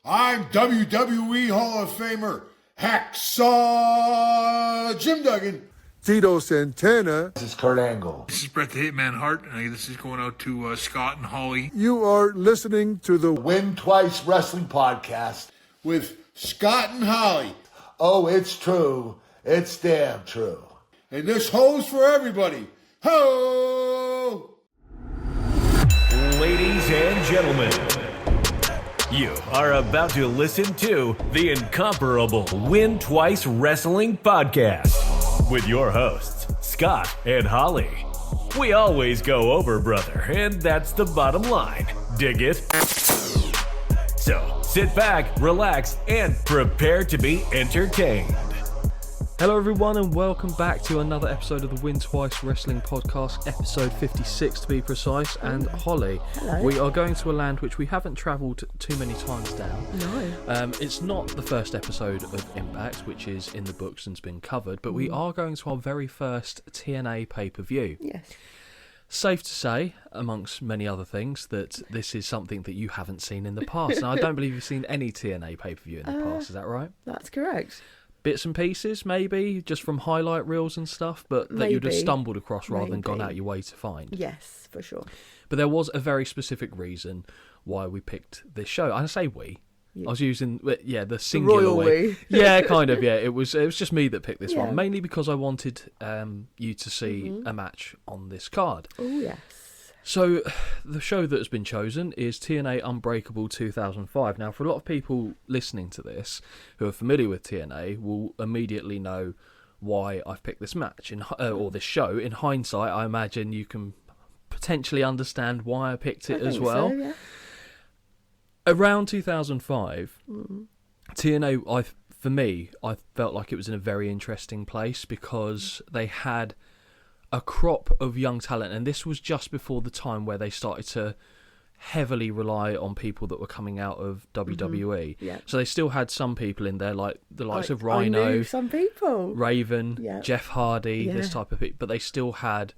I'm WWE Hall of Famer Hacksaw Jim Duggan. Tito Santana. This is Kurt Angle. This is Bret the Hitman Hart, and this is going out to Scott and Holly. You are listening to the Win Twice Wrestling Podcast with Scott and Holly. Oh, it's true. It's damn true. And this holds for everybody. Ho! Ladies and gentlemen, you are about to listen to the incomparable Win Twice Wrestling Podcast with your hosts, Scott and Holly. We always go over, brother, and that's the bottom line. Dig it? So sit back, relax, and prepare to be entertained. Hello everyone and welcome back to another episode of the Win Twice Wrestling Podcast, episode 56 to be precise. And Holly, hello. We are going to a land which we haven't travelled too many times down. No. It's not the first episode of Impact, which is in the books and's been covered, but we are going to our very first TNA pay-per-view. Yes. Safe to say, amongst many other things, that this is something that you haven't seen in the past. Now, I don't believe you've seen any TNA pay-per-view in the past, is that right? That's correct. Bits and pieces, maybe, just from highlight reels and stuff, but that you'd have stumbled across rather than gone out your way to find. Yes, for sure. But there was a very specific reason why we picked this show. I say we. I was using, the singular royal way. we. Yeah, kind of, yeah. It was just me that picked this one, mainly because I wanted you to see a match on this card. Oh, yes. So, the show that has been chosen is TNA Unbreakable 2005. Now, for a lot of people listening to this who are familiar with TNA will immediately know why I've picked this match or this show. In hindsight, I imagine you can potentially understand why I picked it as well. So, yeah. Around 2005, TNA, for me, I felt like it was in a very interesting place because they had a crop of young talent, and this was just before the time where they started to heavily rely on people that were coming out of WWE. Yeah. So they still had some people in there, like the likes of Rhino, I knew some people. Raven, Jeff Hardy, this type of people, but they still had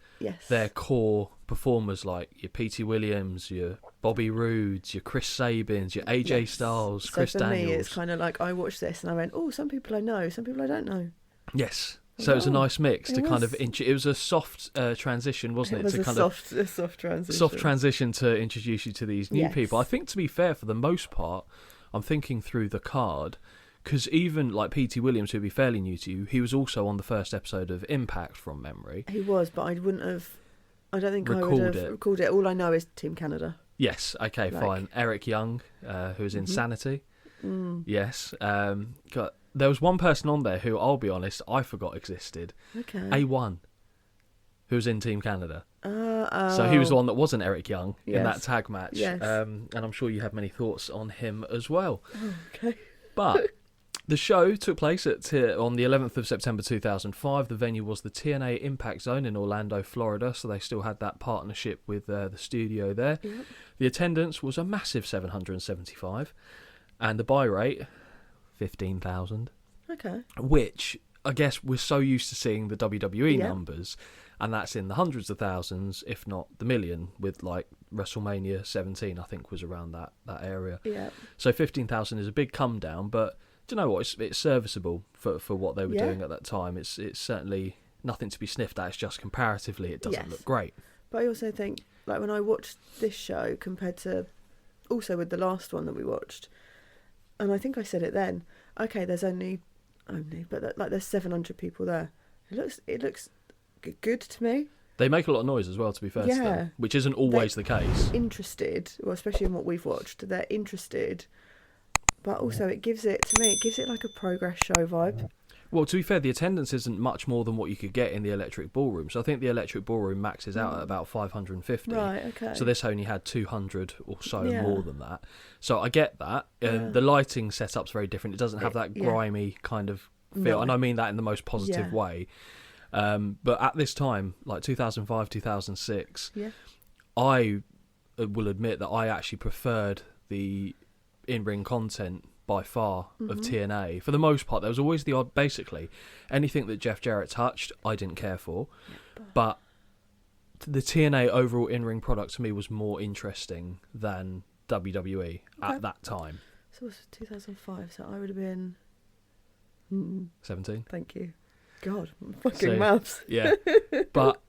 their core performers like your P.T. Williams, your Bobby Roodes, your Chris Sabins, your AJ Styles, Chris Daniels. So for me, it's kind of like I watched this and I went, oh, some people I know, some people I don't know. Yes. So it was a nice mix to kind of... It was a soft transition, wasn't it? It was a soft transition. Soft transition to introduce you to these new people. I think, to be fair, for the most part, I'm thinking through the card, because even like P.T. Williams, who'd be fairly new to you, he was also on the first episode of Impact from memory. He was, but I don't think I would have recalled it. All I know is Team Canada. Yes, okay, fine. Eric Young, who was Insanity. Yes. There was one person on there who, I'll be honest, I forgot existed. Okay. A1, who was in Team Canada. So he was the one that wasn't Eric Young in that tag match. Yes. And I'm sure you have many thoughts on him as well. Okay. But the show took place on the 11th of September 2005. The venue was the TNA Impact Zone in Orlando, Florida, so they still had that partnership with the studio there. Yep. The attendance was a massive 775, and the buy rate... 15,000. Okay. Which, I guess, we're so used to seeing the WWE numbers, and that's in the hundreds of thousands, if not the million, with like WrestleMania 17, I think, was around that area. Yeah. So 15,000 is a big come down, but do you know what? It's serviceable for what they were doing at that time. It's certainly nothing to be sniffed at. It's just comparatively, it doesn't look great. But I also think, like, when I watched this show compared to also with the last one that we watched, and I think I said it then. Okay, there's but there's 700 people there. It looks good to me. They make a lot of noise as well, to be fair to them, which isn't always the case. Interested, well, especially in what we've watched, they're interested. But also, it gives it like a Progress show vibe. Well, to be fair, the attendance isn't much more than what you could get in the Electric Ballroom. So I think the Electric Ballroom maxes out at about 550. Right, okay. So this only had 200 or so more than that. So I get that. The lighting setup's very different. It doesn't have that grimy kind of feel. No. And I mean that in the most positive way. But at this time, like 2005, 2006, I will admit that I actually preferred the in-ring content by far of TNA. For the most part, there was always the odd, basically, anything that Jeff Jarrett touched, I didn't care for. But the TNA overall in-ring product to me was more interesting than WWE at that time. So it was 2005, so I would have been... 17. Thank you. God, fucking So, maths. Yeah. But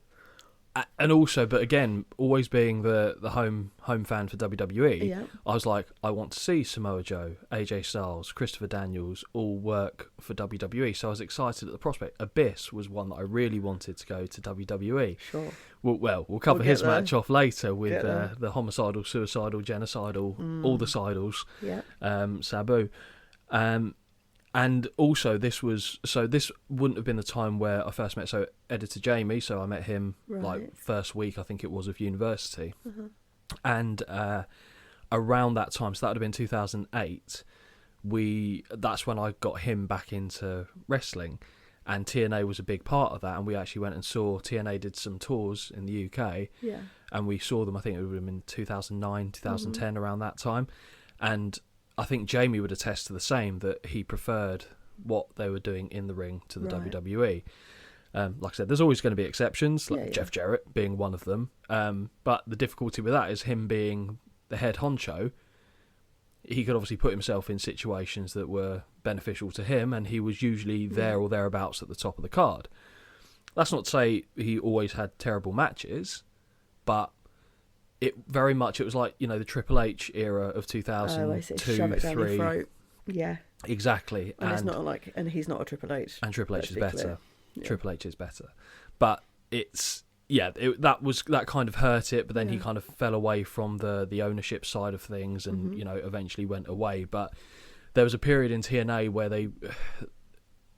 again, always being the home fan for WWE, Yeah. I was like, I want to see Samoa Joe, AJ Styles, Christopher Daniels all work for WWE. So I was excited at the prospect. Abyss was one that I really wanted to go to WWE. Sure. We'll cover We'll his get there. match off later with Get there. the homicidal, suicidal, genocidal, all the sidals, Yeah. Sabu. And also this wouldn't have been the time where I first met editor Jamie, so I met him like Right. first week I think it was of university. And around that time, so that would have been 2008, that's when I got him back into wrestling, and TNA was a big part of that, and we actually went and saw TNA did some tours in the UK, Yeah. and we saw them, I think it would have been 2009, 2010, around that time. And I think Jamie would attest to the same, that he preferred what they were doing in the ring to the Right. WWE. Like I said, there's always going to be exceptions, like Yeah, yeah. Jeff Jarrett being one of them. But the difficulty with that is him being the head honcho. He could obviously put himself in situations that were beneficial to him, and he was usually there or thereabouts at the top of the card. That's not to say he always had terrible matches, but it was like, the Triple H era of 2002, shove it down your 3. throat. Yeah. Exactly. And it's not like, and he's not a Triple H. And Triple H let's is be better. clear. Yeah. Triple H is better. But it's, that kind of hurt it, but then he kind of fell away from the ownership side of things and, eventually went away. But there was a period in TNA where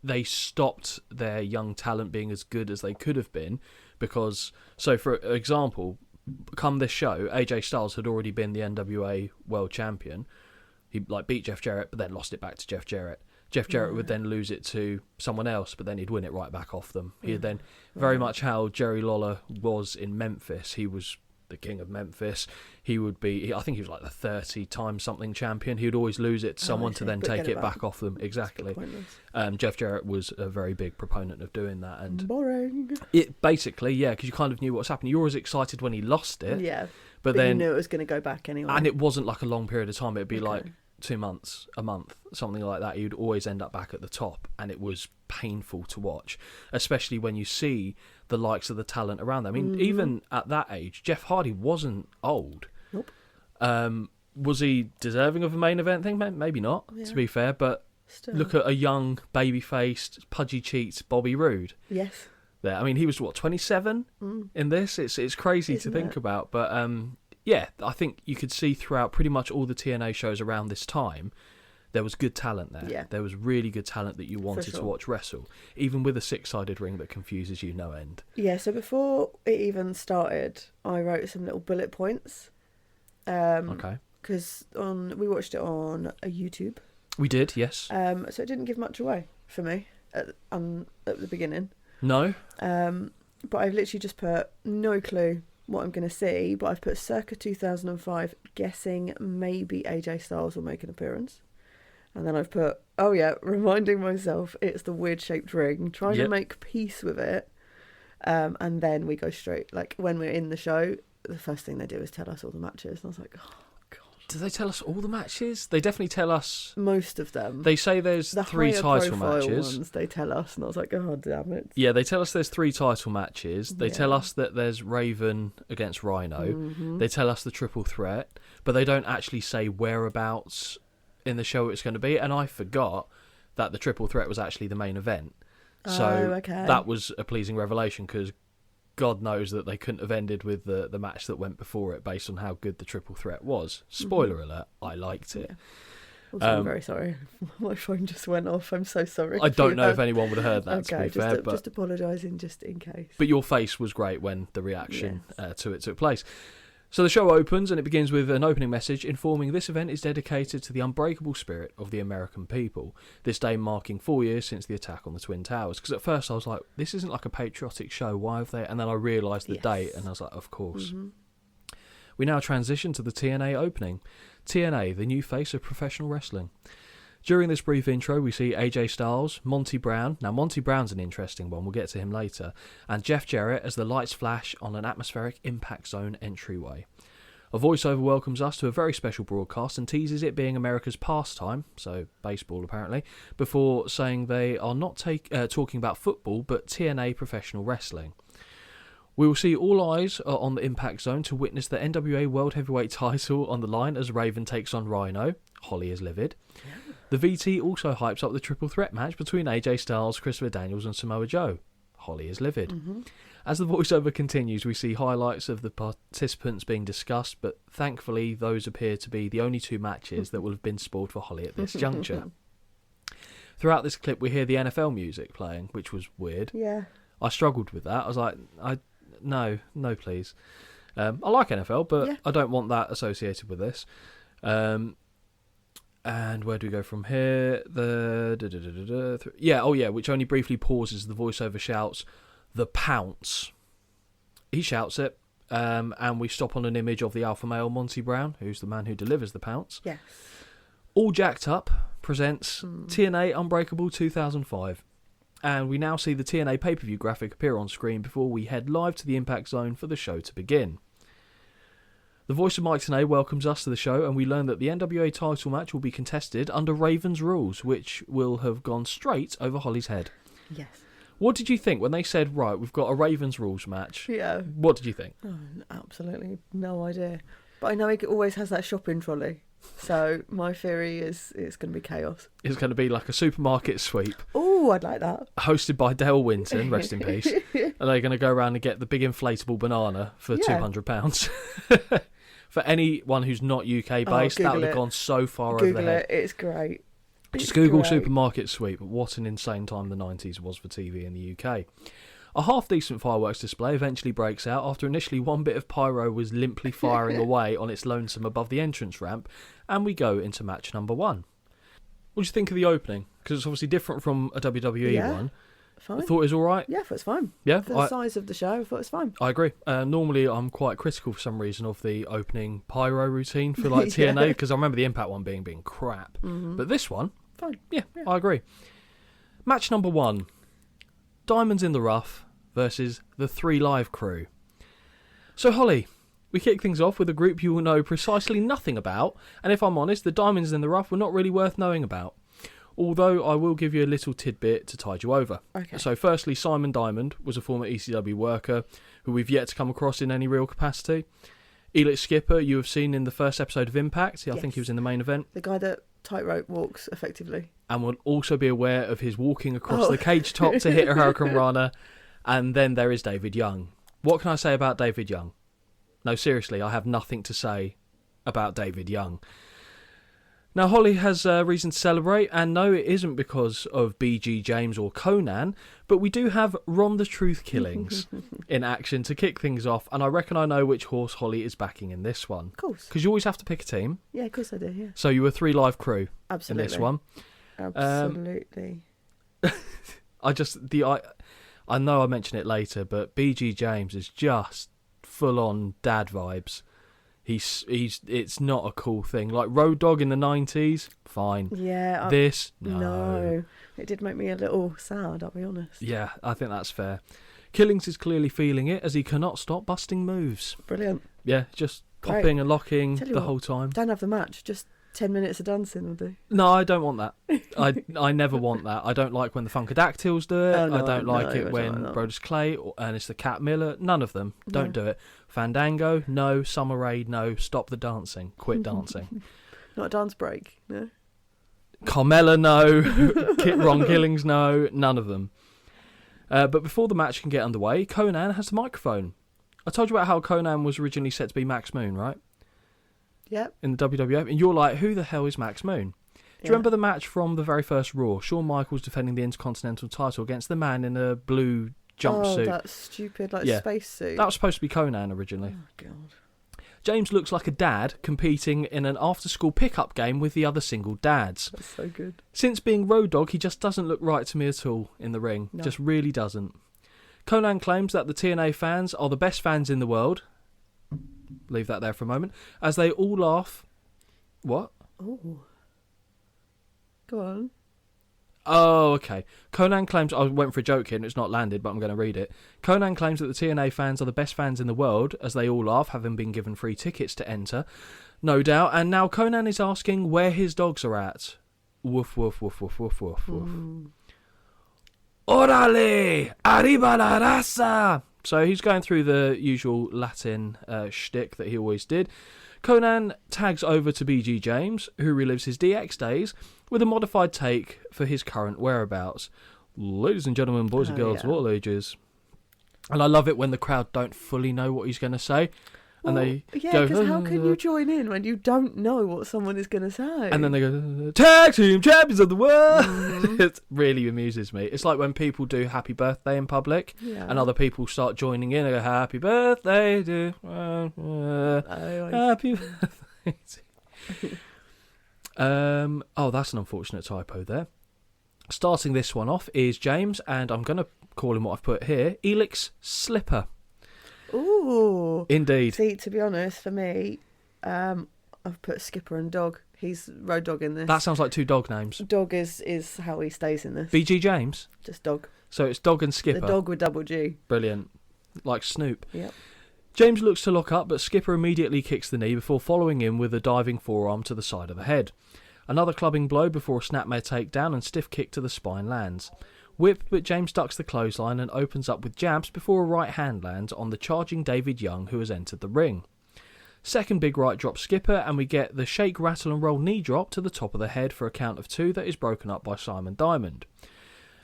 they stopped their young talent being as good as they could have been because, so for example, come this show, AJ Styles had already been the NWA World Champion. He beat Jeff Jarrett, but then lost it back to Jeff Jarrett. Jeff Jarrett would then lose it to someone else, but then he'd win it right back off them. He'd then, very much how Jerry Lawler was in Memphis, he was the king of Memphis. He would be, I think he was like the 30-time something champion. He would always lose it to someone to then But take get it it back off them. Exactly. Pointless. Jeff Jarrett was a very big proponent of doing that. And Boring. it basically, because you kind of knew what was happening. You were always excited when he lost it. Yeah. But you then knew it was going to go back anyway. and it wasn't like a long period of time. It'd be Okay. like 2 months, a month, something like that. You'd always end up back at the top, and it was painful to watch, especially when you see the likes of the talent around them. I mean, even at that age, Jeff Hardy wasn't old. Nope. Was he deserving of a main event thing? Maybe not, to be fair, but Still. look at a young, baby-faced, pudgy-cheeked Bobby Roode. Yes. There, I mean, he was 27 in this. It's crazy Isn't to think it? about, but I think you could see throughout pretty much all the TNA shows around this time, there was good talent there. Yeah. There was really good talent that you wanted sure. to watch wrestle, even with a 6-sided ring that confuses you no end. Yeah, so before it even started, I wrote some little bullet points. Okay, Because we watched it on a YouTube. we did, yes. So it didn't give much away for me at the beginning. No, But I've literally just put no clue what I'm going to see, but I've put circa 2005, guessing maybe AJ Styles will make an appearance. And then I've put, reminding myself it's the weird shaped ring, trying to make peace with it. And then we go straight, like when we're in the show, the first thing they do is tell us all the matches. And I was like, oh, God. do they tell us all the matches? They definitely tell us. Most of them. They say there's the 3 higher title profile matches. ones they tell us, and I was like, oh, damn it. Yeah, they tell us there's 3 title matches. They tell Yeah. us that there's Raven against Rhino. Mm-hmm. They tell us the triple threat, but they don't actually say whereabouts in the show it's going to be. And I forgot that the triple threat was actually the main event. So okay. that was a pleasing revelation, because God knows that they couldn't have ended with the match that went before it based on how good the triple threat was. Spoiler alert, I liked it. Yeah. Also, I'm very sorry. My phone just went off. I'm so sorry. I don't know if anyone would have heard that, to okay, be fair. But just apologising just in case. But your face was great when the reaction to it took place. So the show opens, and it begins with an opening message informing this event is dedicated to the unbreakable spirit of the American people, this day marking 4 years since the attack on the Twin Towers. Because at first I was like, this isn't like a patriotic show, why have they? And then I realised the date, and I was like, of course. Mm-hmm. We now transition to the TNA opening. TNA, the new face of professional wrestling. During this brief intro, we see AJ Styles, Monty Brown. Now, Monty Brown's an interesting one. We'll get to him later. And Jeff Jarrett as the lights flash on an atmospheric Impact Zone entryway. A voiceover welcomes us to a very special broadcast and teases it being America's pastime, so baseball apparently, before saying they are not talking about football but TNA professional wrestling. We will see all eyes are on the Impact Zone to witness the NWA World Heavyweight title on the line as Raven takes on Rhino. Holly is livid. Yeah. The VT also hypes up the triple threat match between AJ Styles, Christopher Daniels and Samoa Joe. Holly is livid. Mm-hmm. As the voiceover continues, we see highlights of the participants being discussed, but thankfully those appear to be the only two matches that will have been spoiled for Holly at this juncture. Throughout this clip, we hear the NFL music playing, which was weird. Yeah. I struggled with that. I was like, no, please. I like NFL, but I don't want that associated with this. And where do we go from here? Which only briefly pauses. The voiceover shouts, "The pounce." He shouts it, and we stop on an image of the alpha male Monty Brown, who's the man who delivers the pounce. Yes. All Jacked Up presents TNA Unbreakable 2005. And we now see the TNA pay-per-view graphic appear on screen before we head live to the Impact Zone for the show to begin. The voice of Mike Tenay welcomes us to the show, and we learn that the NWA title match will be contested under Raven's rules, which will have gone straight over Holly's head. Yes. What did you think when they said, right, we've got a Raven's rules match? Yeah. What did you think? Oh, absolutely no idea. But I know he always has that shopping trolley. So my theory is it's going to be chaos. It's going to be like a supermarket sweep. Oh, I'd like that. Hosted by Dale Winton, rest in peace. And they're going to go around and get the big inflatable banana for £200. For anyone who's not UK based, that would have gone so far over the head. It's great. Just Google supermarket sweep. What an insane time the 90s was for TV in the UK. A half-decent fireworks display eventually breaks out after initially one bit of pyro was limply firing away on its lonesome above the entrance ramp, and we go into match number 1. What do you think of the opening? Because it's obviously different from a WWE one. Fine. I thought it was all right. Yeah, I thought it was fine. Yeah, for the size of the show, I thought it was fine. I agree. Normally, I'm quite critical for some reason of the opening pyro routine for like TNA, because I remember the Impact one being crap. Mm-hmm. But this one, fine. Yeah, I agree. Match number 1. Diamonds in the Rough versus the 3 Live crew. So, Holly, we kick things off with a group you will know precisely nothing about, and if I'm honest, the Diamonds in the Rough were not really worth knowing about. Although I will give you a little tidbit to tide you over. Okay. So, firstly, Simon Diamond was a former ECW worker who we've yet to come across in any real capacity. Elix Skipper, you have seen in the first episode of Impact. I think he was in the main event. The guy that tightrope walks effectively. And will also be aware of his walking across the cage top to hit a Hurricane Rana. And then there is David Young. What can I say about David Young? No, seriously, I have nothing to say about David Young. Now, Holly has reason to celebrate, and no, it isn't because of BG James or Conan, but we do have Ron the Truth Killings in action to kick things off, and I reckon I know which horse Holly is backing in this one. Of course. Because you always have to pick a team. Yeah, of course I do, yeah. So you were 3 Live crew Absolutely. in this one. Absolutely. I know I mention it later, but BG James is just full-on dad vibes. It's not a cool thing. Like Road Dogg in the 90s, fine. Yeah. No. It did make me a little sad, I'll be honest. Yeah, I think that's fair. Killings is clearly feeling it as he cannot stop busting moves. Brilliant. Yeah, just popping and locking the whole time. Don't have the match, just 10 minutes of dancing will do. No, I don't want that. I never want that. I don't like when the Funkadactyls do it. I don't like it when Brodus Clay or Ernest the Cat Miller. None of them. Don't do it. Fandango, no. Summer Raid, no. Stop the dancing. Quit dancing. Not a dance break, no. Carmella, no. Ron Killings, no. None of them. But before the match can get underway, Conan has the microphone. I told you about how Conan was originally set to be Max Moon, right? Yep. In the WWF. And you're like, who the hell is Max Moon? Do you remember the match from the very first Raw? Shawn Michaels defending the Intercontinental title against the man in a blue jumpsuit. Oh, that stupid space suit. That was supposed to be Conan originally. Oh, God. James looks like a dad competing in an after-school pickup game with the other single dads. That's so good. Since being Road Dogg, he just doesn't look right to me at all in the ring. No. Just really doesn't. Conan claims that the TNA fans are the best fans in the world. Leave that there for a moment. As they all laugh. What? Oh. Go on. Oh, okay. Conan claims... I went for a joke here and it's not landed, but I'm going to read it. Conan claims that the TNA fans are the best fans in the world, as they all laugh, having been given free tickets to enter. No doubt. And now Conan is asking where his dogs are at. Woof, woof, woof, woof, woof, woof, woof. Orale! Arriba la raza! So he's going through the usual Latin shtick that he always did. Conan tags over to BG James, who relives his DX days with a modified take for his current whereabouts. Ladies and gentlemen, boys and girls of all ages. And I love it when the crowd don't fully know what he's going to say. And they go, because how can you join in when you don't know what someone is going to say? And then they go, tag team champions of the world. It really amuses me. It's like when people do happy birthday in public and other people start joining in and go, happy birthday to happy birthday oh, that's an unfortunate typo there. Starting this one off is James, and I'm going to call him what I've put here, Elix Slipper. Ooh. Indeed. See, to be honest, for me, I've put Skipper and Dog. He's Road Dog in this. That sounds like two dog names. Dog is how he stays in this. BG James? Just Dog. So it's Dog and Skipper. The dog with double G. Brilliant. Like Snoop. Yep. James looks to lock up, but Skipper immediately kicks the knee before following in with a diving forearm to the side of the head. Another clubbing blow before a snapmare takedown and stiff kick to the spine lands. Whip, but James ducks the clothesline and opens up with jabs before a right hand lands on the charging David Young, who has entered the ring. Second big right drops Skipper, and we get the shake, rattle and roll knee drop to the top of the head for a count of 2 that is broken up by Simon Diamond.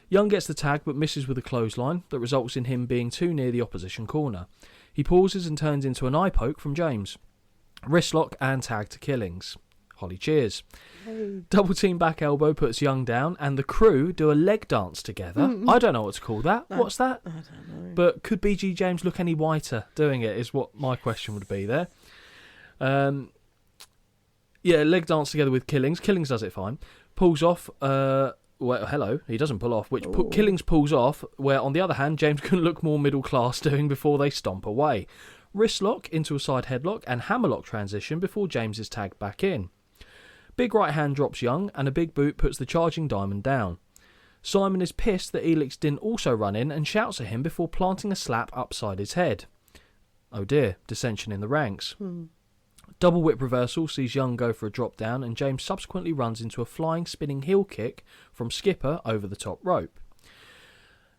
Young gets the tag but misses with a clothesline that results in him being too near the opposition corner. He pauses and turns into an eye poke from James. Wristlock and tag to Killings. Holly cheers. Hey. Double team back elbow puts Young down, and the crew do a leg dance together. I don't know what to call that. What's that? I don't know. But could BG James look any whiter doing it, is what my question would be there. Leg dance together with Killings. Killings does it fine. Pulls off. He doesn't pull off, which Killings pulls off, where on the other hand, James can look more middle class doing before they stomp away. Wrist lock into a side headlock and hammerlock transition before James is tagged back in. Big right hand drops Young, and a big boot puts the charging Diamond down. Simon is pissed that Elix didn't also run in and shouts at him before planting a slap upside his head. Oh dear, dissension in the ranks. Double whip reversal sees Young go for a drop down, and James subsequently runs into a flying spinning heel kick from Skipper over the top rope.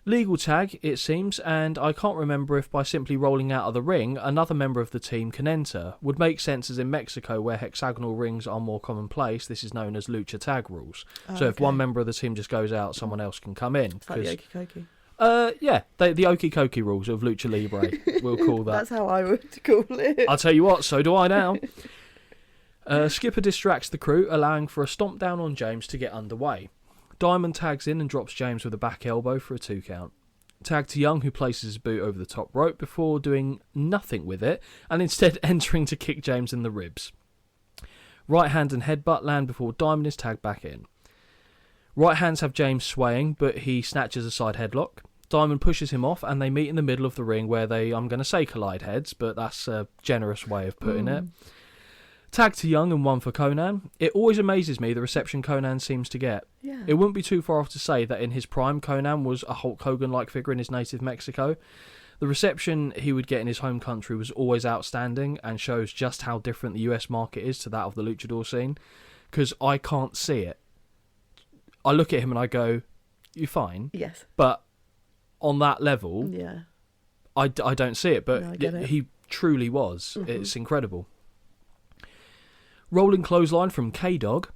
Legal tag, it seems, and I can't remember if by simply rolling out of the ring, another member of the team can enter. Would make sense, as in Mexico, where hexagonal rings are more commonplace, this is known as lucha tag rules. So if one member of the team just goes out, someone else can come in. It's like the Okikoki. The Okikoki rules of Lucha Libre, we'll call that. That's how I would call it. I'll tell you what, so do I now. Skipper distracts the crew, allowing for a stomp down on James to get underway. Diamond tags in and drops James with a back elbow for a 2 count. Tag to Young, who places his boot over the top rope before doing nothing with it, and instead entering to kick James in the ribs. Right hand and headbutt land before Diamond is tagged back in. Right hands have James swaying, but he snatches a side headlock. Diamond pushes him off, and they meet in the middle of the ring where they, I'm going to say collide heads, but that's a generous way of putting it. Tag to Young and 1 for Conan. It always amazes me the reception Conan seems to get. Yeah. It wouldn't be too far off to say that in his prime, Conan was a Hulk Hogan-like figure in his native Mexico. The reception he would get in his home country was always outstanding and shows just how different the US market is to that of the luchador scene, because I can't see it. I look at him and I go, you're fine. Yes. But on that level, I don't see it, but no, I get it. He truly was. It's incredible. Rolling clothesline from K-Dog,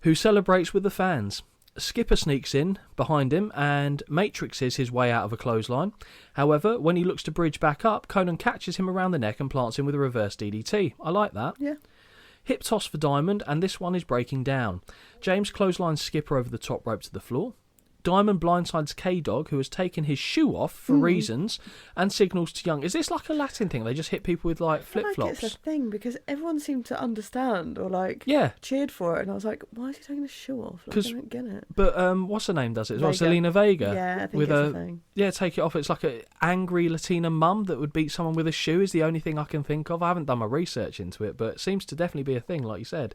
who celebrates with the fans. Skipper sneaks in behind him and matrixes his way out of a clothesline. However, when he looks to bridge back up, Conan catches him around the neck and plants him with a reverse DDT. I like that. Yeah. Hip toss for Diamond, and this one is breaking down. James clotheslines Skipper over the top rope to the floor. Diamond blindsides K-Dog, who has taken his shoe off for reasons, and signals to Young. Is this like a Latin thing? They just hit people with like flip-flops? It's a thing, because everyone seemed to understand or cheered for it, and I was like, why is he taking his shoe off? I don't get it. But what's her name does it as well? Selena Vega. Yeah, I think with it's a thing. Yeah, take it off. It's like an angry Latina mum that would beat someone with a shoe is the only thing I can think of. I haven't done my research into it, but it seems to definitely be a thing, like you said.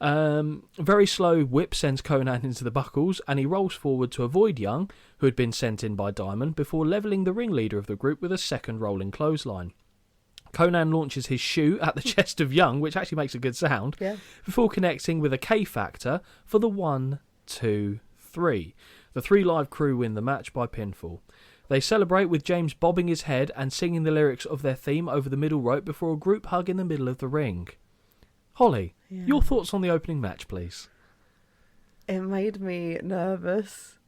Very slow whip sends Conan into the buckles, and he rolls forward to avoid Young, who had been sent in by Diamond, before levelling the ringleader of the group with a second rolling clothesline. Conan launches his shoe at the chest of Young, which actually makes a good sound, before connecting with a K-Factor for the 1, 2, 3. The 3 Live crew win the match by pinfall. They celebrate with James bobbing his head and singing the lyrics of their theme over the middle rope before a group hug in the middle of the ring. Holly, your thoughts on the opening match, please? It made me nervous.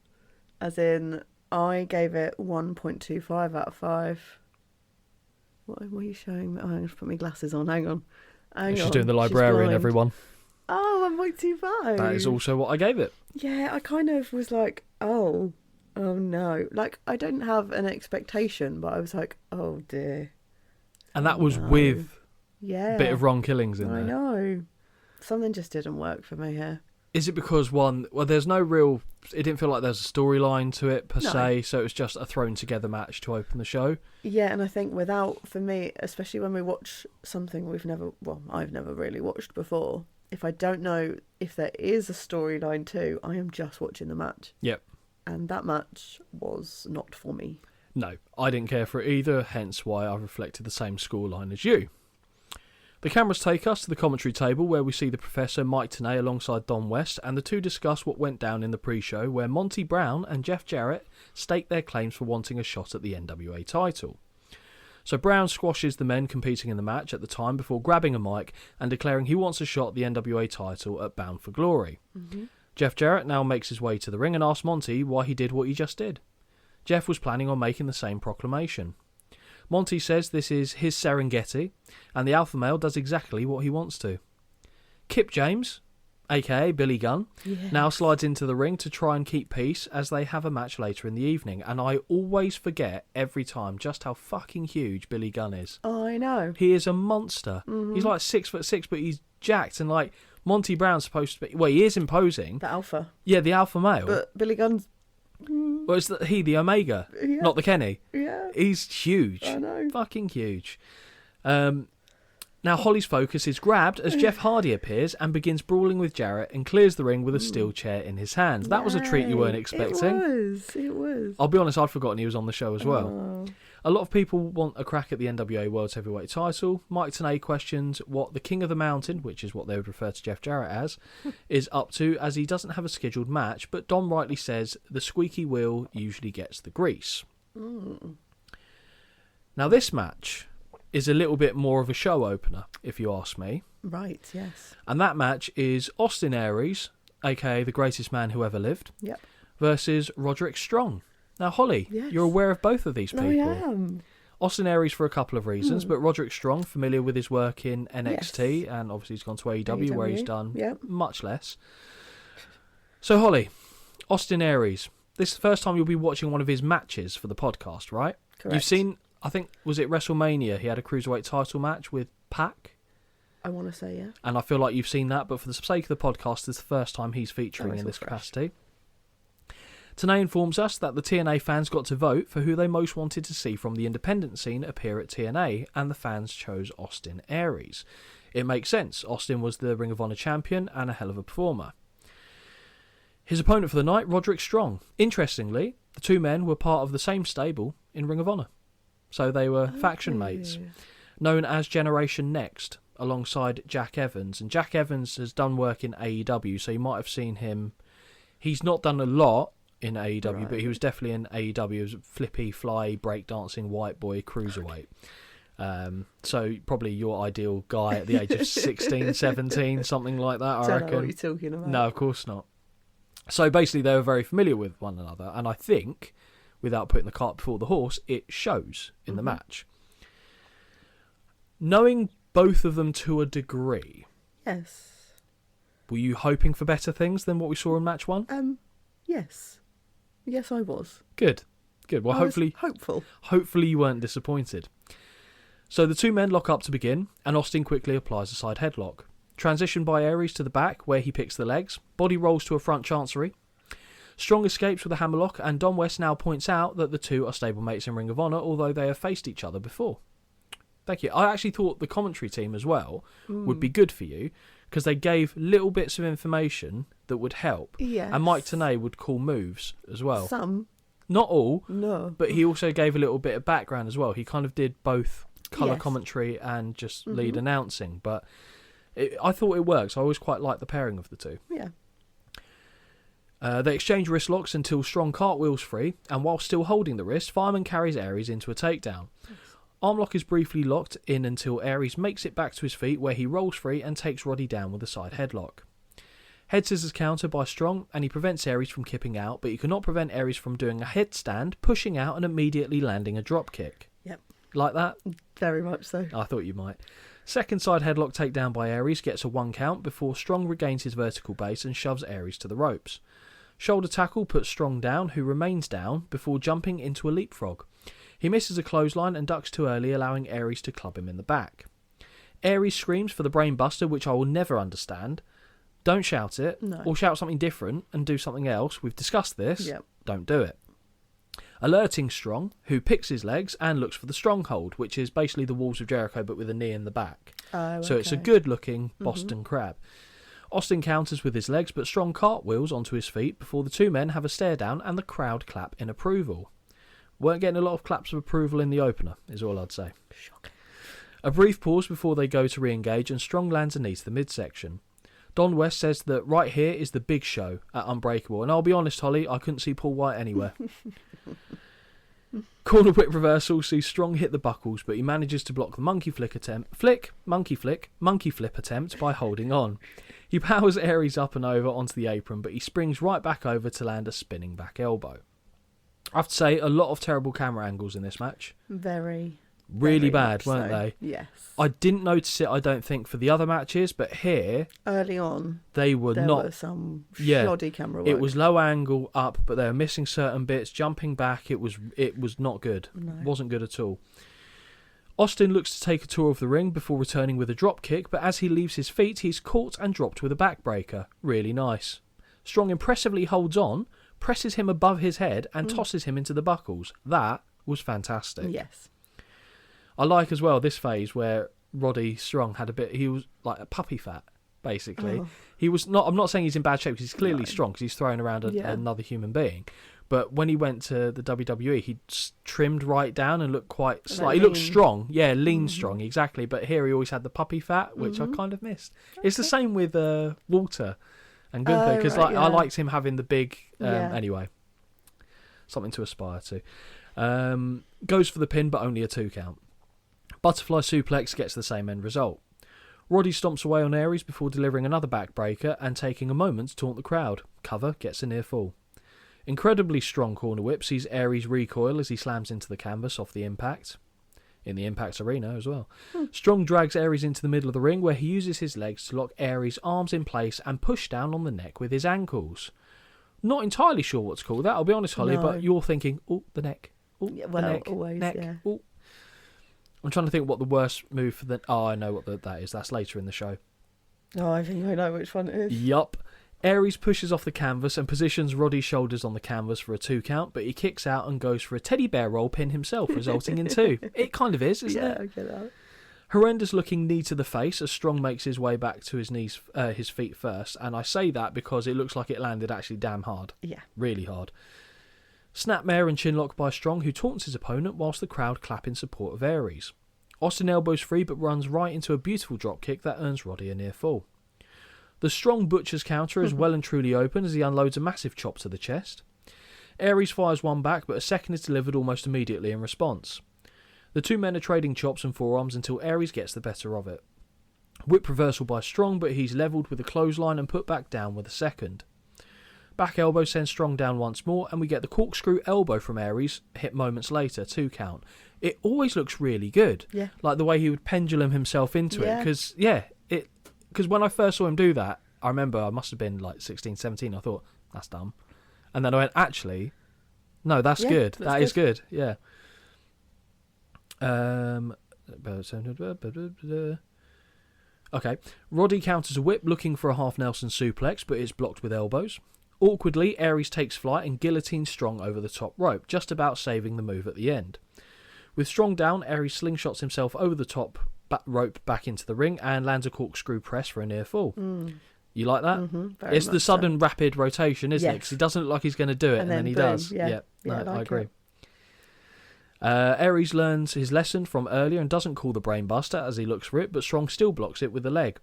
As in, I gave it 1.25 out of 5. What are you showing me? Oh, I'm going to put my glasses on. Hang on. She's doing the librarian, everyone. Oh, 1.25. That is also what I gave it. Yeah, I kind of was like, oh no. Like, I didn't have an expectation, but I was like, oh dear. And that was with a bit of Ron Killings in there. I know. Something just didn't work for me here. Is it because there's no real... It didn't feel like there's a storyline to it, per se, so it was just a thrown-together match to open the show? Yeah, and I think for me, especially when we watch something I've never really watched before, if I don't know if there is a storyline too, I am just watching the match. Yep. And that match was not for me. No, I didn't care for it either, hence why I reflected the same scoreline as you. The cameras take us to the commentary table where we see the Professor, Mike Tenay alongside Don West, and the two discuss what went down in the pre-show where Monty Brown and Jeff Jarrett stake their claims for wanting a shot at the NWA title. So Brown squashes the men competing in the match at the time before grabbing a mic and declaring he wants a shot at the NWA title at Bound for Glory. Mm-hmm. Jeff Jarrett now makes his way to the ring and asks Monty why he did what he just did. Jeff was planning on making the same proclamation. Monty says this is his Serengeti, and the alpha male does exactly what he wants to. Kip James, aka Billy Gunn, now slides into the ring to try and keep peace as they have a match later in the evening, and I always forget every time just how fucking huge Billy Gunn is. Oh, I know. He is a monster. Mm-hmm. He's like 6'6", but he's jacked, and like Monty Brown's supposed to be... Well, he is imposing. The alpha. Yeah, the alpha male. But Billy Gunn's... Well, it's the Omega, not the Kenny. Yeah. He's huge. I know. Fucking huge. Now Holly's focus is grabbed as Jeff Hardy appears and begins brawling with Jarrett and clears the ring with a steel chair in his hand. That was a treat you weren't expecting. It was. I'll be honest, I'd forgotten he was on the show as well. Oh. A lot of people want a crack at the NWA World Heavyweight title. Mike Tenay questions what the King of the Mountain, which is what they would refer to Jeff Jarrett as, is up to, as he doesn't have a scheduled match, but Don rightly says the squeaky wheel usually gets the grease. Now this match is a little bit more of a show opener, if you ask me. Right, yes. And that match is Austin Aries, aka the greatest man who ever lived, versus Roderick Strong. Now, Holly, you're aware of both of these people. I am. Austin Aries for a couple of reasons, but Roderick Strong, familiar with his work in NXT, and obviously he's gone to AEW where he's done much less. So, Holly, Austin Aries, this is the first time you'll be watching one of his matches for the podcast, right? Correct. You've seen, I think, was it WrestleMania? He had a Cruiserweight title match with Pac. I want to say, yeah. And I feel like you've seen that, but for the sake of the podcast, it's the first time he's featuring in this capacity. Tenay informs us that the TNA fans got to vote for who they most wanted to see from the independent scene appear at TNA, and the fans chose Austin Aries. It makes sense. Austin was the Ring of Honor champion and a hell of a performer. His opponent for the night, Roderick Strong. Interestingly, the two men were part of the same stable in Ring of Honor. So they were faction mates, known as Generation Next, alongside Jack Evans. And Jack Evans has done work in AEW, so you might have seen him. He's not done a lot in AEW, but he was definitely in AEW as flippy, fly, breakdancing white boy cruiserweight. So probably your ideal guy at the age of 16, 17, something like that, I reckon. Don't know what you're talking about. No, of course not. So basically they were very familiar with one another, and I think, without putting the cart before the horse, it shows in the match. Knowing both of them to a degree. Yes. Were you hoping for better things than what we saw in match one? Yes. Yes, I was. Good. Well, hopefully you weren't disappointed. So the two men lock up to begin, and Austin quickly applies a side headlock. Transition by Aries to the back, where he picks the legs. Body rolls to a front chancery. Strong escapes with a hammerlock, and Don West now points out that the two are stablemates in Ring of Honor, although they have faced each other before. Thank you. I actually thought the commentary team as well would be good for you, because they gave little bits of information that would help. Yes. And Mike Tenay would call moves as well. Some. Not all. No. But he also gave a little bit of background as well. He kind of did both colour Yes. commentary and just lead announcing. But I thought it works. I always quite like the pairing of the two. Yeah. They exchange wrist locks until Strong cartwheels free, and while still holding the wrist, Fireman carries Aries into a takedown. Arm lock is briefly locked in until Aries makes it back to his feet, where he rolls free and takes Roddy down with a side headlock. Head scissors counter by Strong, and he prevents Aries from kipping out, but he cannot prevent Aries from doing a headstand, pushing out and immediately landing a drop kick. Yep. Like that? Very much so. I thought you might. Second side headlock takedown by Aries gets a 1 count before Strong regains his vertical base and shoves Aries to the ropes. Shoulder tackle puts Strong down, who remains down, before jumping into a leapfrog. He misses a clothesline and ducks too early, allowing Aries to club him in the back. Aries screams for the brain buster, which I will never understand. Don't shout it, or shout something different and do something else. We've discussed this. Yep. Don't do it. Alerting Strong, who picks his legs and looks for the stronghold, which is basically the walls of Jericho but with a knee in the back. So it's a good-looking Boston Crab. Austin counters with his legs, but Strong cartwheels onto his feet before the two men have a stare down and the crowd clap in approval. Weren't getting a lot of claps of approval in the opener, is all I'd say. Shocking. A brief pause before they go to re-engage, and Strong lands a knee to the midsection. Don West says that right here is the big show at Unbreakable, and I'll be honest, Holly, I couldn't see Paul White anywhere. Corner whip reversal sees Strong hit the buckles, but he manages to block the monkey flip attempt by holding on. He powers Aries up and over onto the apron, but he springs right back over to land a spinning back elbow. I have to say, a lot of terrible camera angles in this match. Very Bad, weren't they? Yes. I didn't notice it, I don't think, for the other matches, but here... Early on, there were some shoddy camera work. It was low angle up, but they were missing certain bits, jumping back. It was not good. No. It wasn't good at all. Austin looks to take a tour of the ring before returning with a drop kick, but as he leaves his feet, he's caught and dropped with a backbreaker. Really nice. Strong impressively holds on, presses him above his head, and tosses him into the buckles. That was fantastic. Yes. I like as well this phase where Roddy Strong had he was like a puppy fat, basically. He was not, I'm not saying he's in bad shape because he's clearly strong because he's throwing around another human being. But when he went to the WWE, he trimmed right down and looked quite slight. He looked strong. Yeah, lean strong, exactly. But here he always had the puppy fat, which I kind of missed. Okay. It's the same with Walter and Gunther, because I liked him having the big... Anyway, something to aspire to. Goes for the pin, but only a 2 count. Butterfly suplex gets the same end result. Roddy stomps away on Aries before delivering another backbreaker and taking a moment to taunt the crowd. Cover gets a near fall. Incredibly strong corner whip sees Aries recoil as he slams into the canvas off the impact. In the Impact Arena as well. Strong drags Aries into the middle of the ring where he uses his legs to lock Aries' arms in place and push down on the neck with his ankles. Not entirely sure what to call that, I'll be honest, Holly, but you're thinking, oh, the neck. Oh, the neck. Always, neck. yeah. Oh. I'm trying to think what the worst move for the... Oh, I know what that is. That's later in the show. Oh, I think I know which one it is. Yup. Aries pushes off the canvas and positions Roddy's shoulders on the canvas for a 2 count, but he kicks out and goes for a teddy bear roll pin himself, resulting in 2. It kind of is, isn't it? Yeah, I get that. Horrendous looking knee to the face as Strong makes his way back to his feet first, and I say that because it looks like it landed actually damn hard. Yeah. Really hard. Snapmare and chinlock by Strong, who taunts his opponent whilst the crowd clap in support of Aries. Austin elbows free but runs right into a beautiful dropkick that earns Roddy a near fall. The Strong Butcher's counter is well and truly open as he unloads a massive chop to the chest. Aries fires one back, but a second is delivered almost immediately in response. The two men are trading chops and forearms until Aries gets the better of it. Whip reversal by Strong, but he's levelled with a clothesline and put back down with a second. Back elbow sends Strong down once more, and we get the corkscrew elbow from Aries, hit moments later, 2 count. It always looks really good. Yeah. Like the way he would pendulum himself into it. Because when I first saw him do that, I remember I must have been like 16, 17. I thought, that's dumb. And then I went, actually, no, that's good. That is good. Yeah. Okay. Roddy counters a whip looking for a half Nelson suplex, but it's blocked with elbows. Awkwardly, Aries takes flight and guillotines Strong over the top rope, just about saving the move at the end. With Strong down, Aries slingshots himself over the top rope back into the ring and lands a corkscrew press for a near fall. You like that? Very It's the much sudden rapid rotation, isn't it? Yes. Because he doesn't look like he's going to do it, and then he boom, does. Yeah, No, I like I agree. it. Aries learns his lesson from earlier and doesn't call the brainbuster as he looks for it, but Strong still blocks it with the leg.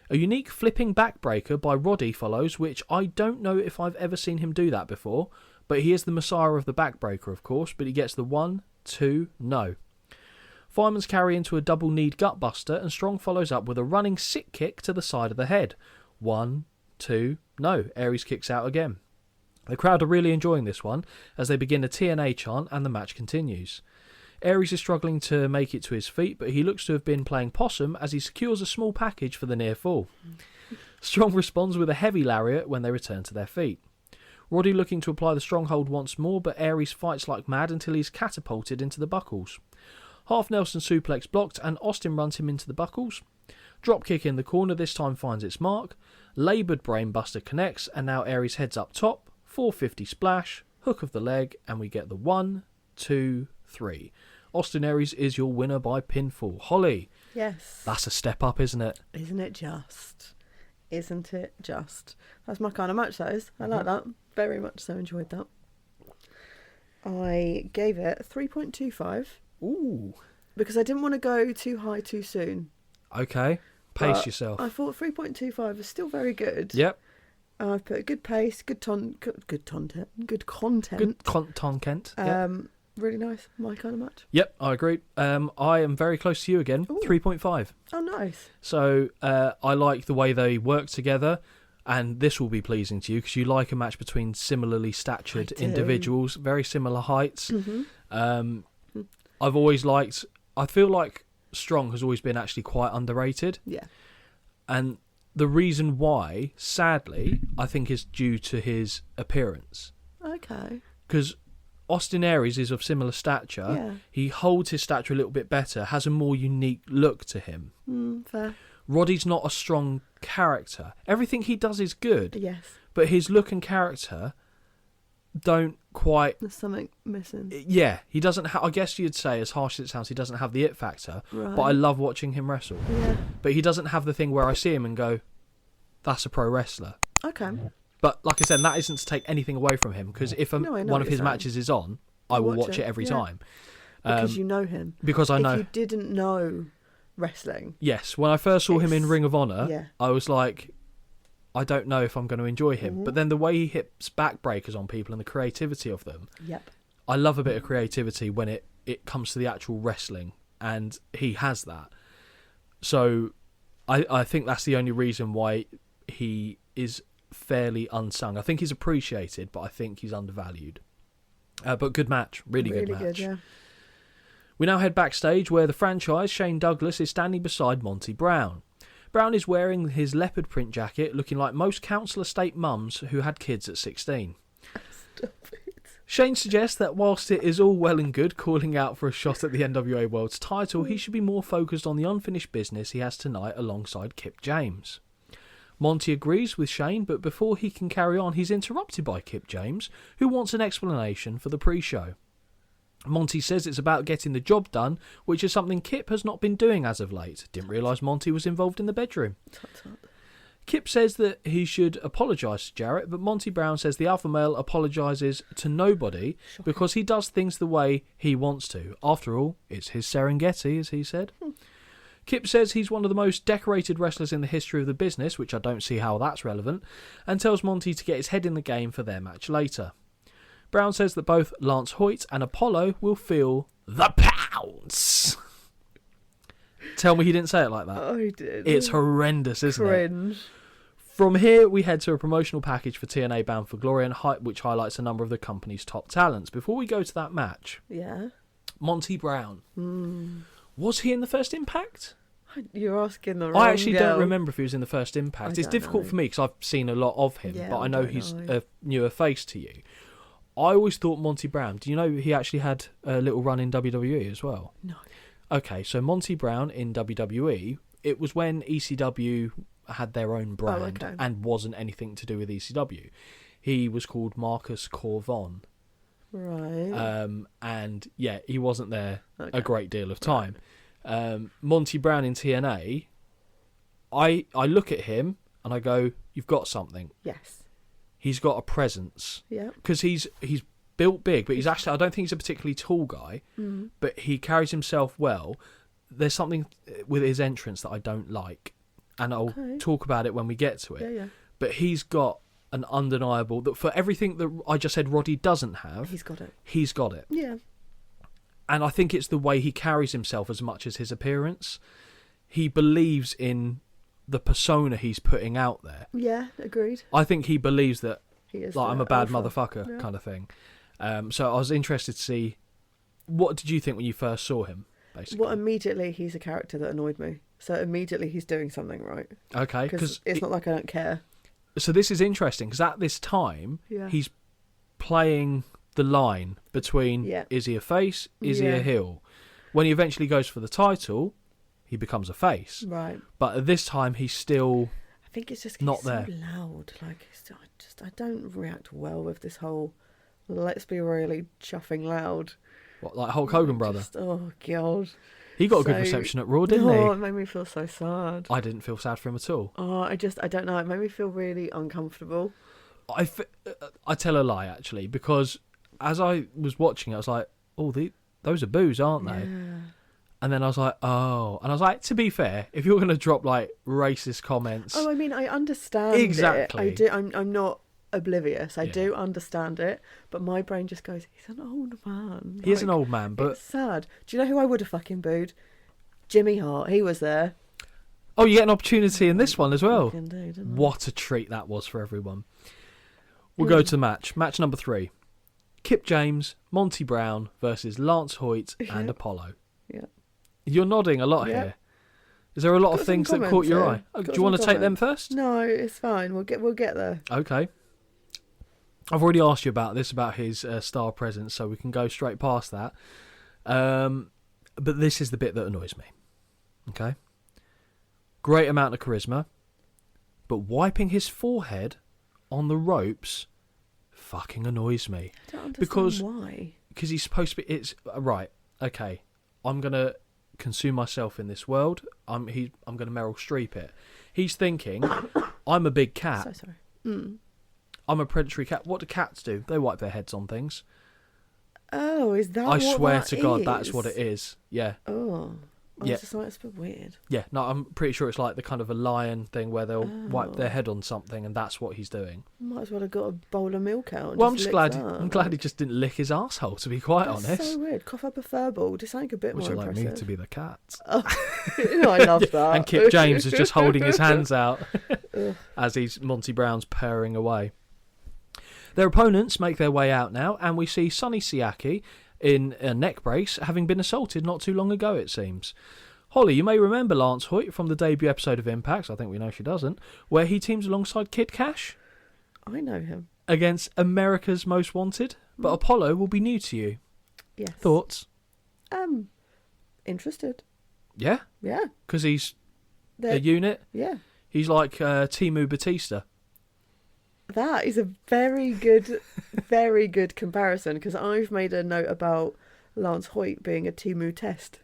A unique flipping backbreaker by Roddy follows, which I don't know if I've ever seen him do that before, but he is the messiah of the backbreaker, of course, but he gets the 1, 2, no. Fireman's carry into a double-kneed gutbuster, and Strong follows up with a running sick kick to the side of the head. 1, 2, no. Aries kicks out again. The crowd are really enjoying this one as they begin a TNA chant and the match continues. Aries is struggling to make it to his feet, but he looks to have been playing possum as he secures a small package for the near fall. Strong responds with a heavy lariat when they return to their feet. Roddy looking to apply the stronghold once more, but Aries fights like mad until he's catapulted into the buckles. Half Nelson suplex blocked and Austin runs him into the buckles. Dropkick in the corner this time finds its mark. Laboured brainbuster connects and now Aries heads up top. 450 splash, hook of the leg, and we get the 1, 2, 3. Austin Aries is your winner by pinfall. Holly. Yes. That's a step up, isn't it? Isn't it just? Isn't it just? That's my kind of match, that is. I like that. Very much so. Enjoyed that. I gave it 3.25. Ooh. Because I didn't want to go too high too soon. Okay. Pace But yourself. I thought 3.25 is still very good. Yep. I've put a good pace, good content. Good content. Yep. Really nice. My kind of match. Yep, I agree. I am very close to you again. Ooh. 3.5. Oh, nice. So I like the way they work together, and this will be pleasing to you because you like a match between similarly statured I do. individuals, very similar heights. I've always liked. I feel like Strong has always been actually quite underrated, Yeah. and the reason why, sadly, I think is due to his appearance. Okay. Because Austin Aries is of similar stature. Yeah. He holds his stature a little bit better, has a more unique look to him. Fair. Roddy's not a strong character. Everything he does is good, Yes. but his look and character don't quite... There's something missing. Yeah, he doesn't I guess you'd say, as harsh as it sounds, he doesn't have the it factor, Right. but I love watching him wrestle. Yeah. But he doesn't have the thing where I see him and go, that's a pro wrestler. Okay. But like I said, that isn't to take anything away from him, because if No, I know one what of you're his saying. matches is on, I will watch it every yeah. time. Because you know him. Because I know. If you didn't know wrestling. Yes, when I first saw him in It's- Ring of Honor, yeah. I was like, I don't know if I'm going to enjoy him. But then the way he hits backbreakers on people and the creativity of them, Yep. I love a bit of creativity when it comes to the actual wrestling, and he has that. So I think that's the only reason why he is fairly unsung. I think he's appreciated, but I think he's undervalued. But good match, really good match. Good, yeah. We now head backstage where the franchise, Shane Douglas, is standing beside Monty Brown. Brown is wearing his leopard print jacket, looking like most council estate mums who had kids at 16. Stop it. Shane suggests that whilst it is all well and good calling out for a shot at the NWA World's title, he should be more focused on the unfinished business he has tonight alongside Kip James. Monty agrees with Shane, but before he can carry on, he's interrupted by Kip James, who wants an explanation for the pre-show. Monty says it's about getting the job done, which is something Kip has not been doing as of late. Didn't realise Monty was involved in the bedroom. Tut, tut. Kip says that he should apologise to Jarrett, but Monty Brown says the alpha male apologises to nobody because he does things the way he wants to. After all, it's his Serengeti, as he said. Kip says he's one of the most decorated wrestlers in the history of the business, which I don't see how that's relevant, and tells Monty to get his head in the game for their match later. Brown says that both Lance Hoyt and Apollo will feel the pounce. Tell me he didn't say it like that. Oh, he did. It's horrendous, isn't it? Cringe. From here, we head to a promotional package for TNA Bound for Glory, which highlights a number of the company's top talents. Before we go to that match, Yeah. Monty Brown. Was he in the first Impact? You're asking the wrong I actually girl. don't remember if he was in the first Impact. I It's don't difficult know. for me because I've seen a lot of him, Yeah, but I I know don't he's know. a newer face to you. I always thought Monty Brown. Do you know he actually had a little run in WWE as well? No. Okay, so Monty Brown in WWE, it was when ECW had their own brand okay. and wasn't anything to do with ECW. He was called Marcus Corvon. Right. And yeah, he wasn't there Okay. a great deal of time. Monty Brown in TNA, I look at him and I go, you've got something. Yes. He's got a presence. Yeah. Because he's built big, but he's actually, I don't think he's a particularly tall guy, but he carries himself well. There's something with his entrance that I don't like, and I'll talk about it when we get to it. Yeah, yeah. But he's got an undeniable, that for everything that I just said Roddy doesn't have, He's got it. he's got it. Yeah. And I think it's the way he carries himself as much as his appearance. He believes in the persona he's putting out there. Yeah, agreed. I think he believes that, He is like, the I'm a bad alpha. motherfucker Yeah. kind of thing. So I was interested to see, what did you think when you first saw him, basically? Well, immediately he's a character that annoyed me. So immediately he's doing something right. Okay, Because it's not like I don't care. So this is interesting, because at this time, Yeah. he's playing the line between, Yeah. is he a face, is he Yeah. a heel? When he eventually goes for the title, he becomes a face. Right. But at this time, he's still... I think it's just 'cause Not he's there. so loud. Like, I don't react well with this whole let's be really chuffing loud. What, like Hulk Hogan, brother? Oh, God. He got a good So- reception at Raw, didn't Oh, it he? made me feel so sad. I didn't feel sad for him at all. Oh, I don't know. It made me feel really uncomfortable. I tell a lie, actually, because as I was watching it, I was like, oh, those are boos, aren't they? Yeah. And then I was like, oh. And I was like, to be fair, if you're going to drop, like, racist comments... Oh, I mean, I understand Exactly. it. I do. I'm not oblivious. I Yeah. do understand it. But my brain just goes, he's an old man. He is an Like, old man, but... It's sad. Do you know who I would have fucking booed? Jimmy Hart. He was there. Oh, you get an opportunity in this one as well. Fucking do, didn't I? What a treat that was for everyone. We'll go to the match. Match number 3. Kip James, Monty Brown versus Lance Hoyt and Yeah. Apollo. Yeah. You're nodding a lot Yeah. here. Is there a lot Got of some things that caught comments your here. eye? Oh, do Got you want to some take them comments. first? No, it's fine. We'll get there. Okay. I've already asked you about this, about his star presence, so we can go straight past that. But this is the bit that annoys me. Okay? Great amount of charisma, but wiping his forehead on the ropes fucking annoys me. I don't understand Because- why. Because he's supposed to be... It's right, okay, I'm going to consume myself in this world. I'm going to Meryl Streep it. He's thinking, I'm a big cat. So sorry. Mm. I'm a predatory cat. What do cats do? They wipe their heads on things. Oh, is that I what swear that to God, is? that's what it is. Yeah. Oh. Yeah. It's just like, it's a bit weird. Yeah. No, I'm pretty sure it's like the kind of a lion thing where they'll wipe their head on something, and that's what he's doing. Might as well have got a bowl of milk out. And Well, I'm just just licked glad. that. I'm glad he just didn't lick his arsehole, to be quite That's honest. so weird. Cough up a furball. Do something a bit Would more you like impressive. me to be the cat? Oh, I love that. And Kip James is just holding his hands out as he's Monty Brown's purring away. Their opponents make their way out now, and we see Sonny Siaki in a neck brace, having been assaulted not too long ago, it seems. Holly, you may remember Lance Hoyt from the debut episode of Impact, I think we know she doesn't, where he teams alongside Kid Cash I know him. against America's Most Wanted, but Apollo will be new to you. Yes. Thoughts? Interested. Yeah? Yeah. Because he's a They're- unit. Yeah. He's like Timu Batista. That is a very good comparison, because I've made a note about Lance Hoyt being a Timu test.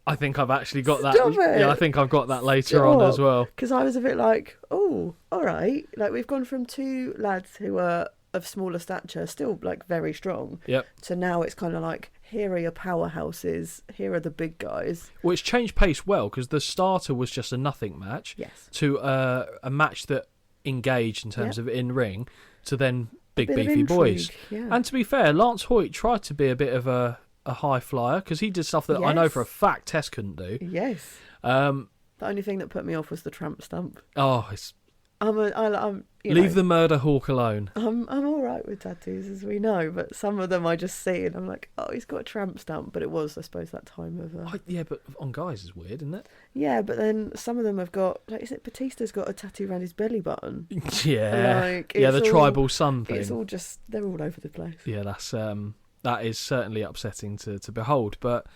I think I've actually got that. Stop it. Yeah, I think I've got that later on as well. Because I was a bit like, oh, all right. Like, we've gone from two lads who are of smaller stature, still like very strong, Yep. to now it's kind of like, here are your powerhouses, here are the big guys. Well, it's changed pace well, because the starter was just a nothing match Yes. to a match that engaged in terms of in-ring to then big Bit of beefy boys. intrigue, yeah. And to be fair, Lance Hoyt tried to be a bit of a high flyer, because he did stuff that I know Yes. for a fact Tess couldn't do. Yes. Um, The only thing that put me off was the tramp stump. it's I'm leave the murder hawk alone. I'm all right with tattoos, as we know, but some of them I just see and I'm like, oh, he's got a tramp stamp. But it was, I suppose, that time of. Yeah, but on guys is weird, isn't it? Yeah, but then some of them have got, like, is it Batista's got a tattoo around his belly button? Yeah, Like, yeah, the it's all- tribal sun thing. It's all just, they're all over the place. Yeah, that is certainly upsetting to behold. But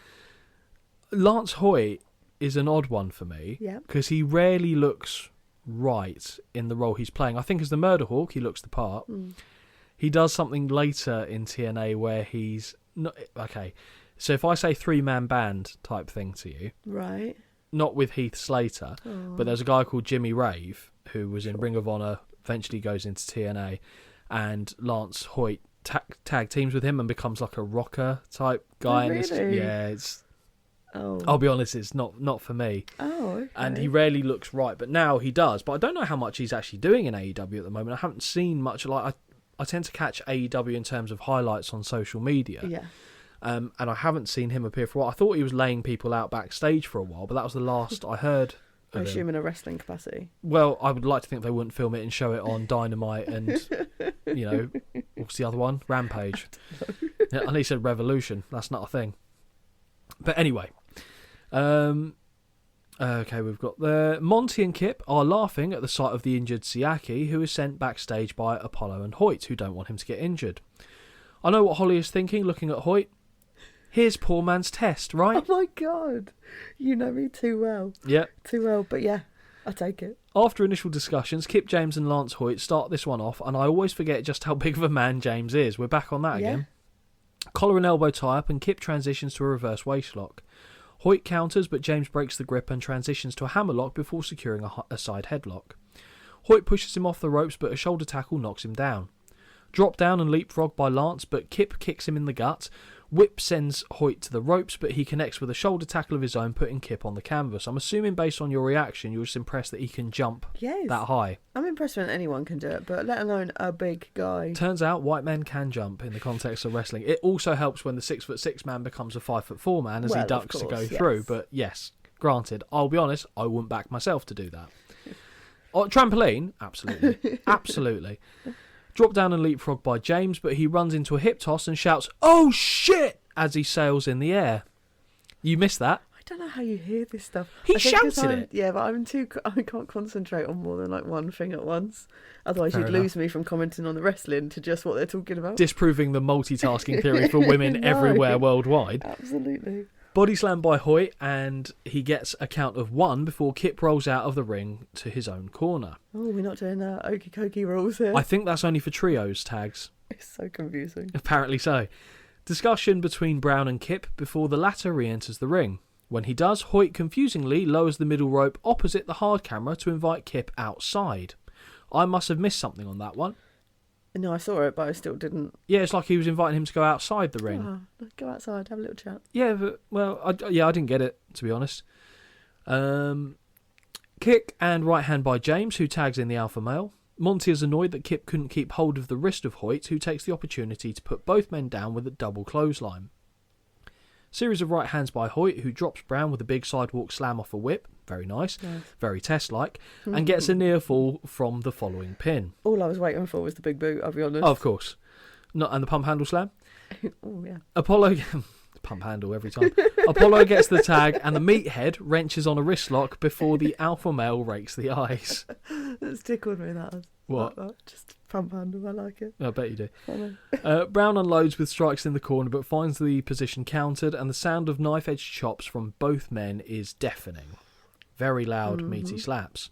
Lance Hoyt is an odd one for me, Yeah. because he rarely looks right in the role he's playing. I think as the Murder Hawk, he looks the part. He does something later in TNA where he's Okay, so if I say 3-man band type thing to you, Right. not with Heath Slater, but there's a guy called Jimmy Rave who was in Ring of Honor, eventually goes into TNA, and Lance Hoyt tag teams with him and becomes like a rocker type guy. Oh, really? It's Oh. I'll be honest, it's not for me. Oh, okay. And he rarely looks right, but now he does. But I don't know how much he's actually doing in AEW at the moment. I haven't seen much. Like I tend to catch AEW in terms of highlights on social media. Yeah. And I haven't seen him appear for a while. I thought he was laying people out backstage for a while, but that was the last I heard. I assume in a wrestling capacity. Well, I would like to think they wouldn't film it and show it on Dynamite and, what's the other one? Rampage. Yeah, and he said Revolution. That's not a thing. But anyway. Okay, we've got there. Monty and Kip are laughing at the sight of the injured Siaki, who is sent backstage by Apollo and Hoyt, who don't want him to get injured. I know what Holly is thinking, looking at Hoyt. Here's poor man's test, right? Oh my God. You know me too well. Yeah. Too well, but yeah, I take it. After initial discussions, Kip James and Lance Hoyt start this one off, and I always forget just how big of a man James is. We're back on that again. Collar and elbow tie-up, and Kip transitions to a reverse waistlock. Hoyt counters, but James breaks the grip and transitions to a hammerlock before securing a side headlock. Hoyt pushes him off the ropes, but a shoulder tackle knocks him down. Drop down and leapfrog by Lance, but Kip kicks him in the gut. Whip sends Hoyt to the ropes, but he connects with a shoulder tackle of his own, putting Kip on the canvas. I'm assuming based on your reaction, you're just impressed that he can jump that high. I'm impressed when anyone can do it, but let alone a big guy. Turns out white men can jump in the context of wrestling. It also helps when the 6'6" man becomes a 5'4" man as he ducks to go through. But yes, granted, I'll be honest, I wouldn't back myself to do that. Trampoline? Absolutely. Absolutely. Drop down and leapfrog by James, but he runs into a hip toss and shouts, "Oh shit!" as he sails in the air. You missed that? I don't know how you hear this stuff. He shouted it. Yeah, but I can't concentrate on more than like one thing at once. Otherwise, Fair you'd enough. lose me from commenting on the wrestling to just what they're talking about. Disproving the multitasking theory for women No. everywhere worldwide. Absolutely. Body slam by Hoyt, and he gets a count of 1 before Kip rolls out of the ring to his own corner. Oh, we're not doing okie dokie rules here. I think that's only for trios tags. It's so confusing. Apparently so. Discussion between Brown and Kip before the latter re-enters the ring. When he does, Hoyt confusingly lowers the middle rope opposite the hard camera to invite Kip outside. I must have missed something on that one. No, I saw it, but I still didn't. Yeah, it's like he was inviting him to go outside the ring. Oh, go outside, have a little chat. Yeah, but, well, I didn't get it, to be honest. Kick and right hand by James, who tags in the alpha male. Monty is annoyed that Kip couldn't keep hold of the wrist of Hoyt, who takes the opportunity to put both men down with a double clothesline. Series of right hands by Hoyt, who drops Brown with a big sidewalk slam off a whip. Very nice. Very Test-like. And gets a near fall from the following pin. All I was waiting for was the big boot, I'll be honest. Oh, of course. And the pump handle slam. Oh, yeah. Apollo... Pump handle every time. Apollo gets the tag, and the meathead wrenches on a wrist lock before the alpha male rakes the eyes. That's tickled me, that. What? Just pump handle, I like it. I bet you do. Brown unloads with strikes in the corner, but finds the position countered, and the sound of knife-edge chops from both men is deafening. Very loud, meaty slaps.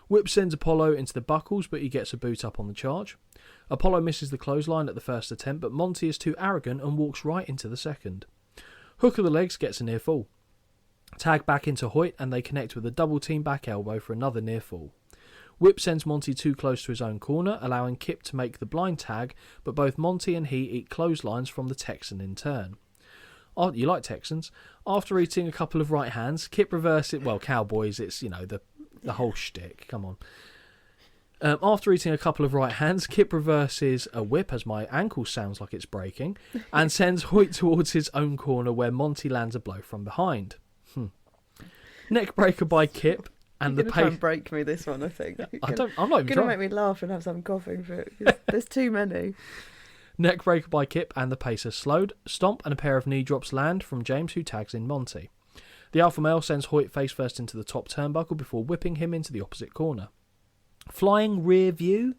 Whip sends Apollo into the buckles, but he gets a boot up on the charge. Apollo misses the clothesline at the first attempt, but Monty is too arrogant and walks right into the second. Hook of the legs gets a near fall. Tag back into Hoyt, and they connect with a double team back elbow for another near fall. Whip sends Monty too close to his own corner, allowing Kip to make the blind tag, but both Monty and he eat clotheslines from the Texan in turn. Oh, you like Texans? After eating a couple of right hands, Kip reverses... Well, Cowboys, it's, the whole shtick. Come on. After eating a couple of right hands, Kip reverses a whip, as my ankle sounds like it's breaking, and sends Hoyt towards his own corner, where Monty lands a blow from behind. Neck breaker by Kip, and You're try and break me this one, I think. I'm not even trying. You're going to make me laugh and have some coughing for it. There's too many. Neck breaker by Kip, and the pace has slowed. Stomp and a pair of knee drops land from James, who tags in Monty. The alpha male sends Hoyt face first into the top turnbuckle before whipping him into the opposite corner. Flying rear view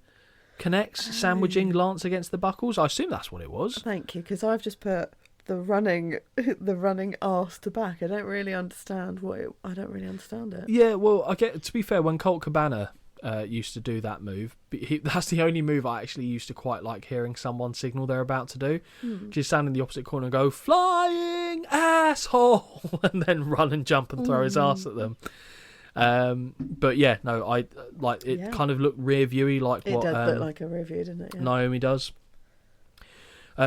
connects, sandwiching Lance against the buckles. I assume that's what it was. Thank you, because I've just put the running arse to back. I don't really understand it. Yeah, well, to be fair, when Colt Cabana used to do that move. But that's the only move I actually used to quite like hearing someone signal they're about to do. Just stand in the opposite corner and go, "Flying asshole," and then run and jump and throw his ass at them. But yeah, no, I like it. Yeah. Kind of looked rear viewy, like It what does look like a review, didn't it? Yeah. Naomi does.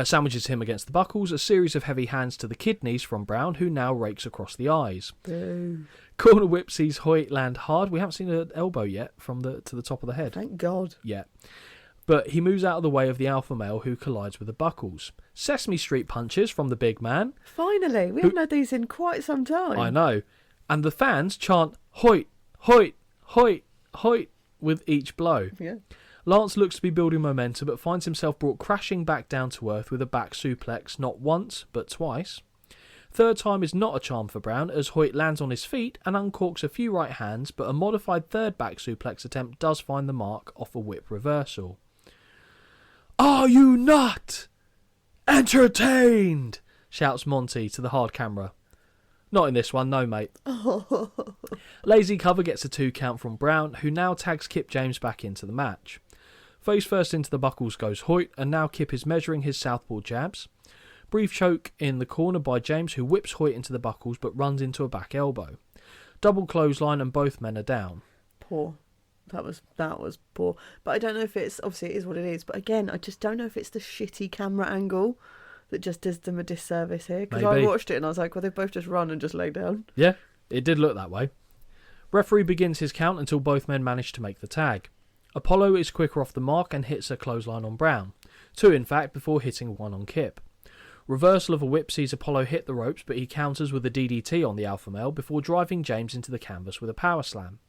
Sandwiches him against the buckles, a series of heavy hands to the kidneys from Brown, who now rakes across the eyes. Boo. Corner whip sees Hoyt land hard. We haven't seen an elbow yet from to the top of the head. Thank God. Yeah. But he moves out of the way of the alpha male, who collides with the buckles. Sesame Street punches from the big man. Finally, we haven't had these in quite some time. I know. And the fans chant Hoyt, Hoyt, Hoyt, Hoyt with each blow. Yeah. Lance looks to be building momentum, but finds himself brought crashing back down to earth with a back suplex, not once, but twice. Third time is not a charm for Brown, as Hoyt lands on his feet and uncorks a few right hands, but a modified third back suplex attempt does find the mark off a whip reversal. "Are you not entertained?" shouts Monty to the hard camera. "Not in this one, no, mate." Lazy cover gets a 2 count from Brown, who now tags Kip James back into the match. Face first into the buckles goes Hoyt, and now Kip is measuring his southpaw jabs. Brief choke in the corner by James, who whips Hoyt into the buckles but runs into a back elbow. Double clothesline and both men are down. Poor. That was poor. But I don't know if it's, obviously it is what it is, but again, I just don't know if it's the shitty camera angle that just does them a disservice here. Because I Maybe. watched it and I was like, well, they've both just run and just lay down. Yeah, it did look that way. Referee begins his count until both men manage to make the tag. Apollo is quicker off the mark and hits a clothesline on Brown. 2 in fact, before hitting 1 on Kip. Reversal of a whip sees Apollo hit the ropes, but he counters with a DDT on the alpha male before driving James into the canvas with a power slam.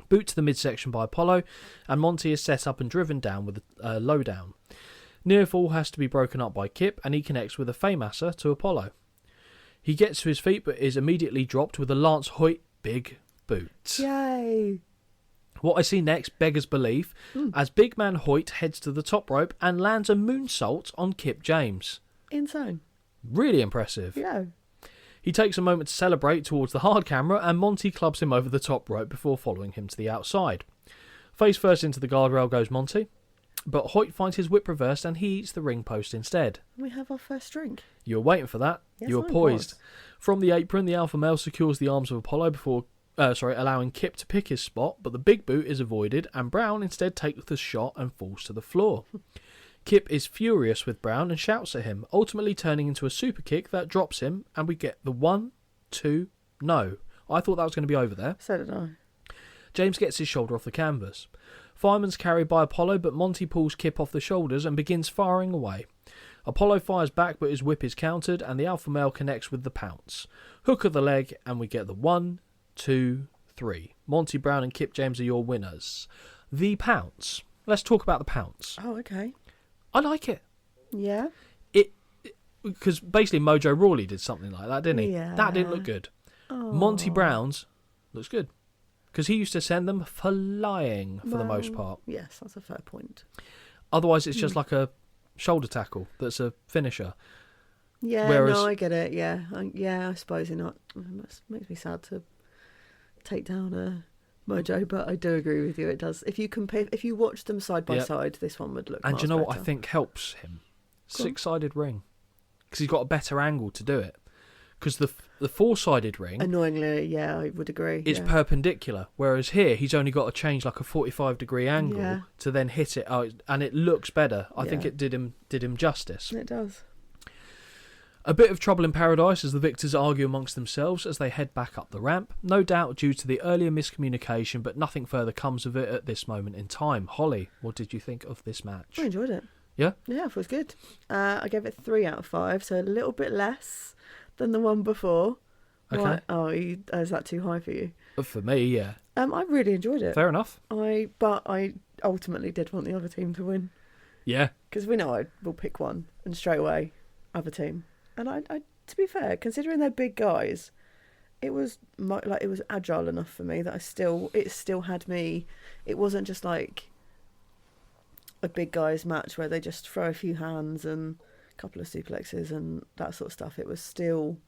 Boot to the midsection by Apollo, and Monty is set up and driven down with a lowdown. Near fall has to be broken up by Kip, and he connects with a Faymaster to Apollo. He gets to his feet, but is immediately dropped with a Lance Hoyt big boot. Yay! What I see next beggars belief, as big man Hoyt heads to the top rope and lands a moonsault on Kip James. Insane. Really impressive. Yeah. He takes a moment to celebrate towards the hard camera, and Monty clubs him over the top rope before following him to the outside. Face first into the guardrail goes Monty, but Hoyt finds his whip reversed and he eats the ring post instead. We have our first drink. You were waiting for that. Yes, You were I poised. was. From the apron, the alpha male secures the arms of Apollo before allowing Kip to pick his spot, but the big boot is avoided, and Brown instead takes the shot and falls to the floor. Kip is furious with Brown and shouts at him, ultimately turning into a super kick that drops him, and we get the 1, 2, no. I thought that was going to be over there. So did I. James gets his shoulder off the canvas. Fireman's carried by Apollo, but Monty pulls Kip off the shoulders and begins firing away. Apollo fires back, but his whip is countered, and the alpha male connects with the pounce. Hook of the leg, and we get the 1, 2, 3. Monty Brown and Kip James are your winners. The pounce. Let's talk about the pounce. Oh, okay. I like it. Yeah. Because basically Mojo Rawley did something like that, didn't he? Yeah. That didn't look good. Oh. Monty Brown's looks good. Because he used to send them flying for the most part. Yes, that's a fair point. Otherwise, it's just like a shoulder tackle that's a finisher. Yeah, Whereas- no, I get it. Yeah, I suppose you're not. It makes me sad to take down a Mojo, but I do agree with you. It does. If you watch them side by Yep. side, this one would look. And do you know what I better. think helps him? Go on. 6-sided ring. Because he's got a better angle to do it. Because the 4-sided ring Annoyingly, yeah, I would agree. is yeah. perpendicular, whereas here he's only got to change like a 45-degree angle Yeah. to then hit it, and it looks better. I think Yeah. it did him justice. It does. A bit of trouble in paradise as the victors argue amongst themselves as they head back up the ramp, no doubt due to the earlier miscommunication, but nothing further comes of it at this moment in time. Holly, what did you think of this match? I enjoyed it. Yeah? Yeah, it was good. I gave it 3 out of 5, so a little bit less than the one before. Okay. Why- Oh, is that too high for you? For me, yeah. I really enjoyed it. Fair enough. But I ultimately did want the other team to win. Yeah. Because we know I will pick one and straight away other team. And I to be fair, considering they're big guys, it was it was agile enough for me that it still had me. It wasn't just like a big guys match where they just throw a few hands and a couple of suplexes and that sort of stuff. It was still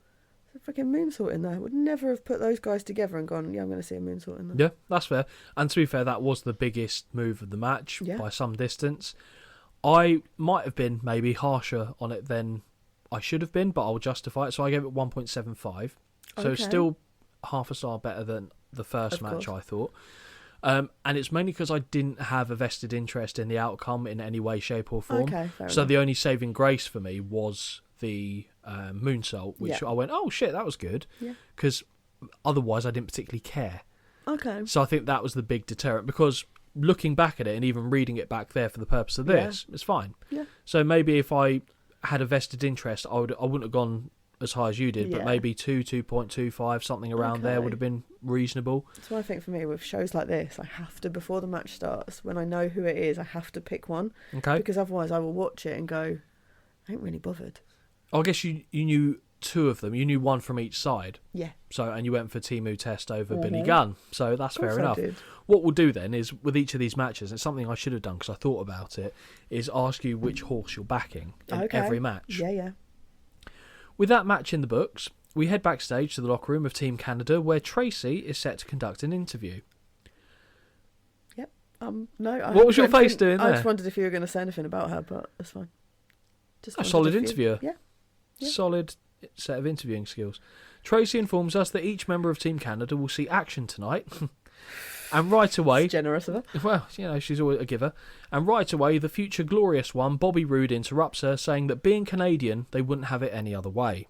freaking moonsault in there. I would never have put those guys together and gone, yeah, I'm going to see a moonsault in there. Yeah, that's fair. And to be fair, that was the biggest move of the match by some distance. I might have been maybe harsher on it than I should have been, but I'll justify it. So I gave it 1.75. So still half a star better than the first match, I thought. And it's mainly because I didn't have a vested interest in the outcome in any way, shape or form. Okay, fair so enough. the only saving grace for me was the moonsault, which I went, oh shit, that was good. Because otherwise I didn't particularly care. Okay. So I think that was the big deterrent, because looking back at it and even reading it back there for the purpose of this, it's fine. Yeah. So maybe if I had a vested interest, I wouldn't have gone as high as you did, but maybe 2.25, something around there would have been reasonable. So I think for me, with shows like this, I have to, before the match starts, when I know who it is, I have to pick one. Okay. Because otherwise I will watch it and go, I ain't really bothered. I guess you knew two of them. You knew one from each side. Yeah. So, and you went for Timu Test over Billy Gunn. So that's fair enough. Did. What we'll do then is, with each of these matches, it's something I should have done because I thought about it, is ask you which horse you're backing in every match. Yeah. With that match in the books, we head backstage to the locker room of Team Canada, where Tracy is set to conduct an interview. Yep. No. What was your face doing there? I just wondered if you were going to say anything about her, but that's fine. Just A solid wondered if you- interviewer. Yeah. Solid set of interviewing skills. Tracy informs us that each member of Team Canada will see action tonight. And right away... It's generous of her. Well, she's always a giver. And right away, the future glorious one, Bobby Roode, interrupts her, saying that being Canadian, they wouldn't have it any other way.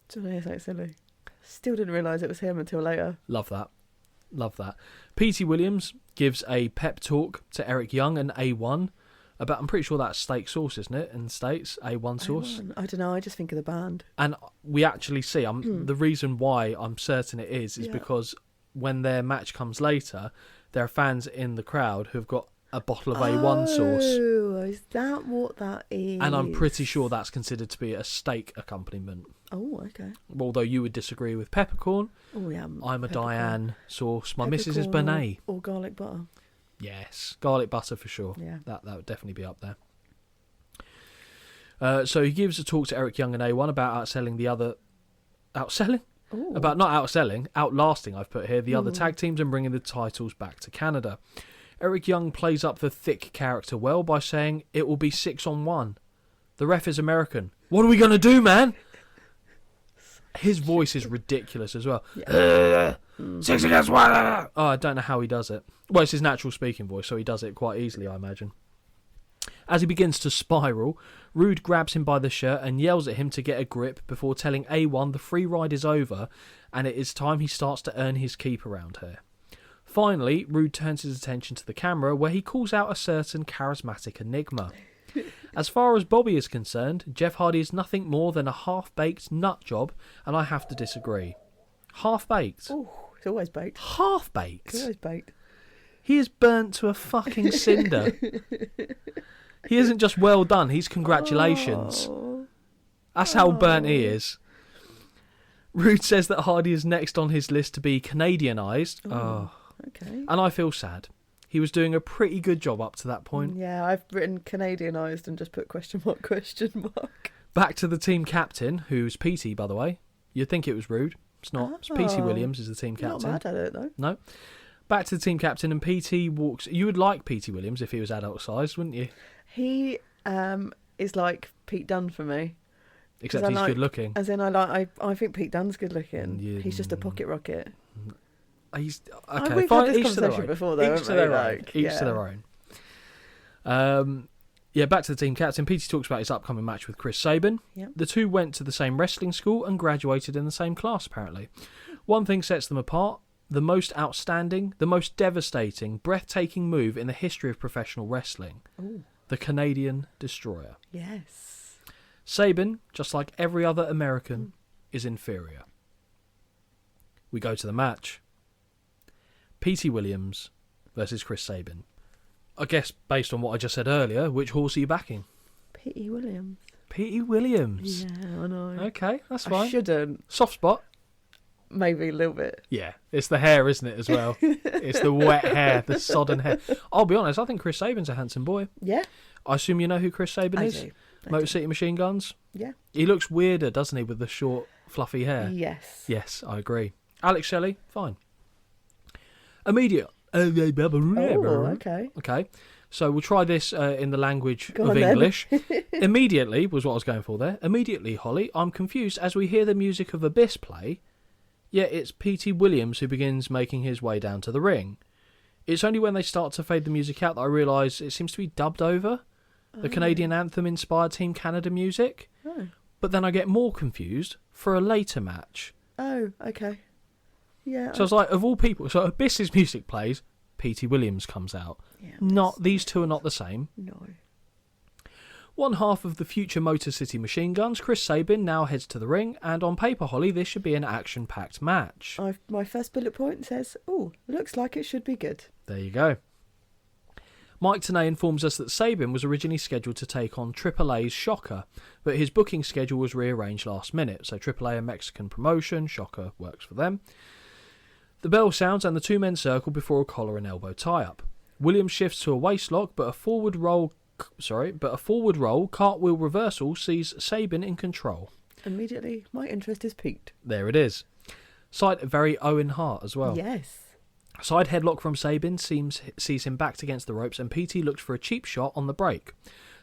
Do you know something silly? Still didn't realise it was him until later. Love that. P.T. Williams gives a pep talk to Eric Young and A1 about, I'm pretty sure that's steak sauce, isn't it, in the States? A1 sauce. I don't know, I just think of the band. And we actually see, the reason why I'm certain it is because when their match comes later, there are fans in the crowd who've got a bottle of A1 sauce. Oh, is that what that is? And I'm pretty sure that's considered to be a steak accompaniment. Oh, okay. Although you would disagree with peppercorn. Oh, yeah. I'm a Diane sauce. My missus is Peppercorn Benet. Or garlic butter. Yes, garlic butter for sure. Yeah. That would definitely be up there. So he gives a talk to Eric Young and A1 about outselling the other... Outselling? Ooh. About not outselling, outlasting, I've put here, the other tag teams and bringing the titles back to Canada. Eric Young plays up the thick character well by saying, it will be 6-on-1. The ref is American. What are we going to do, man? His voice is ridiculous as well. 6 against 1. Oh, I don't know how he does it. Well, it's his natural speaking voice, so he does it quite easily, I imagine. As he begins to spiral, Roode grabs him by the shirt and yells at him to get a grip before telling A1 the free ride is over and it is time he starts to earn his keep around her. Finally, Roode turns his attention to the camera where he calls out a certain charismatic enigma. As far as Bobby is concerned, Jeff Hardy is nothing more than a half-baked nut job, and I have to disagree. Half-baked? Oh, it's always baked. Half-baked? It's always baked. He is burnt to a fucking cinder. He isn't just well done, he's congratulations. Oh. That's how burnt he is. Roode says that Hardy is next on his list to be Canadianised. Oh. Okay. And I feel sad. He was doing a pretty good job up to that point. Yeah, I've written Canadianised and just put question mark. Back to the team captain, who's PT, by the way. You'd think it was Roode. It's not. It's PT Williams is the team captain. Not mad at it, though. No. Back to the team captain, and PT walks... You would like PT Williams if he was adult-sized, wouldn't you? He is like Pete Dunne for me. Except he's good-looking. As in, I think Pete Dunne's good-looking. He's just a pocket rocket. He's... We've Okay, had fine. this Each to their conversation own. before, though, Each to their own. Each yeah. to their own. Yeah, back to the team captain. PT talks about his upcoming match with Chris Sabin. Yep. The two went to the same wrestling school and graduated in the same class, apparently. One thing sets them apart. The most outstanding, the most devastating, breathtaking move in the history of professional wrestling. Ooh. The Canadian Destroyer. Yes. Sabin, just like every other American, is inferior. We go to the match. P.T. Williams versus Chris Sabin. I guess, based on what I just said earlier, which horse are you backing? P.E. Williams. P.E. Williams. Yeah, I know. Okay, that's fine. I shouldn't. Soft spot. Maybe a little bit. Yeah, it's the hair, isn't it, as well? It's the wet hair, the sodden hair. I'll be honest, I think Chris Sabin's a handsome boy. Yeah. I assume you know who Chris Sabin is? I do. Motor City Machine Guns? Yeah. He looks weirder, doesn't he, with the short fluffy hair. Yes. Yes, I agree. Alex Shelley, fine. Immediate. Oh, okay. Okay. So we'll try this in the language Go of on then. English. Immediately was what I was going for there. Immediately, Holly, I'm confused as we hear the music of Abyss play, yet it's P.T. Williams who begins making his way down to the ring. It's only when they start to fade the music out that I realise it seems to be dubbed over. The Canadian anthem-inspired Team Canada music. Oh. But then I get more confused for a later match. Oh, okay. Yeah. So I was like, of all people, so Abyss's music plays, P.T. Williams comes out. Yeah, Not these two are not the same. No. One half of the future Motor City Machine Guns, Chris Sabin, now heads to the ring, and on paper, Holly, this should be an action-packed match. My first bullet point says, "Oh, looks like it should be good." There you go. Mike Tenay informs us that Sabin was originally scheduled to take on AAA's Shocker, but his booking schedule was rearranged last minute, so AAA, a Mexican promotion, Shocker works for them. The bell sounds and the two men circle before a collar and elbow tie-up. Williams shifts to a waistlock, but a forward roll, cartwheel reversal sees Sabin in control. Immediately, my interest is piqued. There it is. Sight very Owen Hart as well. Yes. Side headlock from Sabin sees him backed against the ropes, and PT looks for a cheap shot on the break.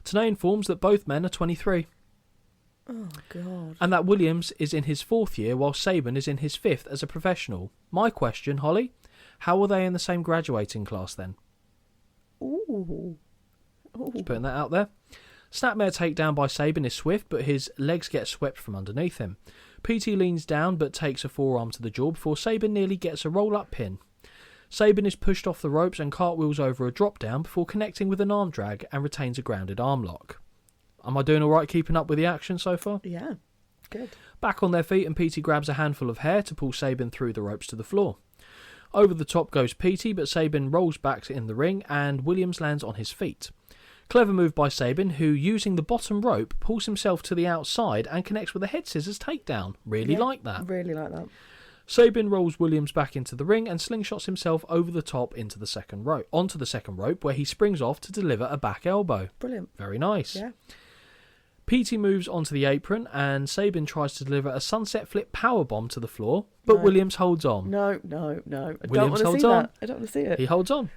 Tenay informs that both men are 23. Oh, God. And that Williams is in his 4th year while Sabin is in his 5th as a professional. My question, Holly, how are they in the same graduating class then? Ooh. Just putting that out there. Snapmare takedown by Sabin is swift, but his legs get swept from underneath him. PT leans down but takes a forearm to the jaw before Sabin nearly gets a roll-up pin. Sabin is pushed off the ropes and cartwheels over a drop-down before connecting with an arm drag and retains a grounded arm lock. Am I doing alright keeping up with the action so far? Yeah, good. Back on their feet, and PT grabs a handful of hair to pull Sabin through the ropes to the floor. Over the top goes PT, but Sabin rolls back in the ring and Williams lands on his feet. Clever move by Sabin, who, using the bottom rope, pulls himself to the outside and connects with a head scissors takedown. Really like that. Really like that. Sabin rolls Williams back into the ring and slingshots himself over the top onto the second rope, where he springs off to deliver a back elbow. Brilliant. Very nice. Yeah. PT moves onto the apron and Sabin tries to deliver a sunset flip powerbomb to the floor, but Williams holds on. No. I Williams don't want to holds see on. that. I don't want to see it. He holds on.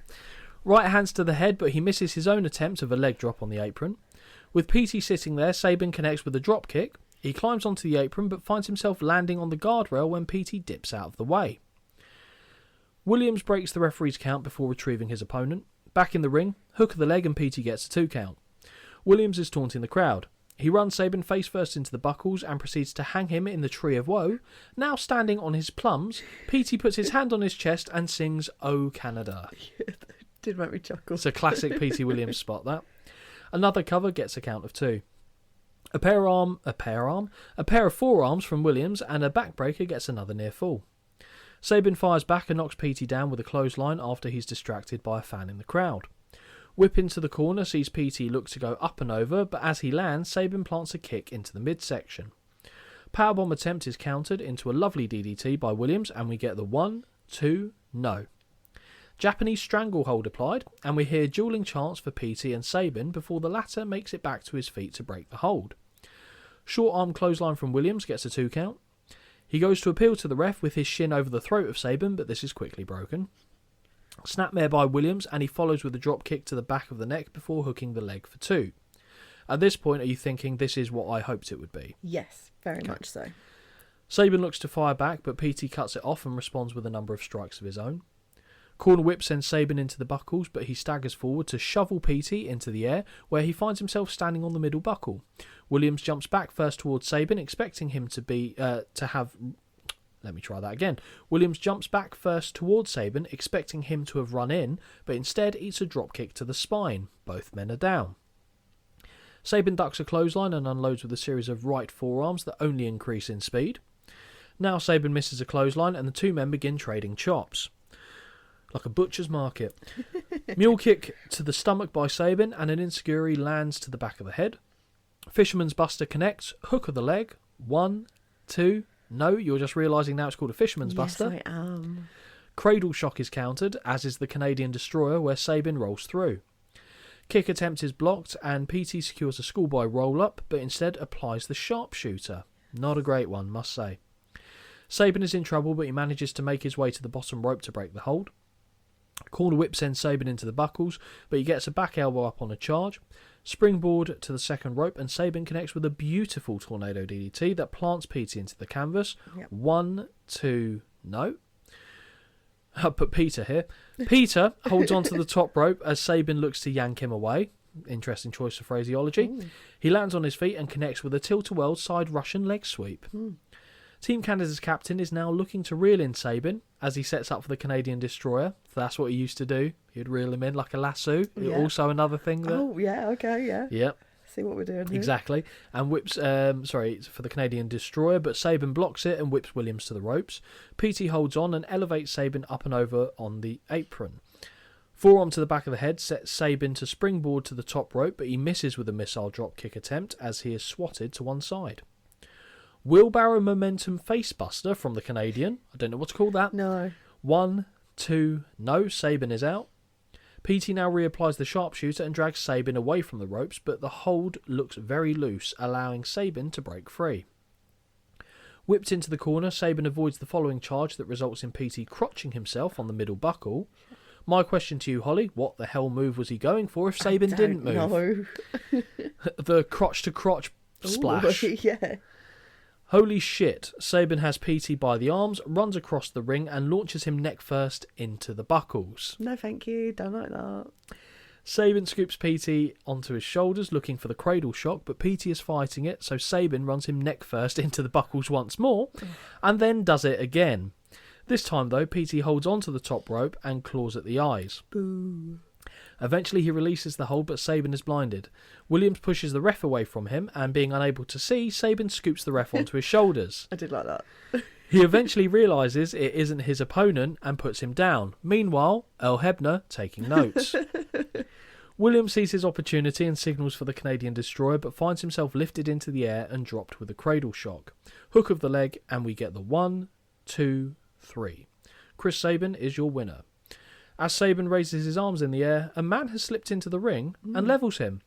Right hands to the head, but he misses his own attempt of a leg drop on the apron. With PT sitting there, Sabin connects with a drop kick. He climbs onto the apron but finds himself landing on the guardrail when PT dips out of the way. Williams breaks the referee's count before retrieving his opponent. Back in the ring, hook of the leg and PT gets a 2 count. Williams is taunting the crowd. He runs Sabin face first into the buckles and proceeds to hang him in the Tree of Woe. Now standing on his plums, PT puts his hand on his chest and sings "Oh Canada." Did make me chuckle. It's a classic PT Williams spot, that. Another cover gets a count of 2. A pair of forearms from Williams and a backbreaker gets another near fall. Sabin fires back and knocks PT down with a clothesline after he's distracted by a fan in the crowd. Whip into the corner sees PT look to go up and over, but as he lands, Sabin plants a kick into the midsection. Powerbomb attempt is countered into a lovely DDT by Williams, and we get the 1, 2, no. Japanese stranglehold applied, and we hear dueling chants for PT and Sabin before the latter makes it back to his feet to break the hold. Short arm clothesline from Williams gets a 2 count. He goes to appeal to the ref with his shin over the throat of Sabin, but this is quickly broken. Snapmare by Williams, and he follows with a drop kick to the back of the neck before hooking the leg for 2. At this point, are you thinking this is what I hoped it would be? Yes, very much so. Sabin looks to fire back, but PT cuts it off and responds with a number of strikes of his own. Corner whip sends Sabin into the buckles, but he staggers forward to shovel PT into the air, where he finds himself standing on the middle buckle. Williams jumps back first towards Sabin, expecting him Williams jumps back first towards Sabin, expecting him to have run in, but instead eats a drop kick to the spine. Both men are down. Sabin ducks a clothesline and unloads with a series of right forearms that only increase in speed. Now Sabin misses a clothesline and the two men begin trading chops. Like a butcher's market. Mule kick to the stomach by Sabin and an enziguri lands to the back of the head. Fisherman's Buster connects, hook of the leg, 1, 2, no, you're just realising now it's called a Fisherman's Buster. Yes, I am. Cradle shock is countered, as is the Canadian Destroyer, where Sabin rolls through. Kick attempt is blocked and PT secures a schoolboy roll-up, but instead applies the sharpshooter. Not a great one, must say. Sabin is in trouble, but he manages to make his way to the bottom rope to break the hold. Corner whip sends Sabin into the buckles, but he gets a back elbow up on a charge. Springboard to the second rope, and Sabin connects with a beautiful tornado DDT that plants Petey into the canvas. Yep. 1, 2, no. I'll put Peter here. Peter holds onto the top rope as Sabin looks to yank him away. Interesting choice of phraseology. Ooh. He lands on his feet and connects with a tilt-a-whirl side Russian leg sweep. Team Canada's captain is now looking to reel in Sabin as he sets up for the Canadian Destroyer. That's what he used to do. He'd reel him in like a lasso. Yeah. Also another thing that... Oh, yeah, okay, yeah. Yep. See what we're doing here. Exactly. And whips, for the Canadian Destroyer, but Sabin blocks it and whips Williams to the ropes. PT holds on and elevates Sabin up and over on the apron. Forearm to the back of the head sets Sabin to springboard to the top rope, but he misses with a missile drop kick attempt as he is swatted to one side. Wheelbarrow momentum facebuster from the Canadian. I don't know what to call that. No. 1, 2, no. Sabin is out. PT now reapplies the sharpshooter and drags Sabin away from the ropes, but the hold looks very loose, allowing Sabin to break free. Whipped into the corner, Sabin avoids the following charge that results in PT crotching himself on the middle buckle. My question to you, Holly, what the hell move was he going for if Sabin didn't move? No. The crotch-to-crotch splash. Ooh, yeah. Holy shit, Sabin has PT by the arms, runs across the ring and launches him neck first into the buckles. No, thank you. Don't like that. Sabin scoops PT onto his shoulders looking for the cradle shock, but PT is fighting it, so Sabin runs him neck first into the buckles once more, and then does it again. This time though, PT holds onto the top rope and claws at the eyes. Boo. Eventually he releases the hold, but Sabin is blinded. Williams pushes the ref away from him, and being unable to see, Sabin scoops the ref onto his shoulders. I did like that. He eventually realises it isn't his opponent and puts him down. Meanwhile, Earl Hebner taking notes. Williams sees his opportunity and signals for the Canadian Destroyer, but finds himself lifted into the air and dropped with a cradle shock. Hook of the leg, and we get the 1, 2, 3. Chris Sabin is your winner. As Sabin raises his arms in the air, a man has slipped into the ring and levels him.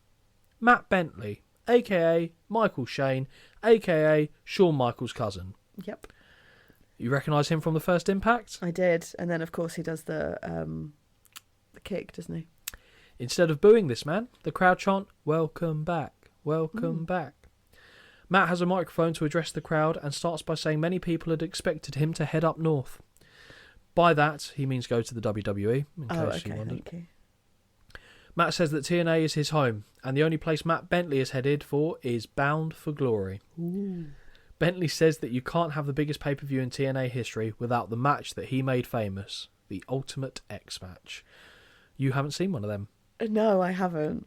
Matt Bentley, a.k.a. Michael Shane, a.k.a. Shawn Michaels' cousin. Yep. You recognise him from the first Impact? I did. And then, of course, he does the kick, doesn't he? Instead of booing this man, the crowd chant, "Welcome back, welcome back." Matt has a microphone to address the crowd and starts by saying many people had expected him to head up north. By that, he means go to the WWE, in case you wondered. Thank you. Matt says that TNA is his home, and the only place Matt Bentley is headed for is Bound for Glory. Ooh. Bentley says that you can't have the biggest pay-per-view in TNA history without the match that he made famous, the Ultimate X match. You haven't seen one of them? No, I haven't.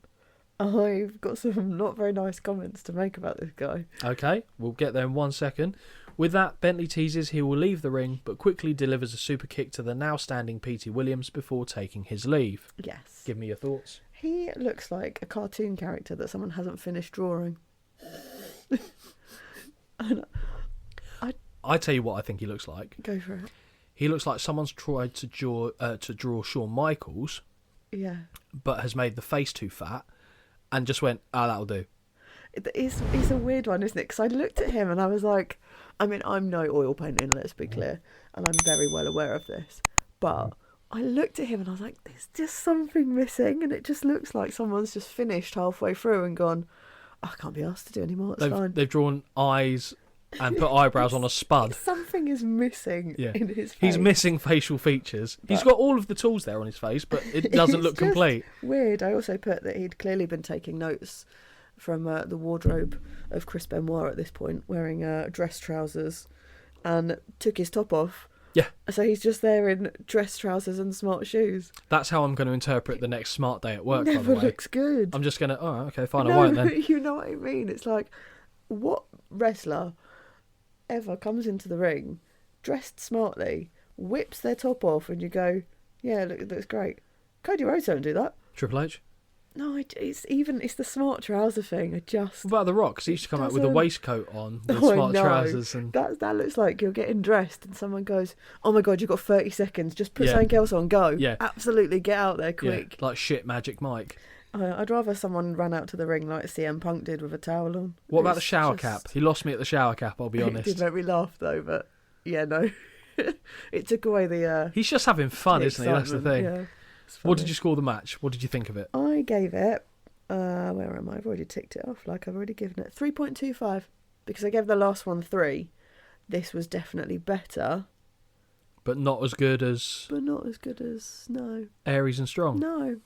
I've got some not very nice comments to make about this guy. Okay, we'll get there in 1 second. With that, Bentley teases he will leave the ring, but quickly delivers a super kick to the now standing P.T. Williams before taking his leave. Yes. Give me your thoughts. He looks like a cartoon character that someone hasn't finished drawing. I tell you what I think he looks like. Go for it. He looks like someone's tried to draw Shawn Michaels, Yeah. but has made the face too fat, and just went, that'll do. It's a weird one, isn't it? Because I looked at him and I was like, I mean, I'm no oil painting, let's be clear, and I'm very well aware of this. But I looked at him and I was like, there's just something missing, and it just looks like someone's just finished halfway through and gone, I can't be asked to do any more. It's fine. They've drawn eyes and put eyebrows on a spud. Something is missing in his face. He's missing facial features. He's got all of the tools there on his face, but it doesn't look complete. Weird. I also put that he'd clearly been taking notes from the wardrobe of Chris Benoit at this point, wearing dress trousers, and took his top off. Yeah. So he's just there in dress trousers and smart shoes. That's how I'm going to interpret the next smart day at work, by the Never way. looks good. I'm just going to, okay, fine, No, I won't then. you know what I mean? It's like, what wrestler ever comes into the ring, dressed smartly, whips their top off, and you go, yeah, look, it looks great. Cody Rhodes don't do that. Triple H? No, it's the smart trouser thing. What about The Rock? 'Cause he used to come out with a waistcoat on with Oh, smart no. trousers. And That looks like you're getting dressed and someone goes, oh my God, you've got 30 seconds. Just put Yeah. something else on. Go. Yeah. Absolutely. Get out there quick. Yeah, like shit Magic Mike. I'd rather someone ran out to the ring like CM Punk did with a towel on. What about the shower cap? He lost me at the shower cap, I'll be It honest. did make me laugh though, but yeah, no. It took away the He's just having fun, the isn't he? That's the thing. yeah, it's What did funny. you score the match? What did you think of it? I gave it, where am I? I've already ticked it off, like I've already given it 3.25, because I gave the last one 3. This was definitely better, But not as good as but not as good as, no. Aries and Strong. No.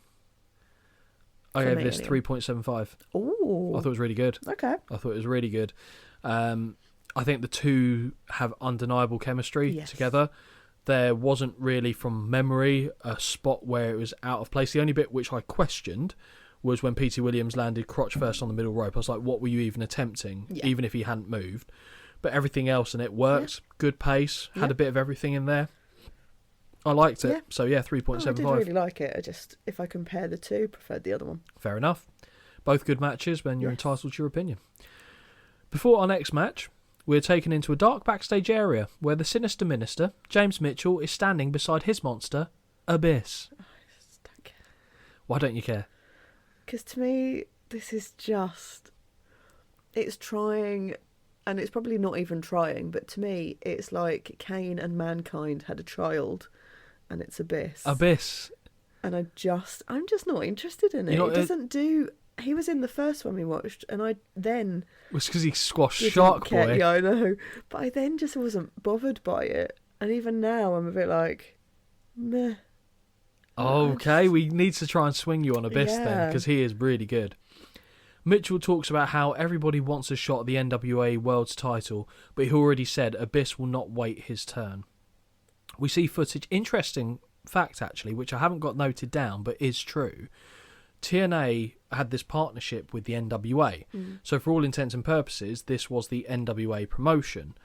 I For gave me, this anyway. 3.75. Oh. I thought it was really good. Okay. I thought it was really good. I think the two have undeniable chemistry Yes. together. There wasn't really, from memory, a spot where it was out of place. The only bit which I questioned was when P.T. Williams landed crotch first on the middle rope. I was like, what were you even attempting, Yeah. even if he hadn't moved? But everything else in it worked. Good pace. Had Yeah. a bit of everything in there. I liked it. Yeah. So, yeah, Oh, I 3.75. did really like it. I just, if I compare the two, preferred the other one. Fair enough. Both good matches, then you're Yes. entitled to your opinion. Before our next match, we're taken into a dark backstage area where the sinister minister, James Mitchell, is standing beside his monster, Abyss. Just don't care. Why don't you care? Because to me, this is just, it's trying, and it's probably not even trying, but to me, it's like Kane and Mankind had a child, and it's Abyss. Abyss. And I'm just not interested in it. You're It not- doesn't do. He was in the first one we watched, and I then It was because he squashed didn't Shark care. Boy. Yeah, I know, but I then just wasn't bothered by it, and even now I'm a bit like, meh. Okay, we need to try and swing you on Abyss then, Yeah. because he is really good. Mitchell talks about how everybody wants a shot at the NWA World's title, but he already said Abyss will not wait his turn. We see footage, interesting fact actually, which I haven't got noted down, but is true. TNA had this partnership with the NWA, so for all intents and purposes, this was the NWA promotion.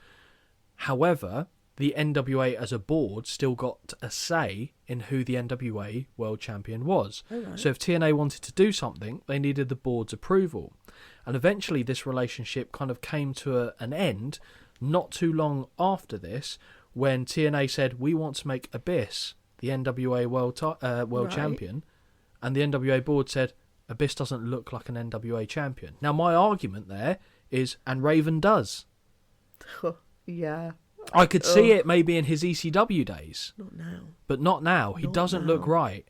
However, the NWA as a board still got a say in who the NWA World Champion was. Alright. So if TNA wanted to do something, they needed the board's approval. And eventually this relationship kind of came to an end not too long after this, when TNA said, we want to make Abyss the NWA World Right. Champion. And the NWA board said, Abyss doesn't look like an NWA champion. Now, my argument there is, and Raven does. Yeah, I could see it maybe in his ECW days, not now. but not now. He Not doesn't look now. right.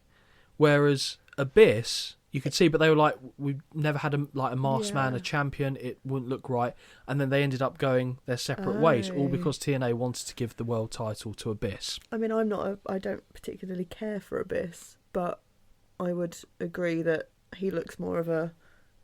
Whereas Abyss, you could see, but they were like, we've never had a masked man, Yeah. a champion. It wouldn't look right. And then they ended up going their separate ways, all Oh. because TNA wanted to give the world title to Abyss. I mean, I don't particularly care for Abyss, but I would agree that he looks more of a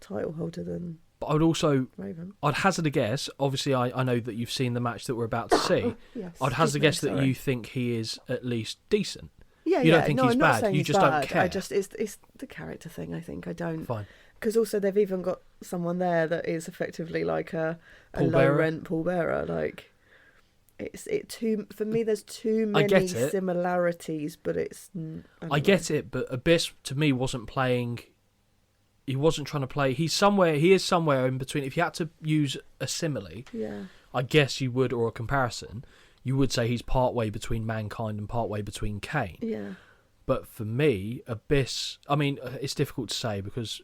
title holder than But I would also, Raven. I'd hazard a guess. Obviously, I know that you've seen the match that we're about to see. Yes. I'd hazard a guess that sorry. you think he is at least decent. Yeah, you don't yeah. think no, he's I'm not bad, saying you he's just don't bad. care. I just it's the character thing. I think I don't. Fine. Because also they've even got someone there that is effectively like a Paul low bearer? rent Paul bearer. Like for me. There's too I many get it. similarities, but it's. I get it, but Abyss to me wasn't playing. He wasn't trying to play. He is somewhere in between. If you had to use a simile, Yeah. I guess you would, or a comparison, you would say he's partway between Mankind and partway between Kane. Yeah. But for me, Abyss, I mean, it's difficult to say because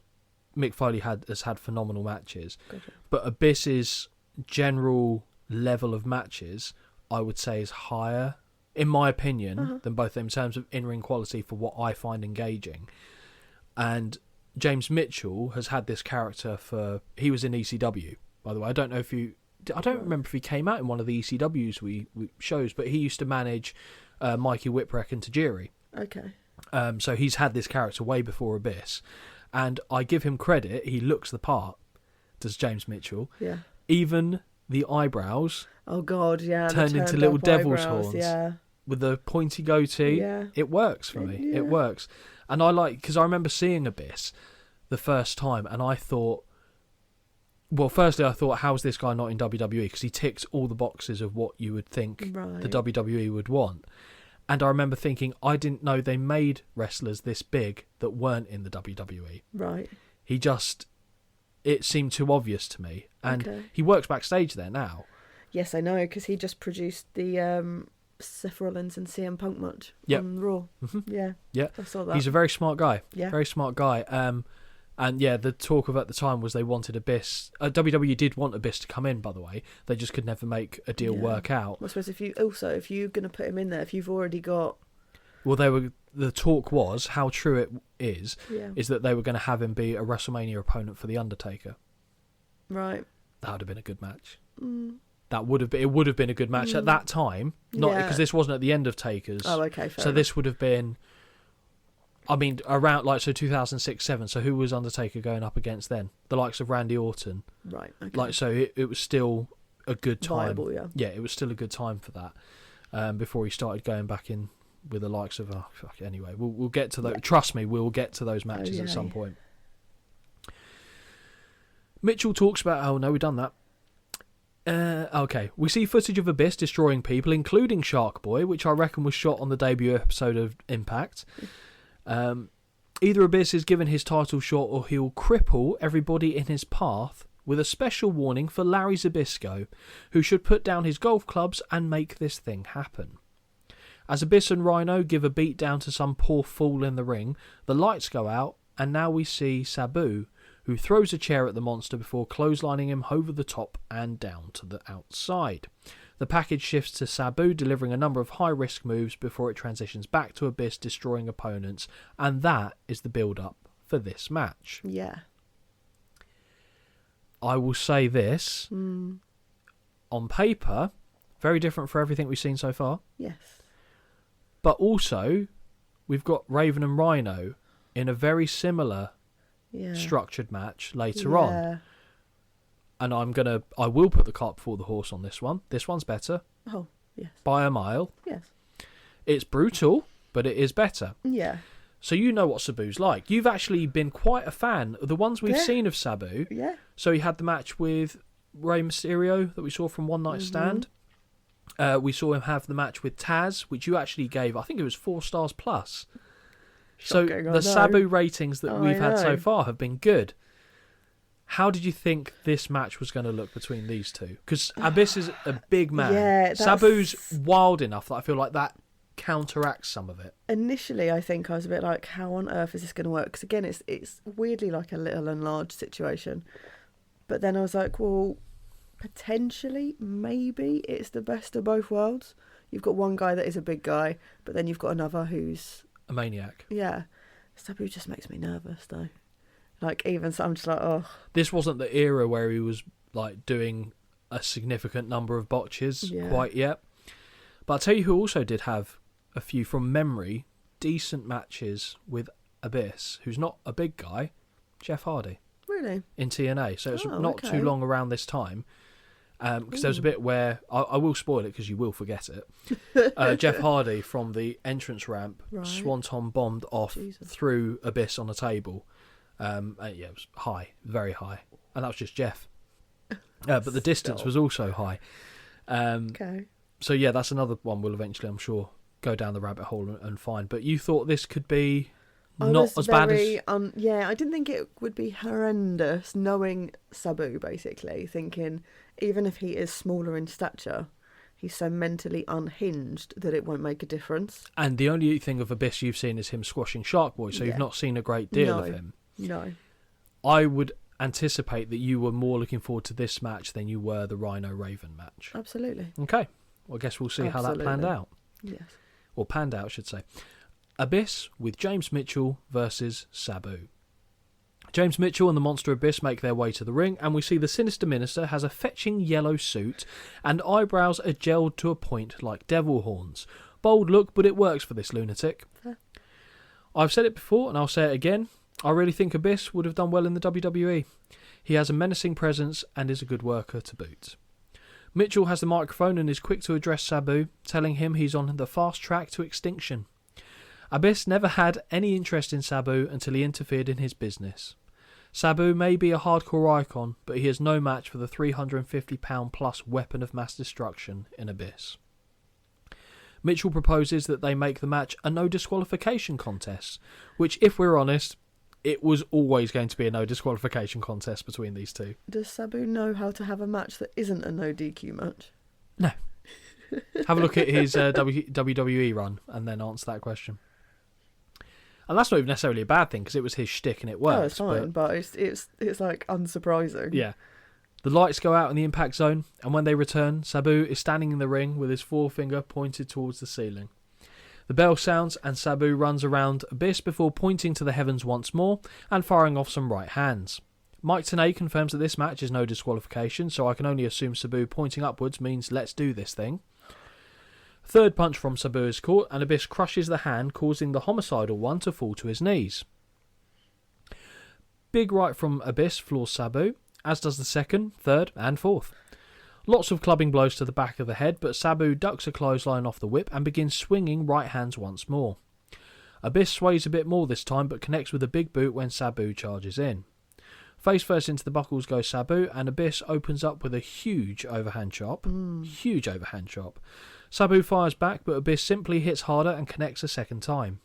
Mick Foley has had phenomenal matches. Gotcha. But Abyss's general level of matches, I would say, is higher, in my opinion, than both of them in terms of in-ring quality for what I find engaging. And James Mitchell has had this character he was in ECW, by the way. I don't remember if he came out in one of the ECWs we shows, but he used to manage Mikey Whipwreck and Tajiri. Okay. So he's had this character way before Abyss. And I give him credit, he looks the part, does James Mitchell. Yeah. Even the eyebrows Oh God, yeah. the turned into turned little up devil's eyebrows, horns. Yeah. With the pointy goatee, Yeah. it works for me. Yeah. It works. And I because I remember seeing Abyss the first time, and I thought, well, firstly, I thought, how's this guy not in WWE? Because he ticks all the boxes of what you would think the Right. WWE would want. And I remember thinking, I didn't know they made wrestlers this big that weren't in the WWE. Right. It seemed too obvious to me. And Okay. he works backstage there now. Yes, I know, because he just produced the Seth Rollins and CM Punk match Yep. on Raw. Mhm. Yeah. Yeah. I saw that. He's a very smart guy. Yeah. Very smart guy. And yeah, the talk of at the time was they wanted Abyss. WWE did want Abyss to come in, by the way. They just could never make a deal work out. I suppose if you're going to put him in there, if you've already got... Well, the talk was, how true it is that they were going to have him be a WrestleMania opponent for The Undertaker. Right. That would have been a good match. It would have been a good match at that time, not because this wasn't at the end of Taker's. Oh, okay, fair enough. This would have been, I mean, around 2006-07. So who was Undertaker going up against then? The likes of Randy Orton. Right. Okay. It was still a good time. Viable, yeah. Yeah, it was still a good time for that. Before he started going back in with the likes of anyway, we'll get to those. Trust me, we'll get to those matches at some point. Mitchell talks about, oh no, we've done that. Okay, we see footage of Abyss destroying people, including Shark Boy, which I reckon was shot on the debut episode of Impact. Either Abyss is given his title shot or he'll cripple everybody in his path, with a special warning for Larry Zbyszko, who should put down his golf clubs and make this thing happen. As Abyss and Rhino give a beat down to some poor fool in the ring, the lights go out, and now we see Sabu, who throws a chair at the monster before clotheslining him over the top and down to the outside. The package shifts to Sabu delivering a number of high-risk moves before it transitions back to Abyss destroying opponents, and that is the build-up for this match. Yeah. I will say this, on paper, very different for everything we've seen so far. Yes. But also, we've got Raven and Rhino in a very similar structured match later on. And I will put the cart before the horse on this one. This one's better. Oh, yes. By a mile. Yes. It's brutal, but it is better. Yeah. So you know what Sabu's like. You've actually been quite a fan of the ones we've seen of Sabu. Yeah. So he had the match with Rey Mysterio that we saw from One Night Stand. We saw him have the match with Taz, which you actually gave, I think it was 4 stars plus. Shocking, so the Sabu ratings that we've had so far have been good. How did you think this match was going to look between these two? Because Abyss is a big man. Yeah, Sabu's wild enough that I feel like that counteracts some of it. Initially, I think I was a bit like, how on earth is this going to work? Because again, it's weirdly like a little and large situation. But then I was like, well, potentially, maybe it's the best of both worlds. You've got one guy that is a big guy, but then you've got another who's a maniac. Yeah. Sabu just makes me nervous, though. Like, even so, I'm just like, oh. This wasn't the era where he was, like, doing a significant number of botches quite yet. But I'll tell you who also did have a few, from memory, decent matches with Abyss, who's not a big guy, Jeff Hardy. Really? In TNA. So it's not too long around this time. Because there was a bit where, I will spoil it because you will forget it. Jeff Hardy from the entrance ramp, Swanton bombed off through Abyss on a table. It was high, very high. And that was just Jeff. But the distance was also high. Okay. So yeah, that's another one we'll eventually, I'm sure, go down the rabbit hole and find. But you thought this could be not as bad as... I didn't think it would be horrendous, knowing Sabu, basically, thinking even if he is smaller in stature, he's so mentally unhinged that it won't make a difference. And the only thing of Abyss you've seen is him squashing Shark Boy, so you've not seen a great deal of him. No. I would anticipate that you were more looking forward to this match than you were the Rhino Raven match. Absolutely. Okay. Well, I guess we'll see how that panned out. Yes. Or panned out, I should say. Abyss with James Mitchell versus Sabu. James Mitchell and the Monster Abyss make their way to the ring, and we see the Sinister Minister has a fetching yellow suit and eyebrows are gelled to a point like devil horns. Bold look, but it works for this lunatic. Fair. I've said it before, and I'll say it again. I really think Abyss would have done well in the WWE. He has a menacing presence and is a good worker to boot. Mitchell has the microphone and is quick to address Sabu, telling him he's on the fast track to extinction. Abyss never had any interest in Sabu until he interfered in his business. Sabu may be a hardcore icon, but he is no match for the 350-pound plus weapon of mass destruction in Abyss. Mitchell proposes that they make the match a no disqualification contest, which, if we're honest, it was always going to be a no disqualification contest between these two. Does Sabu know how to have a match that isn't a no DQ match? No. Have a look at his WWE run and then answer that question. And that's not even necessarily a bad thing because it was his shtick and it works. Oh, it's fine, but it's like unsurprising. Yeah. The lights go out in the impact zone, and when they return, Sabu is standing in the ring with his forefinger pointed towards the ceiling. The bell sounds, and Sabu runs around Abyss before pointing to the heavens once more and firing off some right hands. Mike Tenay confirms that this match is no disqualification, so I can only assume Sabu pointing upwards means let's do this thing. Third punch from Sabu is caught, and Abyss crushes the hand, causing the homicidal one to fall to his knees. Big right from Abyss floors Sabu, as does the second, third and fourth. Lots of clubbing blows to the back of the head, but Sabu ducks a clothesline off the whip and begins swinging right hands once more. Abyss sways a bit more this time, but connects with a big boot when Sabu charges in. Face first into the buckles goes Sabu, and Abyss opens up with a huge overhand chop. Huge overhand chop. Sabu fires back, but Abyss simply hits harder and connects a second time.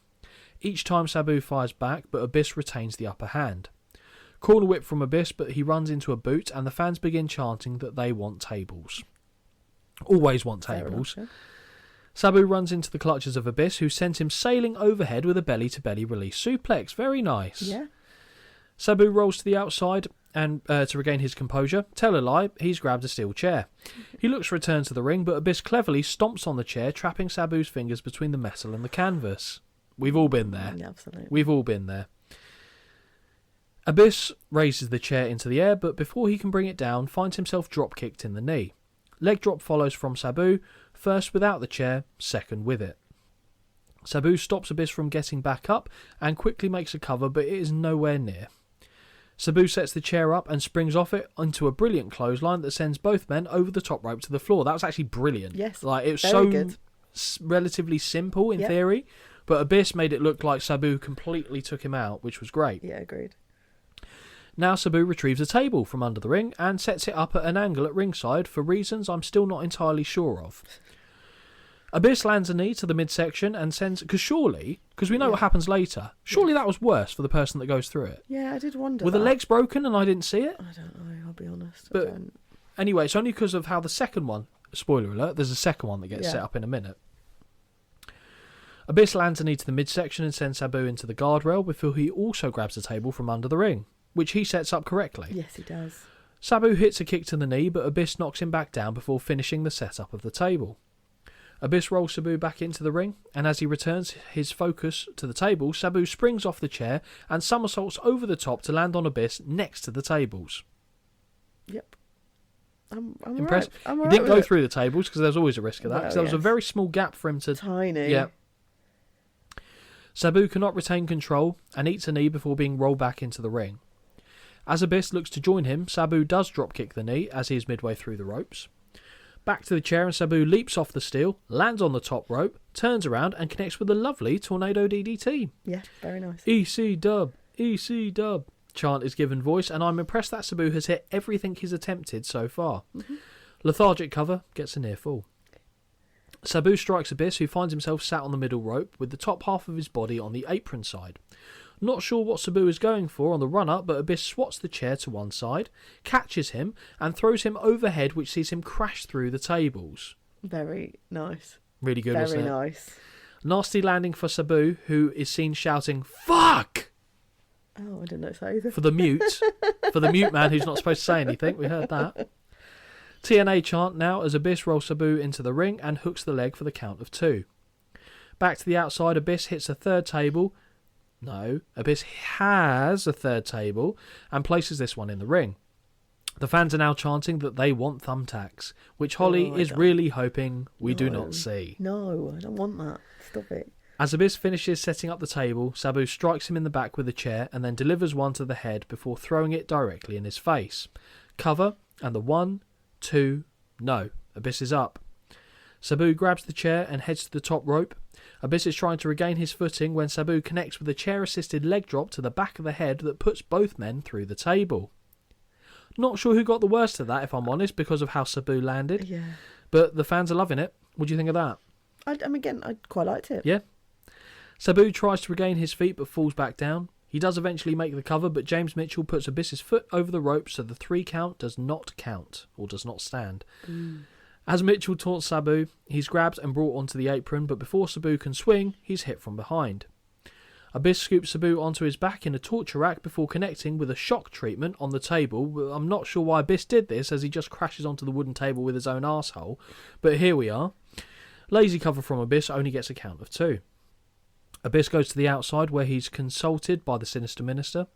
Each time Sabu fires back, but Abyss retains the upper hand. Corner whip from Abyss, but he runs into a boot, and the fans begin chanting that they want tables. Always want tables. Fair enough, yeah. Sabu runs into the clutches of Abyss, who sent him sailing overhead with a belly-to-belly release suplex. Very nice. Yeah. Sabu rolls to the outside and to regain his composure. Tell a lie, he's grabbed a steel chair. He looks to return to the ring, but Abyss cleverly stomps on the chair, trapping Sabu's fingers between the metal and the canvas. We've all been there. Yeah, absolutely. We've all been there. Abyss raises the chair into the air, but before he can bring it down, finds himself drop-kicked in the knee. Leg drop follows from Sabu, first without the chair, second with it. Sabu stops Abyss from getting back up and quickly makes a cover, but it is nowhere near. Sabu sets the chair up and springs off it into a brilliant clothesline that sends both men over the top rope to the floor. That was actually brilliant. Yes, like it was very so good. Relatively simple in theory, but Abyss made it look like Sabu completely took him out, which was great. Yeah, agreed. Now Sabu retrieves a table from under the ring and sets it up at an angle at ringside for reasons I'm still not entirely sure of. Abyss lands a knee to the midsection and sends... Because we know what happens later. Surely that was worse for the person that goes through it. Yeah, I did wonder. Were the legs broken and I didn't see it? I don't know, I'll be honest. I But don't. anyway, it's only because of how the second one... Spoiler alert, there's a second one that gets set up in a minute. Abyss lands a knee to the midsection and sends Sabu into the guardrail before he also grabs the table from under the ring, which he sets up correctly. Yes, he does. Sabu hits a kick to the knee, but Abyss knocks him back down before finishing the setup of the table. Abyss rolls Sabu back into the ring, and as he returns his focus to the table, Sabu springs off the chair and somersaults over the top to land on Abyss next to the tables. Yep. I'm Impressed. Right. I'm He right didn't with go it. through the tables because there's always a risk of that, because there was a very small gap for him to... Tiny. Yeah. Sabu cannot retain control and eats a knee before being rolled back into the ring. As Abyss looks to join him, Sabu does dropkick the knee as he is midway through the ropes. Back to the chair, and Sabu leaps off the steel, lands on the top rope, turns around and connects with a lovely Tornado DDT. Yeah, very nice. EC dub, EC dub chant is given voice, and I'm impressed that Sabu has hit everything he's attempted so far. Mm-hmm. Lethargic cover gets a near fall. Sabu strikes Abyss, who finds himself sat on the middle rope with the top half of his body on the apron side. Not sure what Sabu is going for on the run-up, but Abyss swats the chair to one side, catches him, and throws him overhead, which sees him crash through the tables. Very nice. Really good, wasn't it? Very nice. Nasty landing for Sabu, who is seen shouting, "Fuck!" Oh, I didn't know so either. for the mute man who's not supposed to say anything. We heard that. TNA chant now as Abyss rolls Sabu into the ring and hooks the leg for the count of 2. Back to the outside, Abyss hits a third table. No, Abyss has a third table and places this one in the ring. The fans are now chanting that they want thumbtacks, which Holly is really hoping we do not see. No, I don't want that. Stop it. As Abyss finishes setting up the table, Sabu strikes him in the back with a chair and then delivers one to the head before throwing it directly in his face. Cover, and the 1, 2, no. Abyss is up. Sabu grabs the chair and heads to the top rope. Abyss is trying to regain his footing when Sabu connects with a chair-assisted leg drop to the back of the head that puts both men through the table. Not sure who got the worst of that, if I'm honest, because of how Sabu landed. Yeah. But the fans are loving it. What do you think of that? I quite liked it. Yeah. Sabu tries to regain his feet but falls back down. He does eventually make the cover, but James Mitchell puts Abyss's foot over the rope so the 3 count does not count, or does not stand. As Mitchell taunts Sabu, he's grabbed and brought onto the apron, but before Sabu can swing, he's hit from behind. Abyss scoops Sabu onto his back in a torture rack before connecting with a shock treatment on the table. I'm not sure why Abyss did this, as he just crashes onto the wooden table with his own arsehole. But here we are. Lazy cover from Abyss, only gets a count of 2. Abyss goes to the outside where he's consulted by the Sinister Minister.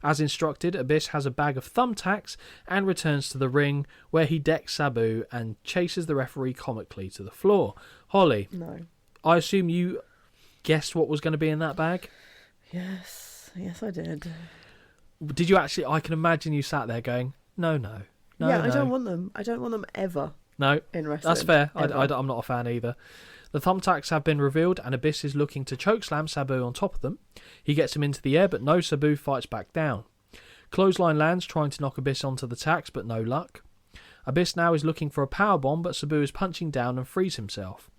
As instructed, Abyss has a bag of thumbtacks and returns to the ring where he decks Sabu and chases the referee comically to the floor. Holly, No. I assume you guessed what was going to be in that bag? Yes, I did. Did you actually? I can imagine you sat there going, no. Yeah, I don't want them. I don't want them ever No, in wrestling. that's fair. Ever. I'm not a fan either. The thumbtacks have been revealed and Abyss is looking to chokeslam Sabu on top of them. He gets him into the air, but no, Sabu fights back down. Clothesline lands, trying to knock Abyss onto the tacks, but no luck. Abyss now is looking for a powerbomb, but Sabu is punching down and frees himself.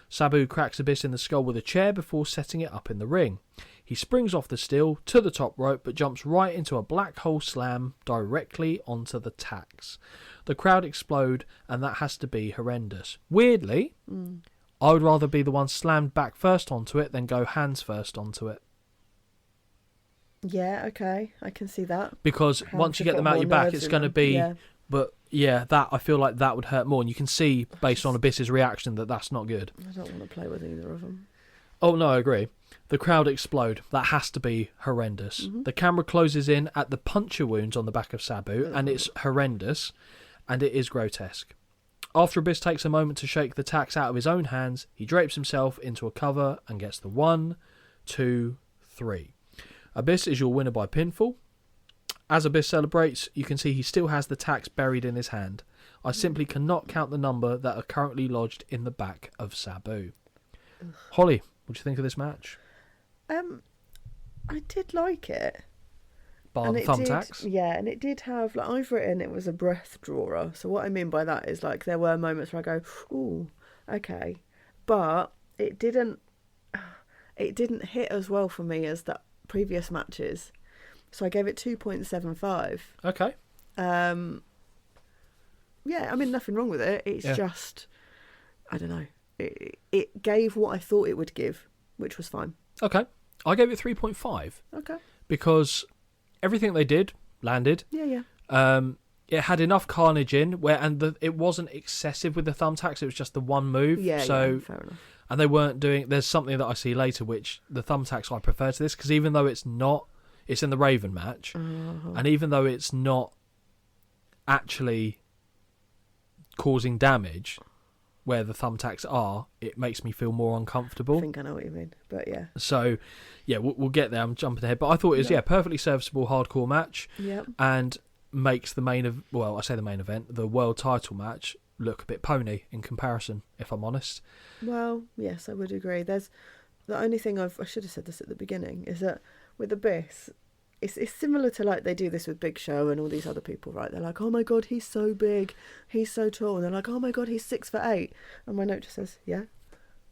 Sabu cracks Abyss in the skull with a chair before setting it up in the ring. He springs off the steel to the top rope, but jumps right into a black hole slam directly onto the tacks. The crowd explode, and that has to be horrendous. Weirdly, I would rather be the one slammed back first onto it than go hands first onto it. Yeah, okay, I can see that. Because once you get them out your back, it's going to be... Yeah. But yeah, that I feel like that would hurt more. And you can see, based on Abyss's reaction, that that's not good. I don't want to play with either of them. Oh, no, I agree. The crowd explode. That has to be horrendous. The camera closes in at the puncture wounds on the back of Sabu, and it's horrendous, and it is grotesque. After Abyss takes a moment to shake the tacks out of his own hands, he drapes himself into a cover and gets the 1, 2, 3. Abyss is your winner by pinfall. As Abyss celebrates, you can see he still has the tacks buried in his hand. I simply cannot count the number that are currently lodged in the back of Sabu. Holly, what do you think of this match? I did like it. Bar the thumbtacks? Yeah, and it did have, like, I've written it was a breath drawer. So what I mean by that is, like, there were moments where I go, ooh, okay. But it didn't hit as well for me as the previous matches. So I gave it 2.75. Okay. Yeah, I mean, nothing wrong with it. It's just, I don't know. It gave what I thought it would give, which was fine. Okay. I gave it 3.5. Okay. Because everything they did landed. Yeah. It had enough carnage in it wasn't excessive with the thumbtacks. It was just the one move. Yeah, fair enough. And they weren't doing. There's something that I see later, which the thumbtacks I prefer to this, because even though it's not, it's in the Raven match, and even though it's not actually causing damage where the thumbtacks are, it makes me feel more uncomfortable. I think I know what you mean, but yeah. So, yeah, we'll get there. I'm jumping ahead, but I thought it was perfectly serviceable hardcore match, and makes the main event, the world title match, look a bit pony in comparison, if I'm honest. Well, yes, I would agree. There's the only thing I should have said this at the beginning is that with Abyss, it's similar to, like, they do this with Big Show and all these other people, right? They're like, oh my god, he's so big, he's so tall, and they're like, oh my god, he's 6'8", and my note just says, yeah,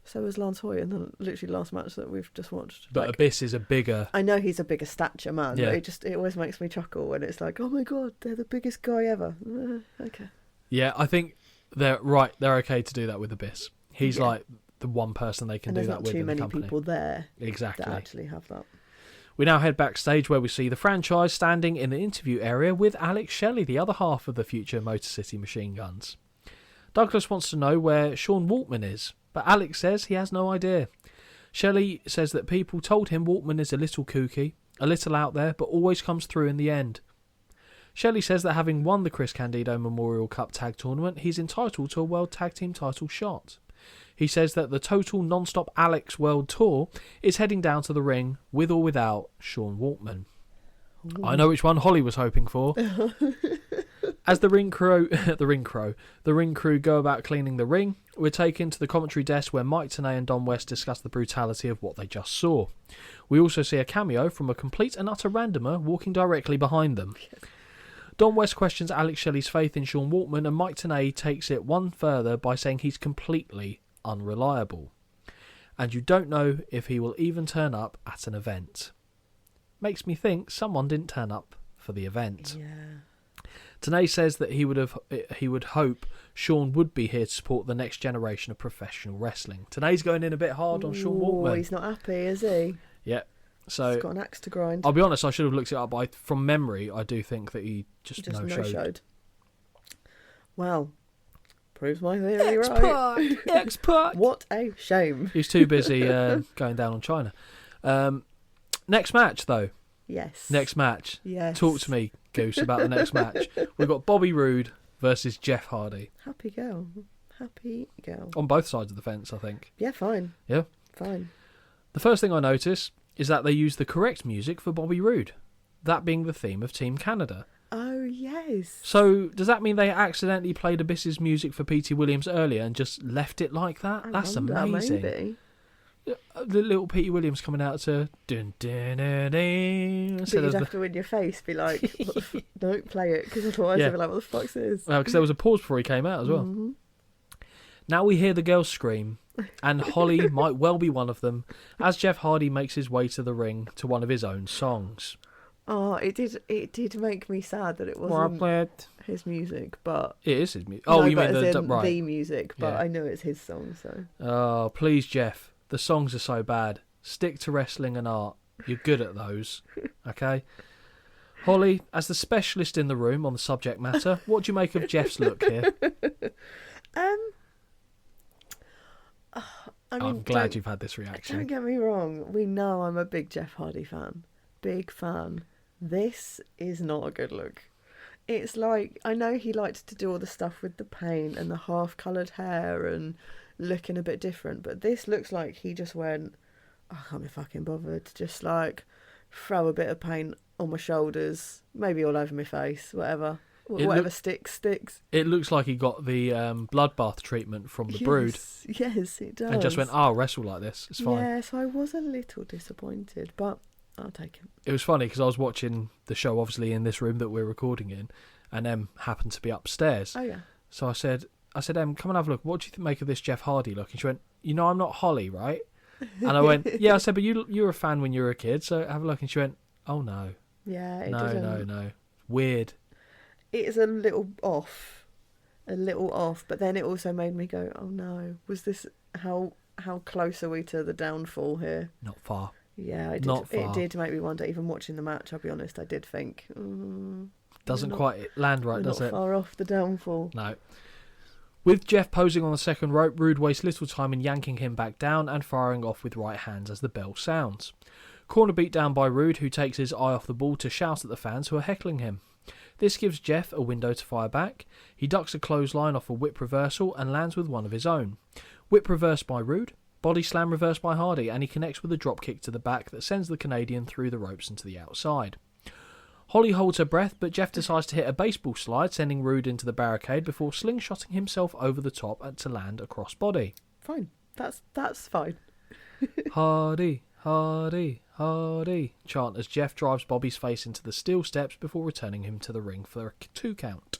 so is Lance Hoy in the literally last match that we've just watched. But like, Abyss is a bigger... I know he's a bigger stature man, Yeah. but it always makes me chuckle when it's like, oh my god, they're the biggest guy ever. Okay. Yeah, I think they're okay to do that with Abyss. He's like the one person they can and do that with in the there's not too many company. people there Exactly. that actually have that. We now head backstage where we see the franchise standing in the interview area with Alex Shelley, the other half of the future Motor City Machine Guns. Douglas wants to know where Sean Waltman is, but Alex says he has no idea. Shelley says that people told him Waltman is a little kooky, a little out there, but always comes through in the end. Shelley says that having won the Chris Candido Memorial Cup Tag Tournament, he's entitled to a World Tag Team title shot. He says that the Total Non-Stop Alex World Tour is heading down to the ring with or without Sean Waltman. Ooh. I know which one Holly was hoping for. As the ring crew go about cleaning the ring, we're taken to the commentary desk where Mike Tenay and Don West discuss the brutality of what they just saw. We also see a cameo from a complete and utter randomer walking directly behind them. Don West questions Alex Shelley's faith in Sean Waltman, and Mike Tenay takes it one further by saying he's completely unreliable. And you don't know if he will even turn up at an event. Makes me think someone didn't turn up for the event. Yeah. Tenay says that he would hope Sean would be here to support the next generation of professional wrestling. Tenay's going in a bit hard on Sean Waltman. He's not happy, is he? Yeah. So he's got an axe to grind. I'll be honest, I should have looked it up, but from memory, I do think that he just no-showed. Well, proves my theory right. Expert. What a shame. He's too busy going down on China. Next match, though. Yes. Next match. Yes. Talk to me, Goose, about the next match. We've got Bobby Roode versus Jeff Hardy. Happy girl. Happy girl. On both sides of the fence, I think. Yeah, fine. Yeah. Fine. The first thing I notice is that they use the correct music for Bobby Roode, that being the theme of Team Canada. Oh, yes. So, does that mean they accidentally played Abyss's music for P.T. Williams earlier and just left it like that? That's amazing. Maybe. The little P.T. Williams coming out to dun dun dun dun. But you'd have to in your face be like, don't play it, because otherwise they'll be like, what the fuck's this? Well, because there was a pause before he came out as well. Mm-hmm. Now we hear the girls scream, and Holly might well be one of them, as Jeff Hardy makes his way to the ring to one of his own songs. Oh, it did make me sad that it wasn't his music, but... It is his music. Oh, no, you mean the music, but yeah. I know it's his song, so... Oh, please, Jeff. The songs are so bad. Stick to wrestling and art. You're good at those. Okay? Holly, as the specialist in the room on the subject matter, what do you make of Jeff's look here? I'm glad you've had this reaction. Don't get me wrong. We know I'm a big Jeff Hardy fan. Big fan. This is not a good look. It's like, I know he liked to do all the stuff with the paint and the half-coloured hair and looking a bit different, but this looks like he just went, I can't be fucking bothered. Just like throw a bit of paint on my shoulders, maybe all over my face, whatever. Whatever sticks. It looks like he got the bloodbath treatment from the Brood. Yes, it does. And just went, I'll wrestle like this. It's fine. Yeah, so I was a little disappointed, but I'll take him. It was funny because I was watching the show, obviously, in this room that we're recording in, and Em happened to be upstairs. Oh, yeah. So I said, Em, come and have a look. What do you make of this Jeff Hardy look? And she went, I'm not Holly, right? And I went, yeah. I said, but you were a fan when you were a kid, so have a look. And she went, oh, no. Yeah, it doesn't. No. Weird. It is a little off, but then it also made me go, oh no, was this, how close are we to the downfall here? Not far. Yeah, it did make me wonder, even watching the match, I'll be honest, I did think, doesn't quite land right, does it? Not far off the downfall. No. With Jeff posing on the second rope, Roode wastes little time in yanking him back down and firing off with right hands as the bell sounds. Corner beat down by Roode, who takes his eye off the ball to shout at the fans who are heckling him. This gives Jeff a window to fire back. He ducks a clothesline off a whip reversal and lands with one of his own. Whip reversed by Roode, body slam reversed by Hardy, and he connects with a drop kick to the back that sends the Canadian through the ropes and to the outside. Holly holds her breath, but Jeff decides to hit a baseball slide, sending Roode into the barricade before slingshotting himself over the top to land a crossbody. Fine. That's fine. Hardy, Hardy, Hardy, chant as Jeff drives Bobby's face into the steel steps before returning him to the ring for a 2 count.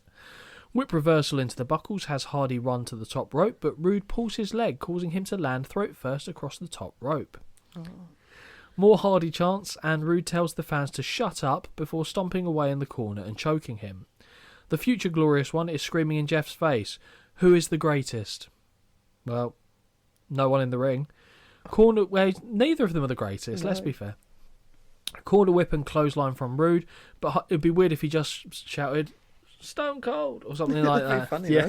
Whip reversal into the buckles has Hardy run to the top rope, but Roode pulls his leg, causing him to land throat first across the top rope. Oh. More Hardy chants, and Roode tells the fans to shut up before stomping away in the corner and choking him. The future Glorious One is screaming in Jeff's face, "Who is the greatest?" Well, no one in the ring. Neither of them are the greatest, let's be fair. Corner whip and clothesline from Roode, but it'd be weird if he just shouted, "Stone Cold," or something like that. Funny, yeah.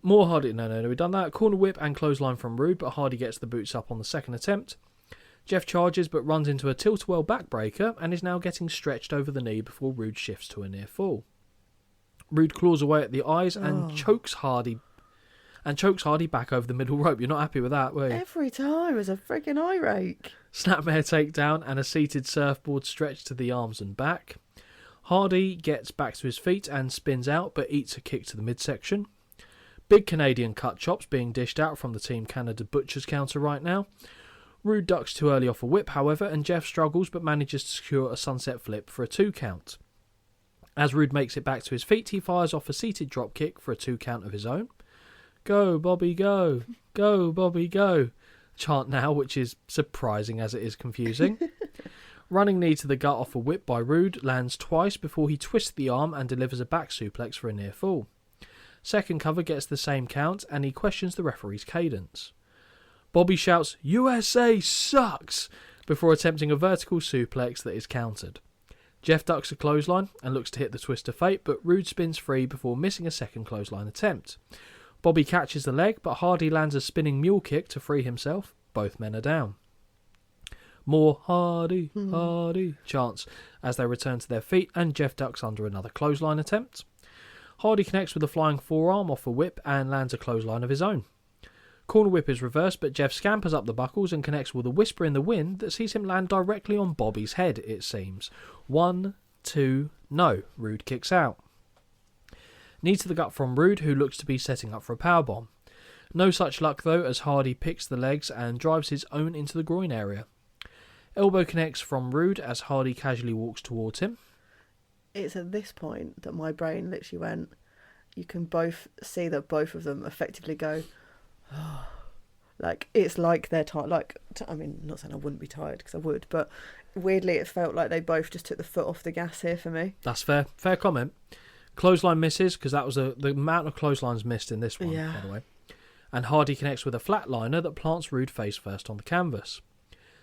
More Hardy. No, we've done that. Corner whip and clothesline from Roode, but Hardy gets the boots up on the second attempt. Jeff charges but runs into a tilt-a-whirl backbreaker and is now getting stretched over the knee before Roode shifts to a near fall. Roode claws away at the eyes and chokes Hardy back over the middle rope. You're not happy with that, were you? Every time as a freaking eye rake. Snapmare takedown and a seated surfboard stretch to the arms and back. Hardy gets back to his feet and spins out, but eats a kick to the midsection. Big Canadian cut chops being dished out from the Team Canada Butcher's counter right now. Roode ducks too early off a whip, however, and Jeff struggles but manages to secure a sunset flip for a 2 count. As Roode makes it back to his feet, he fires off a seated drop kick for a 2 count of his own. "Go, Bobby, go. Go, Bobby, go." Chant now, which is surprising as it is confusing. Running knee to the gut off a whip by Roode lands twice before he twists the arm and delivers a back suplex for a near fall. Second cover gets the same count and he questions the referee's cadence. Bobby shouts, USA sucks, before attempting a vertical suplex that is countered. Jeff ducks a clothesline and looks to hit the twist of fate, but Rude spins free before missing a second clothesline attempt. Bobby catches the leg, but Hardy lands a spinning mule kick to free himself. Both men are down. More Hardy, Hardy chants as they return to their feet, and Jeff ducks under another clothesline attempt. Hardy connects with a flying forearm off a whip and lands a clothesline of his own. Corner whip is reversed, but Jeff scampers up the buckles and connects with a whisper in the wind that sees him land directly on Bobby's head, it seems. 1, 2, no. Rude kicks out. Knee to the gut from Rude, who looks to be setting up for a powerbomb. No such luck, though, as Hardy picks the legs and drives his own into the groin area. Elbow connects from Rude as Hardy casually walks towards him. It's at this point that my brain literally went, you can both see that both of them effectively go, like, it's like they're tired. Like, I mean, not saying I wouldn't be tired, because I would, but weirdly it felt like they both just took the foot off the gas here for me. That's fair. Fair comment. Clothesline misses, because that was the amount of clotheslines missed in this one, by the way. And Hardy connects with a flatliner that plants Rude face first on the canvas.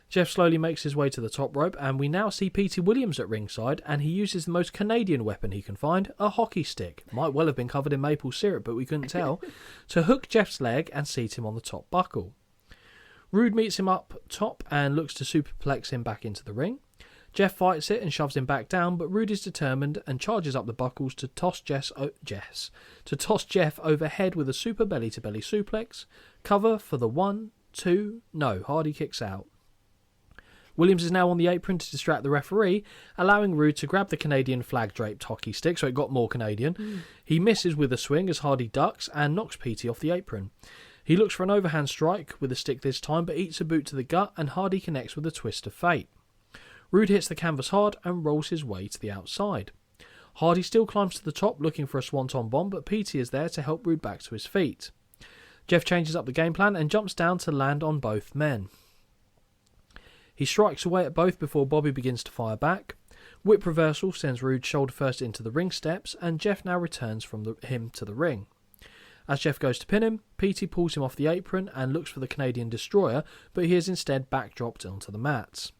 Jeff slowly makes his way to the top rope, and we now see P.T. Williams at ringside, and he uses the most Canadian weapon he can find, a hockey stick. Might well have been covered in maple syrup, but we couldn't tell, to hook Jeff's leg and seat him on the top buckle. Rude meets him up top and looks to superplex him back into the ring. Jeff fights it and shoves him back down, but Rude is determined and charges up the buckles to toss Jeff overhead with a super belly-to-belly suplex. Cover for the 1, 2, no. Hardy kicks out. Williams is now on the apron to distract the referee, allowing Rude to grab the Canadian flag-draped hockey stick, so it got more Canadian. He misses with a swing as Hardy ducks and knocks PT off the apron. He looks for an overhand strike with a stick this time, but eats a boot to the gut, and Hardy connects with a twist of fate. Rude hits the canvas hard and rolls his way to the outside. Hardy still climbs to the top looking for a swanton bomb, but PT is there to help Rude back to his feet. Jeff changes up the game plan and jumps down to land on both men. He strikes away at both before Bobby begins to fire back. Whip reversal sends Rude shoulder first into the ring steps, and Jeff now returns from him to the ring. As Jeff goes to pin him, PT pulls him off the apron and looks for the Canadian Destroyer, but he is instead backdropped onto the mats.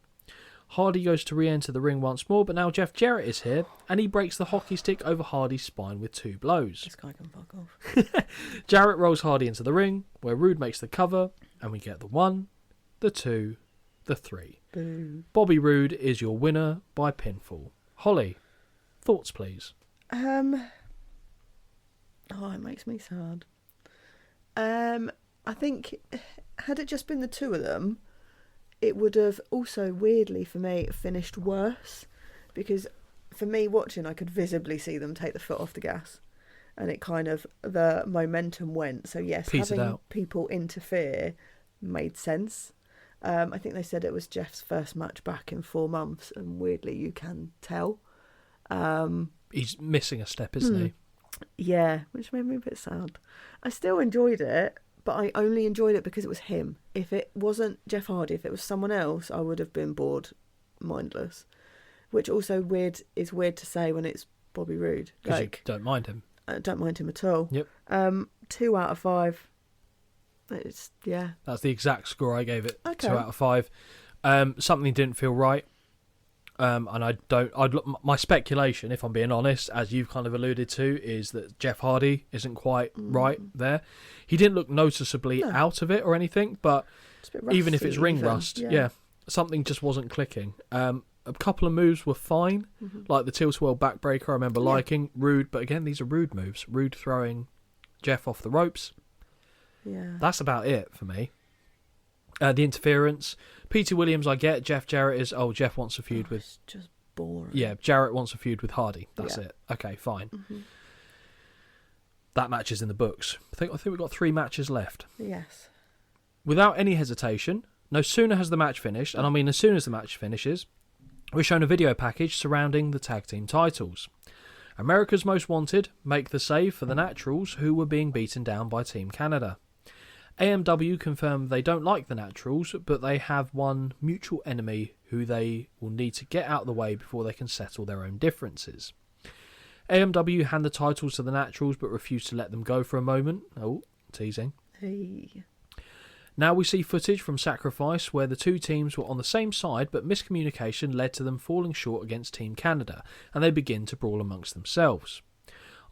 Hardy goes to re-enter the ring once more, but now Jeff Jarrett is here, and he breaks the hockey stick over Hardy's spine with 2 blows. This guy can fuck off. Jarrett rolls Hardy into the ring, where Rude makes the cover, and we get the 1, the 2, the 3. Boo. Bobby Roode is your winner by pinfall. Holly, thoughts please? Oh, it makes me sad. I think had it just been the two of them, it would have also weirdly for me finished worse, because for me watching I could visibly see them take the foot off the gas, and it kind of, the momentum went. So yes, petered having out. People interfere made sense. I think they said it was Jeff's first match back in 4 months, and weirdly you can tell. He's missing a step, isn't he? Yeah, which made me a bit sad. I still enjoyed it, but I only enjoyed it because it was him. If it wasn't Jeff Hardy, if it was someone else, I would have been bored, mindless. Which also is weird to say when it's Bobby Roode. Because you don't mind him. I don't mind him at all. Yep. 2 out of 5. It's, yeah. That's the exact score I gave it. Okay. 2 out of 5. Something didn't feel right. And my speculation, if I'm being honest, as you've kind of alluded to, is that Jeff Hardy isn't quite right there. He didn't look noticeably out of it or anything, but even if it's ring rust, yeah, something just wasn't clicking. A couple of moves were fine, like the tilt-a-whirl backbreaker I remember liking. Rude, but again, these are Rude moves. Rude throwing Jeff off the ropes. Yeah. That's about it for me. The interference. P.T. Williams, I get. Jeff Jarrett is, Jeff wants a feud with... It's just boring. Yeah, Jarrett wants a feud with Hardy. That's it. Okay, fine. That match is in the books. I think we've got 3 matches left. Yes. Without any hesitation, no sooner has the match finished, and I mean as soon as the match finishes, we're shown a video package surrounding the tag team titles. America's Most Wanted make the save for the Naturals, who were being beaten down by Team Canada. AMW confirm they don't like the Naturals, but they have one mutual enemy who they will need to get out of the way before they can settle their own differences. AMW hand the titles to the Naturals but refuse to let them go for a moment. Oh, teasing. Hey. Now we see footage from Sacrifice where the two teams were on the same side, but miscommunication led to them falling short against Team Canada, and they begin to brawl amongst themselves.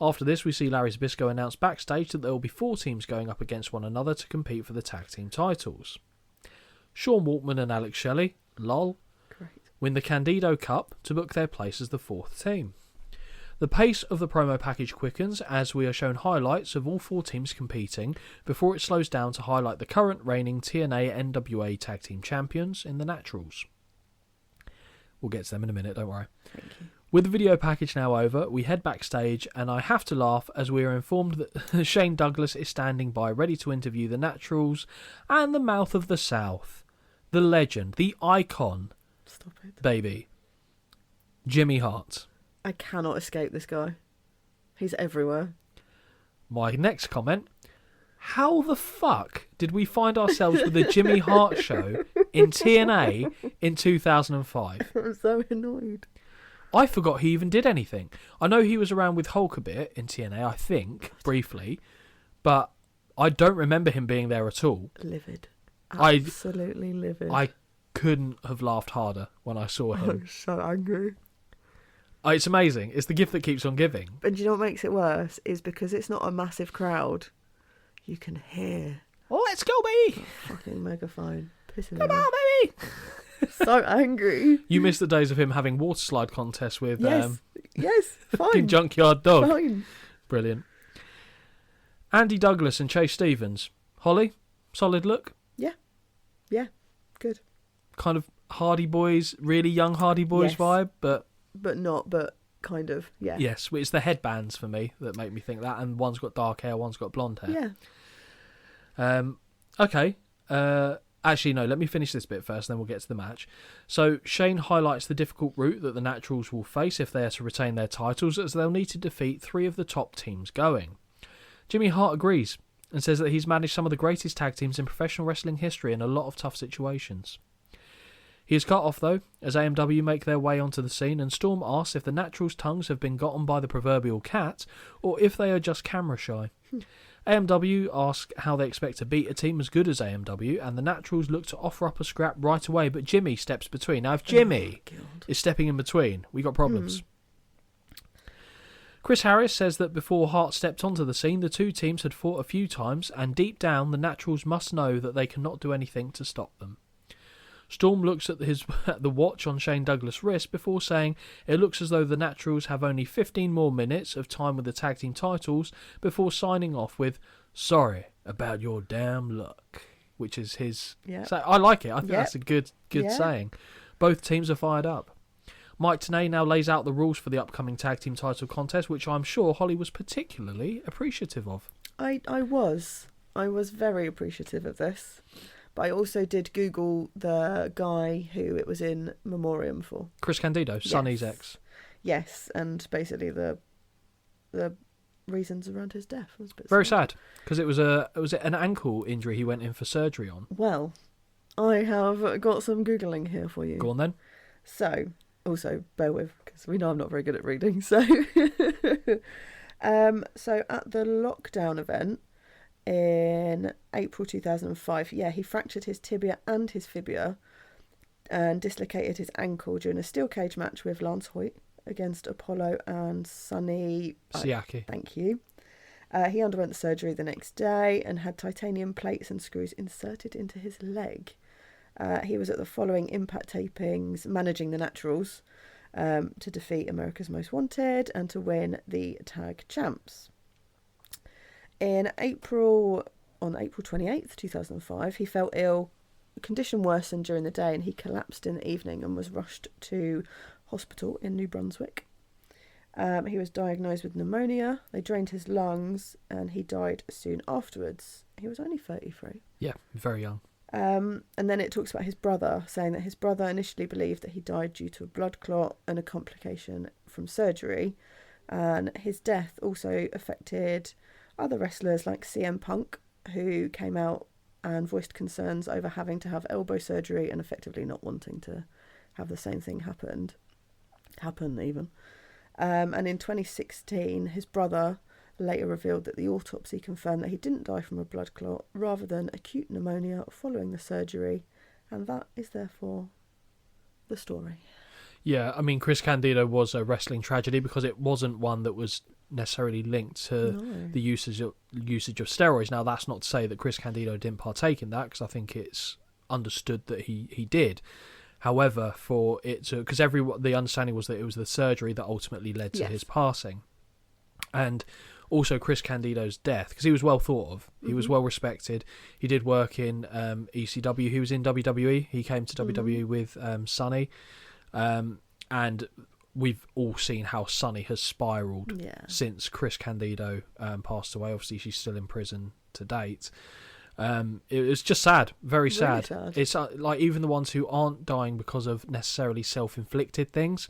After this, we see Larry Zbyszko announce backstage that there will be 4 teams going up against one another to compete for the tag team titles. Sean Waltman and Alex Shelley, lol, win the Candido Cup to book their place as the 4th team. The pace of the promo package quickens as we are shown highlights of all 4 teams competing before it slows down to highlight the current reigning TNA NWA Tag Team Champions in the Naturals. We'll get to them in a minute, don't worry. Thank you. With the video package now over, we head backstage and I have to laugh as we are informed that Shane Douglas is standing by ready to interview the Naturals and the Mouth of the South, the legend, the icon, Stop it. baby, Jimmy Hart. I cannot escape this guy. He's everywhere. My next comment, how the fuck did we find ourselves with a Jimmy Hart show in TNA in 2005? I'm so annoyed. I forgot he even did anything. I know he was around with Hulk a bit in TNA, I think, briefly, but I don't remember him being there at all. Livid. Absolutely livid. I couldn't have laughed harder when I saw him. I'm so angry. It's amazing. It's the gift that keeps on giving. And do you know what makes it worse? Is because it's not a massive crowd. You can hear. Oh, let's go, baby! Fucking megaphone. Pissing me Come off. on, baby! So angry. You missed the days of him having water slide contests with Yes, fucking fine. Junkyard Dog. Fine. Brilliant. Andy Douglas and Chase Stevens. Holly, solid look. Yeah, good. Kind of Hardy Boys, really young Hardy Boys Yes. vibe, but But kind of, yeah. yes, it's the headbands for me that make me think that, and one's got dark hair, one's got blonde hair. Yeah. Okay. Actually, no, let me finish this bit first, then we'll get to the match. So, Shane highlights the difficult route that the Naturals will face if they are to retain their titles, as they'll need to defeat 3 of the top teams going. Jimmy Hart agrees, and says that he's managed some of the greatest tag teams in professional wrestling history in a lot of tough situations. He is cut off, though, as AMW make their way onto the scene, and Storm asks if the Naturals' tongues have been gotten by the proverbial cat, or if they are just camera shy. AMW ask how they expect to beat a team as good as AMW, and the Naturals look to offer up a scrap right away, but Jimmy steps between. Now, if Jimmy is stepping in between, we got problems. Chris Harris says that before Hart stepped onto the scene, the 2 teams had fought a few times, and deep down, the Naturals must know that they cannot do anything to stop them. Storm looks at the watch on Shane Douglas' wrist before saying it looks as though the Naturals have only 15 more minutes of time with the tag team titles before signing off with, "Sorry about your damn luck," which is his... Yeah. So I like it. I think Yep. that's a good Yeah. saying. Both teams are fired up. Mike Tenay now lays out the rules for the upcoming tag team title contest, which I'm sure Holly was particularly appreciative of. I was very appreciative of this. But I also did Google the guy who it was in memoriam for. Chris Candido, Sonny's ex. Yes, and basically the reasons around his death was a bit Very sad, because it was an ankle injury he went in for surgery on. Well, I have got some Googling here for you. Go on then. So, also bear with, because we know I'm not very good at reading. So, so at the lockdown event in April 2005, he fractured his tibia and his fibula and dislocated his ankle during a steel cage match with Lance Hoyt against Apollo and Sonny Siaki. Thank you. He underwent surgery the next day and had titanium plates and screws inserted into his leg. He was at the following Impact tapings managing the Naturals to defeat America's Most Wanted and to win the tag champs. On April 28th, 2005, he fell ill. The condition worsened during the day and he collapsed in the evening and was rushed to hospital in New Brunswick. He was diagnosed with pneumonia. They drained his lungs and he died soon afterwards. He was only 33. Yeah, very young. And then it talks about his brother, saying that his brother initially believed that he died due to a blood clot and a complication from surgery. And his death also affected other wrestlers like CM Punk, who came out and voiced concerns over having to have elbow surgery and effectively not wanting to have the same thing happen even. And in 2016, his brother later revealed that the autopsy confirmed that he didn't die from a blood clot rather than acute pneumonia following the surgery, and that is therefore the story. Yeah, I mean, Chris Candido was a wrestling tragedy because it wasn't one that was necessarily linked to the usage of steroids. Now, that's not to say that Chris Candido didn't partake in that, because I think it's understood that he did. However, for it to, because the understanding was that it was the surgery that ultimately led to his passing, and also Chris Candido's death, because he was well thought of, he was well respected. He did work in ECW. He was in WWE. He came to WWE with Sonny, and we've all seen how Sonny has spiraled since Chris Candido passed away. Obviously, she's still in prison to date. It was just sad, very sad. Really sad. It's like even the ones who aren't dying because of necessarily self-inflicted things,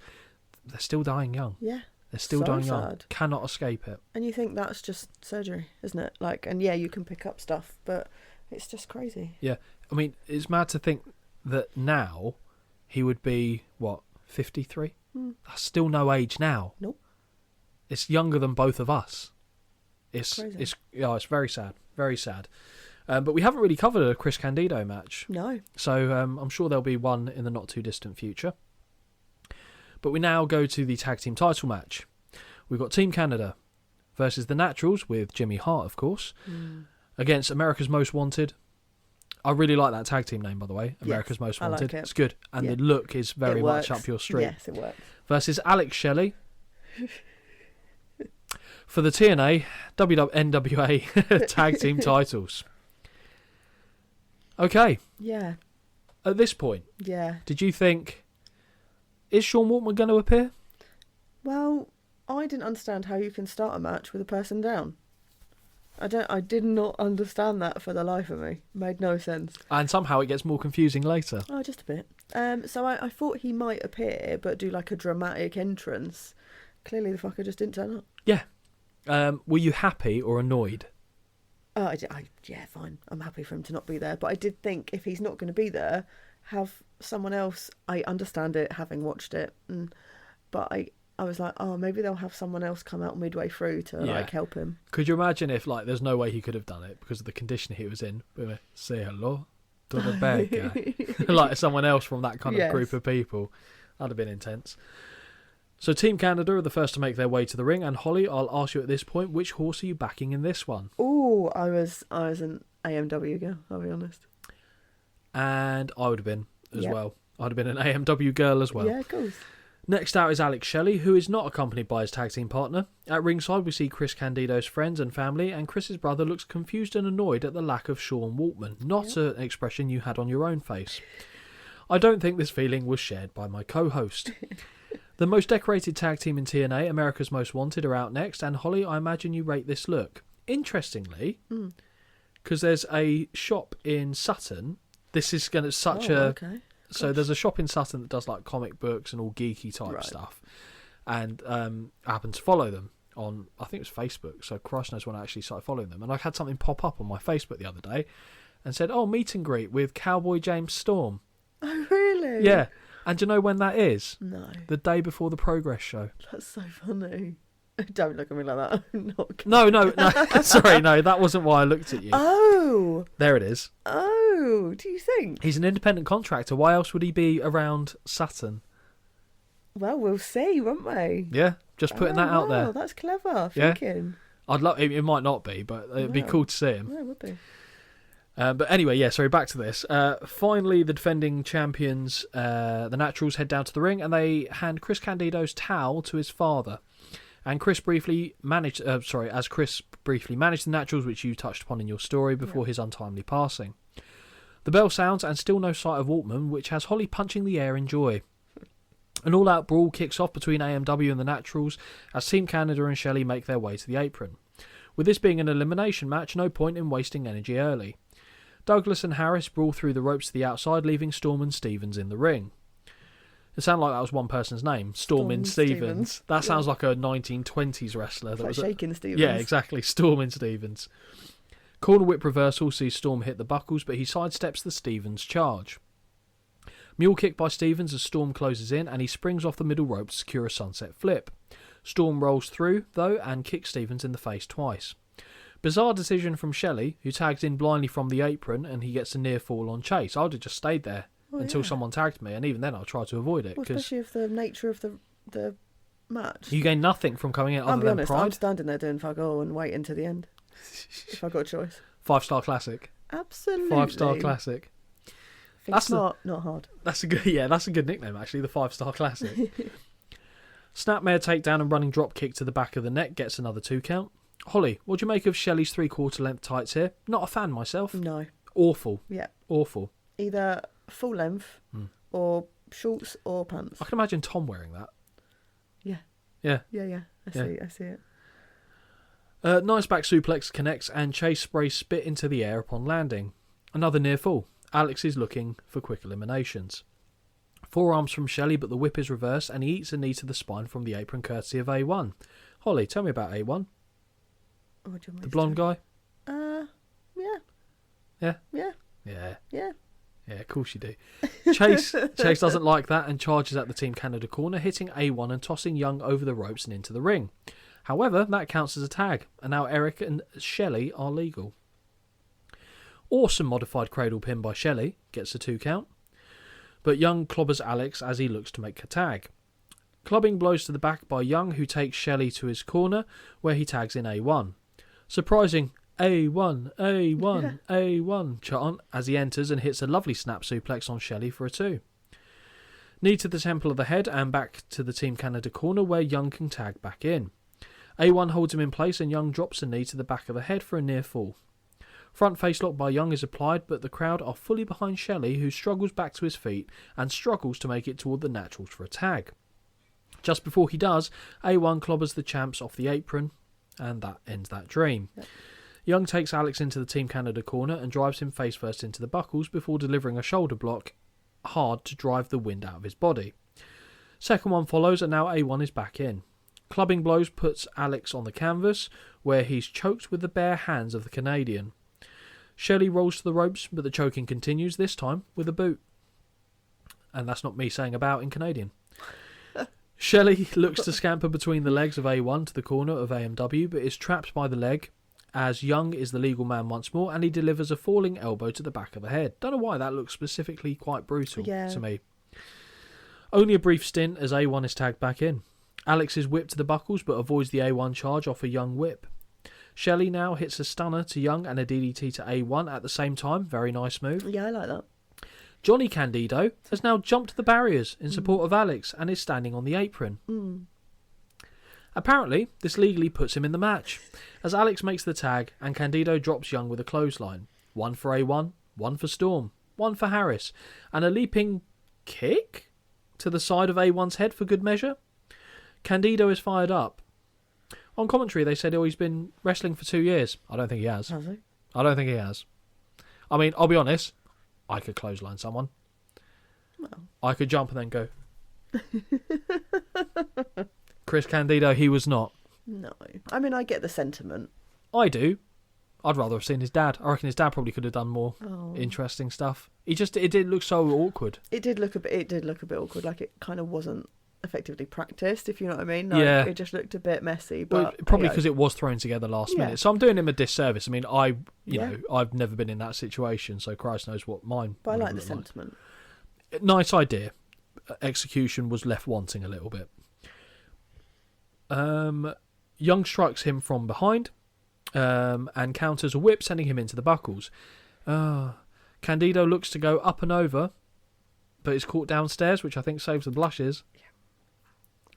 they're still dying young. Yeah, they're still dying young. Cannot escape it. And you think that's just surgery, isn't it? Like, and yeah, you can pick up stuff, but it's just crazy. Yeah, I mean, it's mad to think that now he would be 53. That's still no age now. Nope. It's younger than both of us. It's crazy. It's very sad, very sad. But we haven't really covered a Chris Candido match. No. So I'm sure there'll be one in the not-too-distant future. But we now go to the tag team title match. We've got Team Canada versus the Naturals, with Jimmy Hart, of course, against America's Most Wanted. I really like that tag team name, by the way. America's Most Wanted. I like it. It's good. And the look is very much up your street. Yes, it works. Versus Alex Shelley for the TNA NWA tag team titles. Okay. Yeah. At this point, yeah, did you think, is Sean Waltman going to appear? Well, I didn't understand how you can start a match with a person down. I did not understand that for the life of me. Made no sense. And somehow it gets more confusing later. Oh, just a bit. So I thought he might appear, but do like a dramatic entrance. Clearly the fucker just didn't turn up. Yeah. Were you happy or annoyed? Yeah, fine. I'm happy for him to not be there. But I did think if he's not going to be there, have someone else. I understand it, having watched it. But I was like, oh, maybe they'll have someone else come out midway through to like help him. Could you imagine if there's no way he could have done it because of the condition he was in? Say hello to the bad guy. Like someone else from that kind of group of people. That'd have been intense. So Team Canada are the first to make their way to the ring, and Holly, I'll ask you at this point, which horse are you backing in this one? Oh, I was an AMW girl, I'll be honest. And I would have been as well. I'd have been an AMW girl as well. Yeah, of course. Next out is Alex Shelley, who is not accompanied by his tag team partner. At ringside, we see Chris Candido's friends and family, and Chris's brother looks confused and annoyed at the lack of Sean Waltman, not an expression you had on your own face. I don't think this feeling was shared by my co-host. The most decorated tag team in TNA, America's Most Wanted, are out next, and Holly, I imagine you rate this look. Interestingly, because there's a shop in Sutton, this is going to okay. So there's a shop in Sutton that does like comic books and all geeky type stuff, and I happened to follow them on, I think it was Facebook, so Christ knows when I actually started following them, and I had something pop up on my Facebook the other day and said, oh, meet and greet with Cowboy James Storm. Oh, really? Yeah. And do you know when that is? No. The day before the Progress show. That's so funny. Don't look at me like that. I'm not No. Sorry, no, that wasn't why I looked at you. Oh. There it is. Oh, do you think? He's an independent contractor. Why else would he be around Sutton? Well, we'll see, won't we? Yeah, just putting that out there. That's clever thinking. I'd love. It might not be, but it'd be cool to see him. Yeah, it would be. But anyway, sorry, back to this. Finally, the defending champions, the Naturals, head down to the ring and they hand Chris Candido's towel to his father. And Chris briefly managed, as Chris briefly managed the Naturals, which you touched upon in your story, before his untimely passing. The bell sounds and still no sight of Waltman, which has Holly punching the air in joy. An all-out brawl kicks off between AMW and the Naturals as Team Canada and Shelley make their way to the apron. With this being an elimination match, no point in wasting energy early. Douglas and Harris brawl through the ropes to the outside, leaving Storm and Stevens in the ring. It sounded like that was one person's name, Stormin Stevens. That sounds like a 1920s wrestler. That was Shakin' Stevens. Yeah, exactly, Stormin Stevens. Corner whip reversal sees Storm hit the buckles, but he sidesteps the Stevens charge. Mule kick by Stevens as Storm closes in, and he springs off the middle rope to secure a sunset flip. Storm rolls through, though, and kicks Stevens in the face twice. Bizarre decision from Shelley, who tags in blindly from the apron, and he gets a near fall on Chase. I would have just stayed there until someone tagged me, and even then I'll try to avoid it. Well, especially if the nature of the match. You gain nothing from coming in other than pride. I'm standing there doing fuck all and waiting to the end. If I got a choice. 5-star classic. Absolutely. 5-star classic. That's smart, not hard. That's a good nickname actually, the 5-star classic. Snapmare takedown and running drop kick to the back of the neck gets another 2 count. Holly, what do you make of Shelley's 3/4 length tights here? Not a fan myself. No. Awful. Yeah. Awful. Either full length or shorts or pants. I can imagine Tom wearing that. Yeah. Yeah. Yeah. I see it. Nice back suplex connects and Chase sprays spit into the air upon landing. Another near fall. Alex is looking for quick eliminations. Forearms from Shelley, but the whip is reversed and he eats a knee to the spine from the apron courtesy of A1. Holly, tell me about A1. What do you want me The to blonde guy? Yeah. Yeah? Yeah. Yeah. Yeah. Yeah, of course you do. Chase doesn't like that and charges at the Team Canada corner, hitting A1 and tossing Young over the ropes and into the ring. However, that counts as a tag, and now Eric and Shelley are legal. Awesome modified cradle pin by Shelley, gets a 2 count. But Young clobbers Alex as he looks to make a tag. Clubbing blows to the back by Young, who takes Shelley to his corner, where he tags in A1. Surprising A1, A1, A1 chant as he enters and hits a lovely snap suplex on Shelley for a 2. Knee to the temple of the head and back to the Team Canada corner where Young can tag back in. A1 holds him in place and Young drops a knee to the back of the head for a near fall. Front face lock by Young is applied, but the crowd are fully behind Shelley, who struggles back to his feet and struggles to make it toward the naturals for a tag. Just before he does, A1 clobbers the champs off the apron, and that ends that dream. Yep. Young takes Alex into the Team Canada corner and drives him face first into the buckles before delivering a shoulder block hard to drive the wind out of his body. Second one follows and now A1 is back in. Clubbing blows puts Alex on the canvas where he's choked with the bare hands of the Canadian. Shelley rolls to the ropes, but the choking continues, this time with a boot. And that's not me saying about in Canadian. Shelley looks to scamper between the legs of A1 to the corner of AMW, but is trapped by the leg as Young is the legal man once more, and he delivers a falling elbow to the back of the head. Don't know why that looks specifically quite brutal to me. Only a brief stint as A1 is tagged back in. Alex is whipped to the buckles, but avoids the A1 charge off a Young whip. Shelley now hits a stunner to Young and a DDT to A1 at the same time. Very nice move. Yeah, I like that. Johnny Candido has now jumped the barriers in support of Alex and is standing on the apron. Apparently, this legally puts him in the match, as Alex makes the tag and Candido drops Young with a clothesline. 1 for A1, 1 for Storm, 1 for Harris, and a leaping kick to the side of A1's head for good measure. Candido is fired up. On commentary, they said, he's been wrestling for 2 years. I don't think he has. Has he? I don't think he has. I mean, I'll be honest. I could clothesline someone. Well. I could jump and then go. Chris Candido, he was not. No. I mean, I get the sentiment. I do. I'd rather have seen his dad. I reckon his dad probably could have done more interesting stuff. It did look so awkward. It did look a bit awkward. Like it kind of wasn't effectively practiced, if you know what I mean. Like, it just looked a bit messy. But probably because it was thrown together last minute. So I'm doing him a disservice. I mean, I've never been in that situation, so Christ knows what mine. But I like the sentiment. Nice idea. Execution was left wanting a little bit. Young strikes him from behind and counters a whip, sending him into the buckles. Candido looks to go up and over, but is caught downstairs, which I think saves the blushes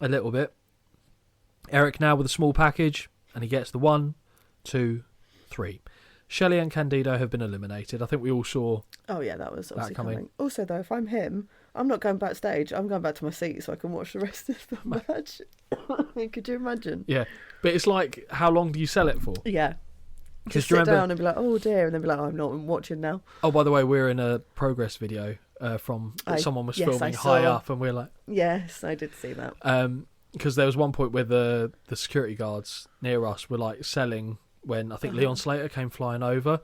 a little bit. Eric now with a small package, and he gets the 1, 2, 3. Shelley and Candido have been eliminated. I think we all saw. Oh yeah, that was obviously coming. Also, though, if I'm him, I'm not going backstage. I'm going back to my seat so I can watch the rest of the match. Could you imagine? Yeah, but it's like, how long do you sell it for? Yeah. Just sit down and be like, oh dear, and then be like, oh, I'm not watching now. Oh, by the way, we're in a progress video from someone was filming high up, and we're like, yes, I did see that. Because there was one point where the security guards near us were like selling when I think Leon Slater came flying over,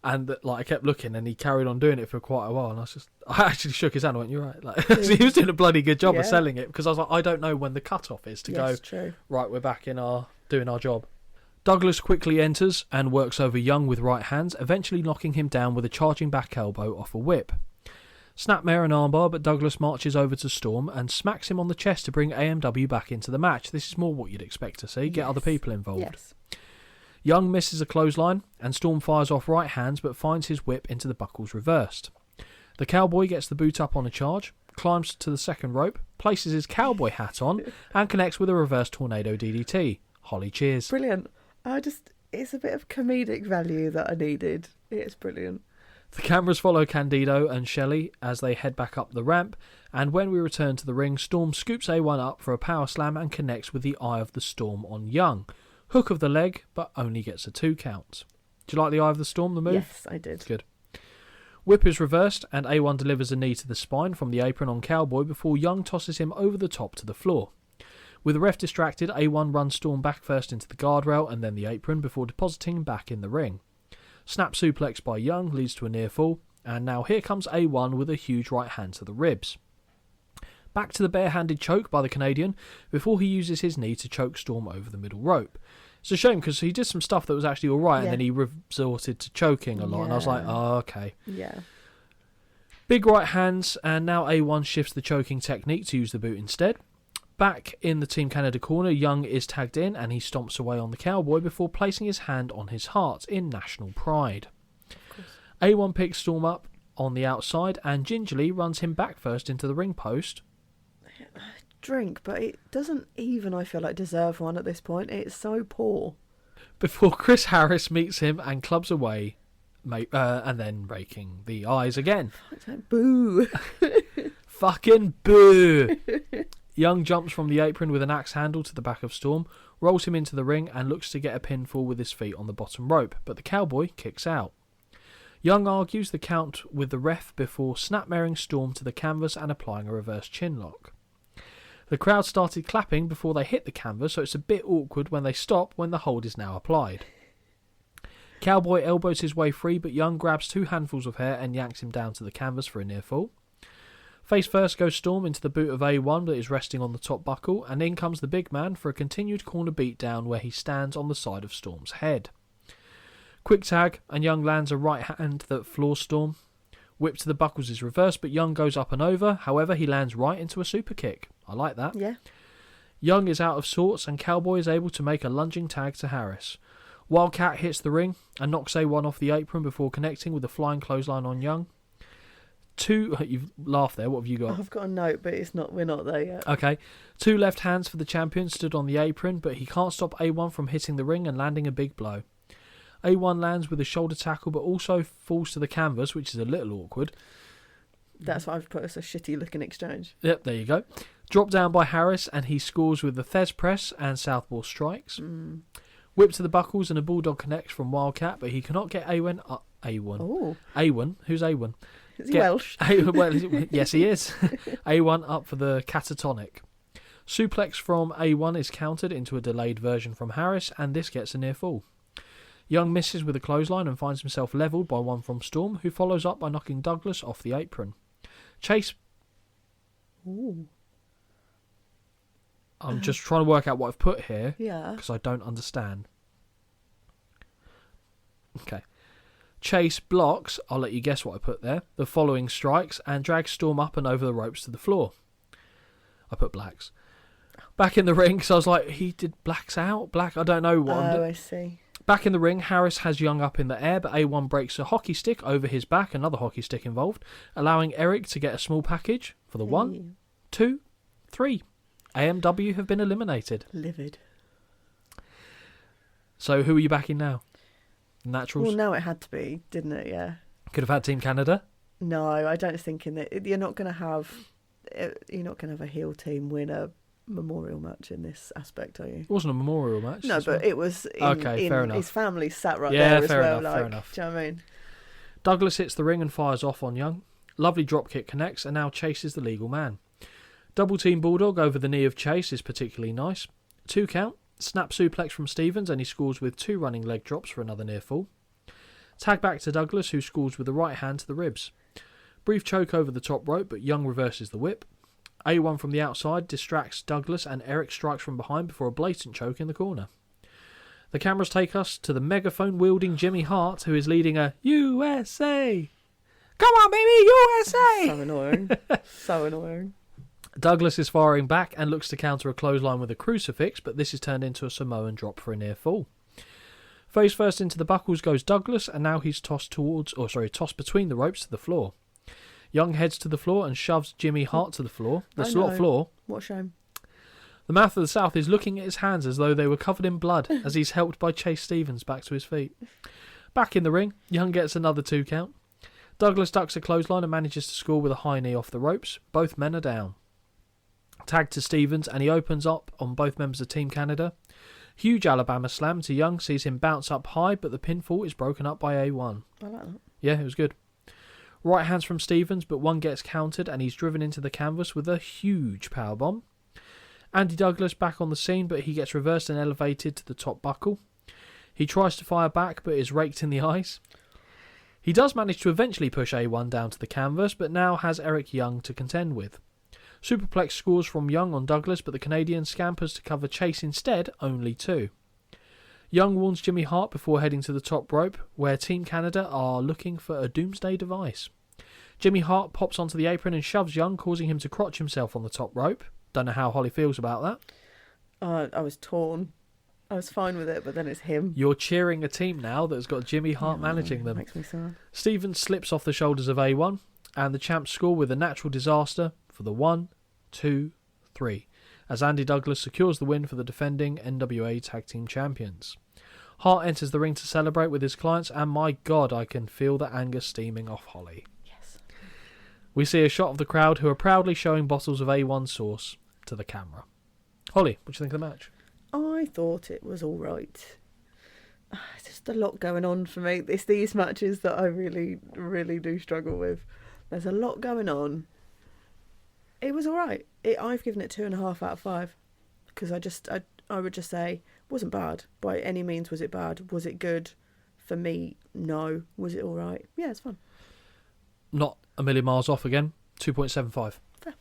And I kept looking, and he carried on doing it for quite a while. And I actually shook his hand. and went, "You're right." Like, he was doing a bloody good job of selling it, because I was like, I don't know when the cutoff is to go. True. Right, we're back in doing our job. Douglas quickly enters and works over Young with right hands, eventually knocking him down with a charging back elbow off a whip. Snapmare and armbar, but Douglas marches over to Storm and smacks him on the chest to bring AMW back into the match. This is more what you'd expect to see. Get other people involved. Yes. Young misses a clothesline, and Storm fires off right hands but finds his whip into the buckles reversed. The cowboy gets the boot up on a charge, climbs to the second rope, places his cowboy hat on, and connects with a reverse tornado DDT. Holly cheers. Brilliant. It's a bit of comedic value that I needed. It's brilliant. The cameras follow Candido and Shelley as they head back up the ramp, and when we return to the ring, Storm scoops A1 up for a power slam and connects with the Eye of the Storm on Young. Hook of the leg, but only gets a 2 count. Do you like the Eye of the Storm, the move? Yes, I did. Good. Whip is reversed, and A1 delivers a knee to the spine from the apron on Cowboy before Young tosses him over the top to the floor. With the ref distracted, A1 runs Storm back first into the guardrail and then the apron before depositing him back in the ring. Snap suplex by Young leads to a near fall, and now here comes A1 with a huge right hand to the ribs. Back to the barehanded choke by the Canadian before he uses his knee to choke Storm over the middle rope. It's a shame because he did some stuff that was actually alright, and then he resorted to choking a lot, and I was like, oh, okay. Yeah. Big right hands, and now A1 shifts the choking technique to use the boot instead. Back in the Team Canada corner, Young is tagged in, and he stomps away on the cowboy before placing his hand on his heart in national pride. A1 picks Storm up on the outside and gingerly runs him back first into the ring post. Drink, but it doesn't even, I feel like, deserve one at this point. It's so poor. Before Chris Harris meets him and clubs away, and then raking the eyes again. Boo. Fucking boo. Young jumps from the apron with an axe handle to the back of Storm, rolls him into the ring and looks to get a pinfall with his feet on the bottom rope, but the cowboy kicks out. Young argues the count with the ref before snapmaring Storm to the canvas and applying a reverse chinlock. The crowd started clapping before they hit the canvas, so it's a bit awkward when they stop when the hold is now applied. Cowboy elbows his way free, but Young grabs 2 handfuls of hair and yanks him down to the canvas for a near fall. Face first goes Storm into the boot of A1 that is resting on the top buckle, and in comes the big man for a continued corner beatdown where he stands on the side of Storm's head. Quick tag, and Young lands a right hand that floors Storm. Whip to the buckles is reversed, but Young goes up and over. However, he lands right into a super kick. I like that. Yeah. Young is out of sorts, and Cowboy is able to make a lunging tag to Harris. Wildcat hits the ring and knocks A1 off the apron before connecting with a flying clothesline on Young. You've laughed there. What have you got? I've got a note, but we're not there yet. Okay. 2 left hands for the champion stood on the apron, but he can't stop A1 from hitting the ring and landing a big blow. A1 lands with a shoulder tackle, but also falls to the canvas, which is a little awkward. That's what I've put as a shitty looking exchange. Yep, there you go. Dropped down by Harris, and he scores with the Thez press and southpaw strikes. Whip to the buckles, and a bulldog connects from Wildcat, but he cannot get A1. Oh. A1? Who's A1? Is he Welsh? Well, yes, he is. A1 up for the catatonic. Suplex from A1 is countered into a delayed version from Harris, and this gets a near fall. Young misses with a clothesline and finds himself levelled by one from Storm, who follows up by knocking Douglas off the apron. Chase... Ooh. I'm just trying to work out what I've put here. Yeah. Because I don't understand. Okay. Chase blocks, I'll let you guess what I put there, the following strikes, and drags Storm up and over the ropes to the floor. I put blacks. Back in the ring, because I was like, he did blacks out? Black? I don't know what. I see. Back in the ring, Harris has Young up in the air, but A1 breaks a hockey stick over his back, another hockey stick involved, allowing Eric to get a small package for the 1, 2, 3. AMW have been eliminated. Livid. So who are you backing now? Naturals? Well, no, it had to be, didn't it? Yeah. Could have had Team Canada? No, I don't think in that you're not going to have a heel team win a memorial match in this aspect, are you? It wasn't a memorial match. No, but it was. Fair enough. His family sat right there as well. Fair enough. Do you know what I mean? Douglas hits the ring and fires off on Young. Lovely dropkick connects and now chases the legal man. Double team bulldog over the knee of Chase is particularly nice. 2 count. Snap suplex from Stevens and he scores with 2 running leg drops for another near fall. Tag back to Douglas, who scores with the right hand to the ribs. Brief choke over the top rope, but Young reverses the whip. A1 from the outside distracts Douglas, and Eric strikes from behind before a blatant choke in the corner. The cameras take us to the megaphone-wielding Jimmy Hart, who is leading a USA. Come on, baby, USA! So annoying. So annoying. Douglas is firing back and looks to counter a clothesline with a crucifix, but this is turned into a Samoan drop for a near fall. Face first into the buckles goes Douglas, and now he's tossed between the ropes to the floor. Young heads to the floor and shoves Jimmy Hart to the floor. The slot floor. What a shame. The Mouth of the South is looking at his hands as though they were covered in blood as he's helped by Chase Stevens back to his feet. Back in the ring, Young gets another 2 count. Douglas ducks a clothesline and manages to score with a high knee off the ropes. Both men are down. Tag to Stevens, and he opens up on both members of Team Canada. Huge Alabama slam to Young sees him bounce up high, but the pinfall is broken up by A1. I like that. Yeah, it was good. Right hands from Stevens, but one gets countered and he's driven into the canvas with a huge powerbomb. Andy Douglas back on the scene, but he gets reversed and elevated to the top buckle. He tries to fire back, but is raked in the eyes. He does manage to eventually push A1 down to the canvas, but now has Eric Young to contend with. Superplex scores from Young on Douglas, but the Canadian scampers to cover Chase instead, only 2. Young warns Jimmy Hart before heading to the top rope, where Team Canada are looking for a doomsday device. Jimmy Hart pops onto the apron and shoves Young, causing him to crotch himself on the top rope. Don't know how Holly feels about that. I was torn. I was fine with it, but then it's him. You're cheering a team now that's got Jimmy Hart managing them. Makes me sad. Stevens slips off the shoulders of A1, and the champs score with a natural disaster for the 1, 2, 3, as Andy Douglas secures the win for the defending NWA Tag Team Champions. Hart enters the ring to celebrate with his clients, and my God, I can feel the anger steaming off Holly. Yes. We see a shot of the crowd who are proudly showing bottles of A1 sauce to the camera. Holly, what do you think of the match? I thought it was all right. It's just a lot going on for me. It's these matches that I really, really do struggle with. There's a lot going on. It was all right. I've given it 2.5 out of 5 because I would just say it wasn't bad by any means. Was it bad? Was it good? For me, no. Was it all right? Yeah, it's fun. Not a million miles off again. 2.75. Fair.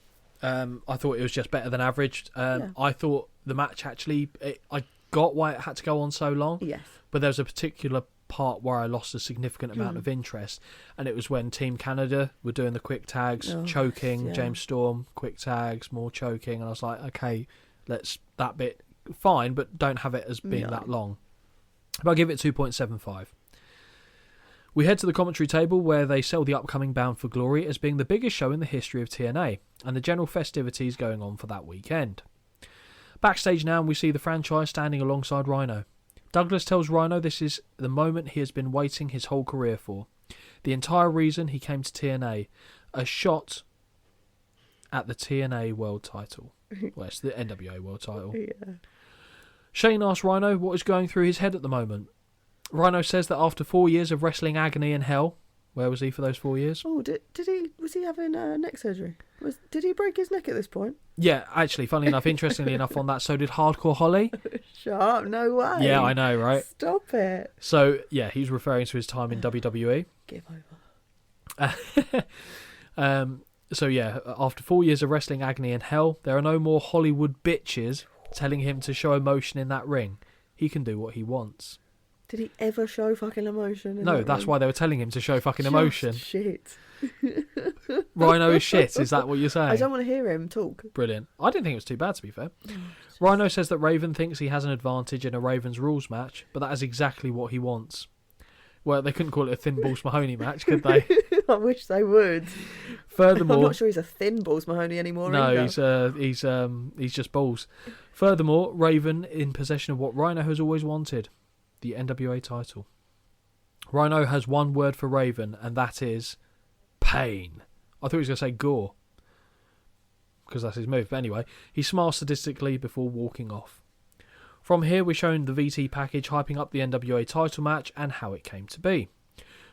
I thought it was just better than average. Yeah. I thought the match actually, I got why it had to go on so long. Yes. But there was a particular part where I lost a significant amount of interest, and it was when Team Canada were doing the quick tags, choking, yeah. James Storm, quick tags, more choking, and I was like, okay, that bit, fine, but don't have it as being that long. But I'll give it 2.75. We head to the commentary table where they sell the upcoming Bound for Glory as being the biggest show in the history of TNA, and the general festivities going on for that weekend. Backstage now, we see the franchise standing alongside Rhino. Douglas tells Rhino this is the moment he has been waiting his whole career for. The entire reason he came to TNA. A shot at the TNA World title. Well, it's the NWA World title. Yeah. Shane asks Rhino what is going through his head at the moment. Rhino says that after 4 years of wrestling agony and hell, where was he for those 4 years? Oh, was he having neck surgery? Did he break his neck at this point? Yeah, actually, funnily enough, interestingly enough on that, so did Hardcore Holly. Shut up, no way. Yeah, I know, right? Stop it. So, yeah, he's referring to his time in WWE. Give over. So, yeah, after 4 years of wrestling agony and hell, there are no more Hollywood bitches telling him to show emotion in that ring. He can do what he wants. Did he ever show fucking emotion? No, that's why they were telling him to show fucking emotion. Shit. Rhino is shit, is that what you're saying? I don't want to hear him talk. Brilliant. I didn't think it was too bad, to be fair. Rhino says that Raven thinks he has an advantage in a Ravens rules match, but that is exactly what he wants. Well, they couldn't call it a Thin Balls Mahoney match, could they? I wish they would. Furthermore, I'm not sure he's a Thin Balls Mahoney anymore. No, either. he's just balls. Furthermore, Raven in possession of what Rhino has always wanted, the NWA title. Rhino has one word for Raven, and that is pain. I thought he was going to say gore, because that's his move. But anyway, he smiles sadistically before walking off. From here, we're shown the VT package hyping up the NWA title match and how it came to be.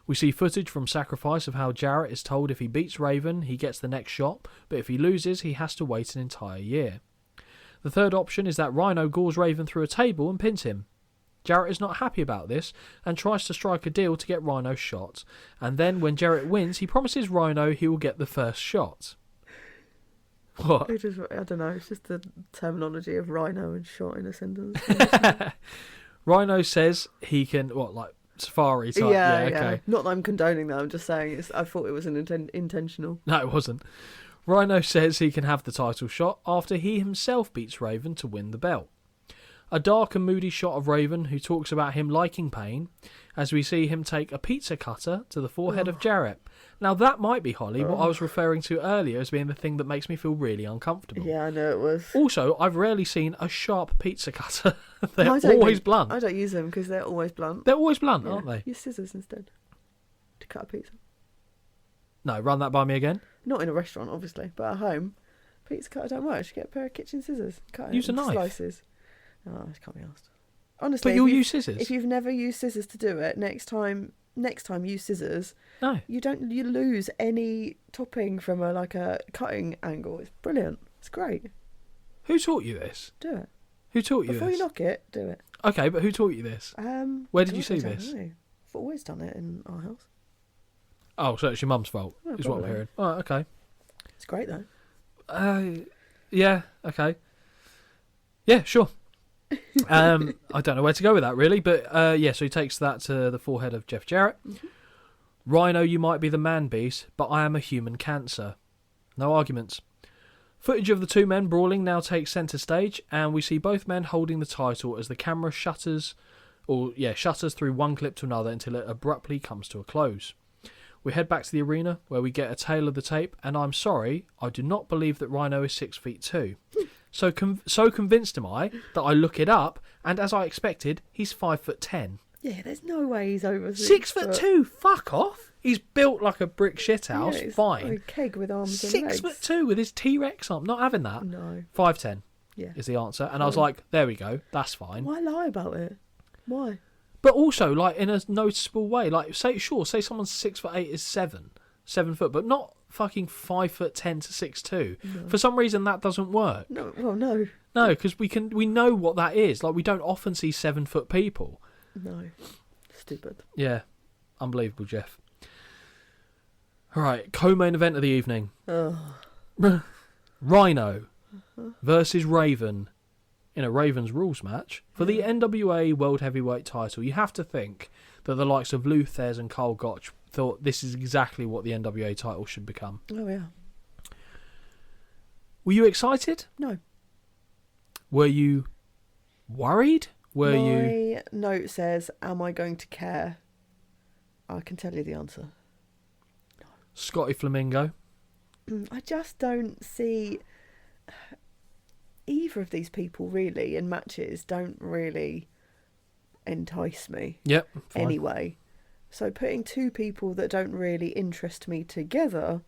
We see footage from Sacrifice of how Jarrett is told if he beats Raven, he gets the next shot, but if he loses, he has to wait an entire year. The third option is that Rhino gores Raven through a table and pins him. Jarrett is not happy about this and tries to strike a deal to get Rhino shot. And then when Jarrett wins, he promises Rhino he will get the first shot. What? I don't know. It's just the terminology of Rhino and shot in a sentence. Rhino says he can, like safari type? Yeah, okay. Not that I'm condoning that. I'm just saying I thought it was an intentional. No, it wasn't. Rhino says he can have the title shot after he himself beats Raven to win the belt. A dark and moody shot of Raven, who talks about him liking pain, as we see him take a pizza cutter to the forehead of Jarrett. Now that might be, Holly, what I was referring to earlier as being the thing that makes me feel really uncomfortable. Yeah, I know it was. Also, I've rarely seen a sharp pizza cutter. They're always blunt. I don't use them because they're always blunt. They're always blunt, aren't they? Use scissors instead to cut a pizza. No, run that by me again. Not in a restaurant, obviously, but at home, pizza cutter don't work. You get a pair of kitchen scissors, cut it Use a into knife. Slices. Oh, I can't be asked. Honestly, But you'll use scissors. If you've never used scissors to do it, next time use scissors. No. You lose any topping from a cutting angle. It's brilliant. It's great. Who taught you this? Do it. Who taught you Before this? you knock it, do it. Okay, but who taught you this? Where did you see this? I've always done it in our house. Oh, so it's your mum's fault, Oh, is what I'm probably. hearing. Oh, okay. It's great though. Yeah, okay. Yeah, sure. I don't know where to go with that, really. But, so he takes that to the forehead of Jeff Jarrett. Mm-hmm. Rhino, you might be the man-beast, but I am a human cancer. No arguments. Footage of the two men brawling now takes centre stage, and we see both men holding the title as the camera shutters through one clip to another until it abruptly comes to a close. We head back to the arena, where we get a tail of the tape, and I'm sorry, I do not believe that Rhino is 6'2". So convinced am I that I look it up, and as I expected, he's 5'10". Yeah, there's no way he's over 6'2". Fuck off. He's built like a brick shithouse. Yeah, it's fine. like a keg with arms and legs. 6'2" with his T-Rex arm. Not having that. No. 5'10". Yeah. Is the answer, and I was like, there we go. That's fine. Why lie about it? Why? But also, like, in a noticeable way, like, say someone's 6'8" is 7 foot, but not fucking 5'10" to 6'2". No. For some reason, that doesn't work. No, well, no. No, because we know what that is. Like, we don't often see 7 foot people. No. Stupid. Yeah, unbelievable, Jeff. All right, co-main event of the evening. Rhino versus Raven in a Ravens rules match for the NWA World Heavyweight title. You have to think that the likes of Lou Thez and Carl Gotch thought this is exactly what the NWA title should become. Oh, yeah. Were you excited? No. Were you worried? My note says, am I going to care? I can tell you the answer. Scotty Flamingo? I just don't see either of these people really in matches don't really entice me. Yep. Fine. Anyway. So putting two people that don't really interest me together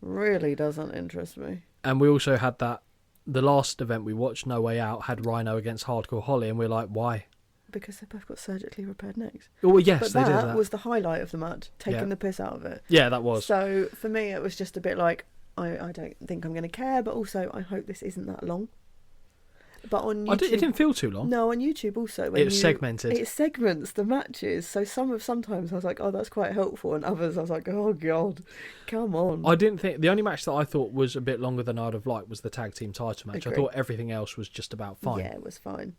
really doesn't interest me. And we also had the last event we watched, No Way Out, had Rhino against Hardcore Holly, and we're like, why? Because they both got surgically repaired necks. Oh, yes, but they did that. that was the highlight of the match, taking the piss out of it. Yeah, that was. So for me, it was just a bit like, I don't think I'm going to care, but also I hope this isn't that long. But on YouTube, it didn't feel too long. No, on YouTube also. It was segmented. It segments the matches. So sometimes I was like, oh, that's quite helpful. And others I was like, oh, God, come on. I didn't think... The only match that I thought was a bit longer than I'd have liked was the tag team title match. Agreed. I thought everything else was just about fine. Yeah, it was fine.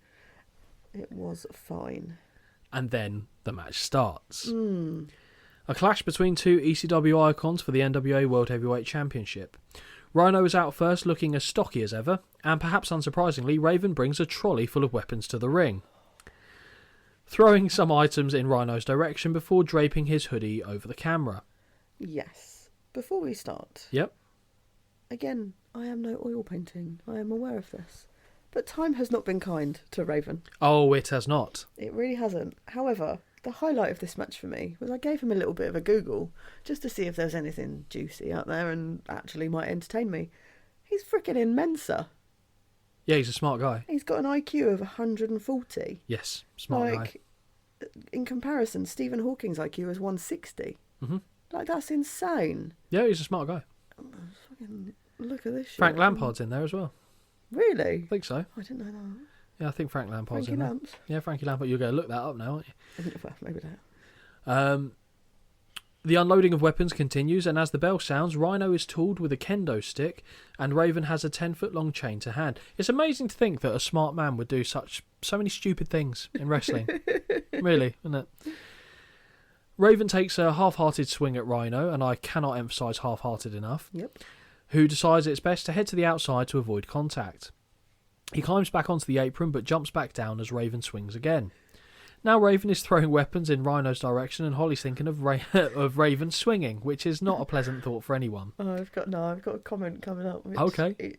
It was fine. And then the match starts. A clash between two ECW icons for the NWA World Heavyweight Championship. Rhino is out first, looking as stocky as ever, and perhaps unsurprisingly, Raven brings a trolley full of weapons to the ring, throwing some items in Rhino's direction before draping his hoodie over the camera. Yes. Before we start. Yep. Again, I am no oil painting. I am aware of this. But time has not been kind to Raven. Oh, it has not. It really hasn't. However, the highlight of this match for me was I gave him a little bit of a Google just to see if there's anything juicy out there and actually might entertain me. He's freaking in Mensa. Yeah, he's a smart guy. He's got an IQ of 140. Yes, smart guy. In comparison, Stephen Hawking's IQ is 160. Mm-hmm. Like, that's insane. Yeah, he's a smart guy. Fucking look at this shit. Frank Lampard's in there as well. Really? I think so. I didn't know that. Yeah, I think Frank Lampard's Frankie in there. Lamps. Yeah, Frankie Lampard. You're going to look that up now, aren't you? Well, maybe that. The unloading of weapons continues, and as the bell sounds, Rhino is tooled with a kendo stick, and Raven has a 10-foot-long chain to hand. It's amazing to think that a smart man would do so many stupid things in wrestling. Really, isn't it? Raven takes a half-hearted swing at Rhino, and I cannot emphasise half-hearted enough, who decides it's best to head to the outside to avoid contact. He climbs back onto the apron, but jumps back down as Raven swings again. Now Raven is throwing weapons in Rhino's direction, and Holly's thinking of Raven swinging, which is not a pleasant thought for anyone. Oh, I've got a comment coming up. Okay.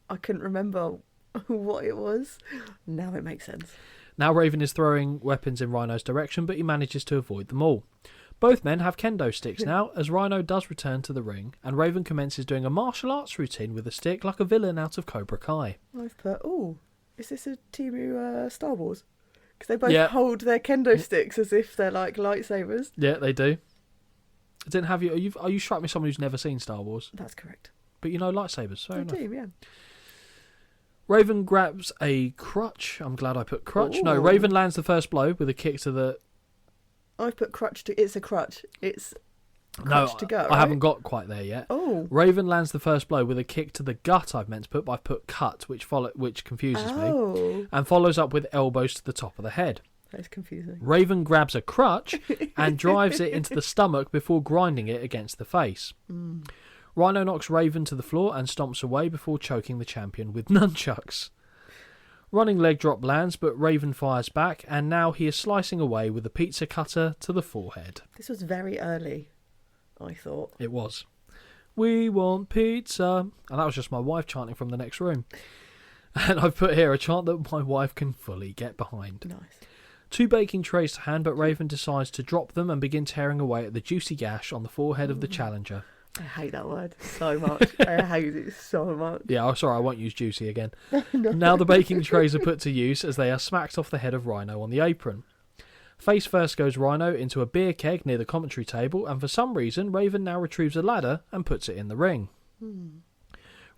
I couldn't remember what it was. Now it makes sense. Now Raven is throwing weapons in Rhino's direction, but he manages to avoid them all. Both men have kendo sticks now, as Rhino does return to the ring, and Raven commences doing a martial arts routine with a stick like a villain out of Cobra Kai. I've put, is this a Teemu Star Wars? Because they both hold their kendo sticks as if they're like lightsabers. Yeah, they do. I didn't have you. Are you struck me someone who's never seen Star Wars? That's correct. But you know lightsabers. Fair enough. do, yeah. Raven grabs a crutch. I'm glad I put crutch. Ooh. No, Raven lands the first blow with a kick to the... I've put crutch to... It's a crutch. It's crutch to go, I right? haven't got quite there yet. Oh. Raven lands the first blow with a kick to the gut I've meant to put, but I've put cut, which confuses me. And follows up with elbows to the top of the head. That is confusing. Raven grabs a crutch and drives it into the stomach before grinding it against the face. Rhino knocks Raven to the floor and stomps away before choking the champion with nunchucks. Running leg drop lands, but Raven fires back, and now he is slicing away with a pizza cutter to the forehead. This was very early, I thought. It was. We want pizza. And that was just my wife chanting from the next room. And I've put here a chant that my wife can fully get behind. Nice. 2 baking trays to hand, but Raven decides to drop them and begin tearing away at the juicy gash on the forehead of the challenger. I hate that word so much. I hate it so much. Yeah, sorry, I won't use juicy again. No. Now the baking trays are put to use as they are smacked off the head of Rhino on the apron. Face first goes Rhino into a beer keg near the commentary table, and for some reason Raven now retrieves a ladder and puts it in the ring.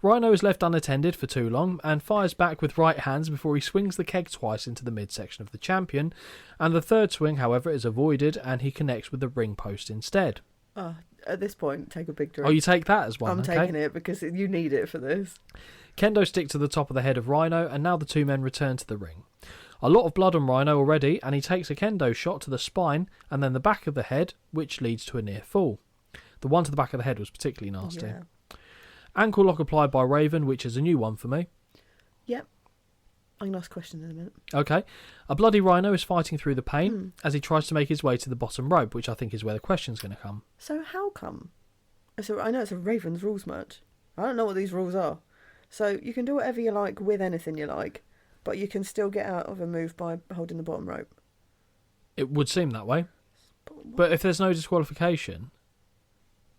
Rhino is left unattended for too long and fires back with right hands before he swings the keg twice into the midsection of the champion, and the third swing, however, is avoided and he connects with the ring post instead. At this point, take a big drink. Oh, you take that as one? I'm taking it because you need it for this. Kendo stick to the top of the head of Rhino, and now the two men return to the ring. A lot of blood on Rhino already, and he takes a kendo shot to the spine and then the back of the head, which leads to a near fall. The one to the back of the head was particularly nasty. Yeah. Ankle lock applied by Raven, which is a new one for me. Yep. I'm going to ask a question in a minute. Okay. A bloody Rhino is fighting through the pain as he tries to make his way to the bottom rope, which I think is where the question's going to come. So how come? So I know it's a Ravens rules match. I don't know what these rules are. So you can do whatever you like with anything you like, but you can still get out of a move by holding the bottom rope. It would seem that way. But if there's no disqualification,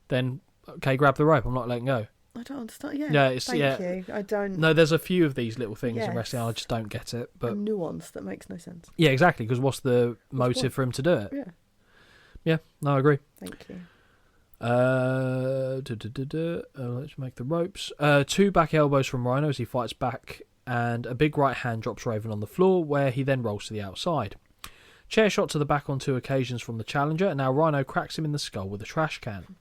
then, okay, grab the rope. I'm not letting go. I don't understand. Yeah, Thank you. I don't... No, there's a few of these little things in Yes. wrestling. I just don't get it. But A nuance that makes no sense. yeah, exactly, because what's the motive for him to do it? Yeah. Yeah, no, I agree. Thank you. Let's make the ropes. 2 back elbows from Rhino as he fights back, and a big right hand drops Raven on the floor, where he then rolls to the outside. Chair shot to the back on 2 occasions from the challenger, and now Rhino cracks him in the skull with a trash can.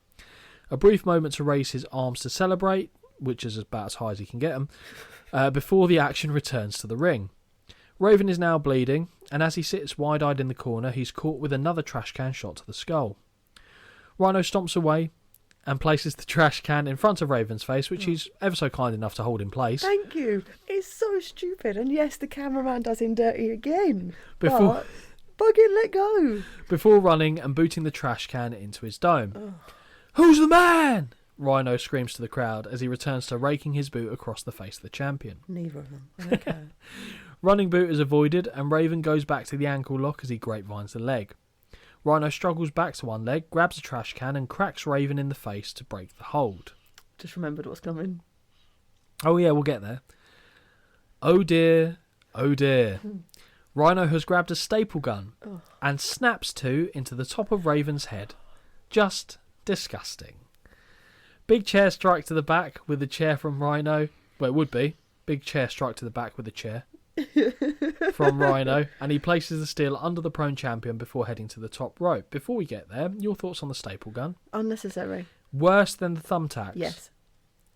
A brief moment to raise his arms to celebrate, which is about as high as he can get them, before the action returns to the ring. Raven is now bleeding, and as he sits wide-eyed in the corner, he's caught with another trash can shot to the skull. Rhino stomps away and places the trash can in front of Raven's face, which he's ever so kind enough to hold in place. Thank you. It's so stupid. And yes, the cameraman does him dirty again. Before- But fucking let go. Before running and booting the trash can into his dome. Who's the man? Rhino screams to the crowd as he returns to raking his boot across the face of the champion. Neither of them. I don't care. Running boot is avoided, and Raven goes back to the ankle lock as he grapevines the leg. Rhino struggles back to one leg, grabs a trash can, and cracks Raven in the face to break the hold. Just remembered what's coming. Oh yeah, we'll get there. Oh dear, oh dear. Rhino has grabbed a staple gun and snaps 2 into the top of Raven's head. Just disgusting. Big chair strike to the back with the chair from Rhino. Well, it would be. Big chair strike to the back with the chair. from Rhino, and he places the steel under the prone champion before heading to the top rope. Before we get there, your thoughts on the staple gun? Unnecessary. Worse than the thumbtacks? Yes.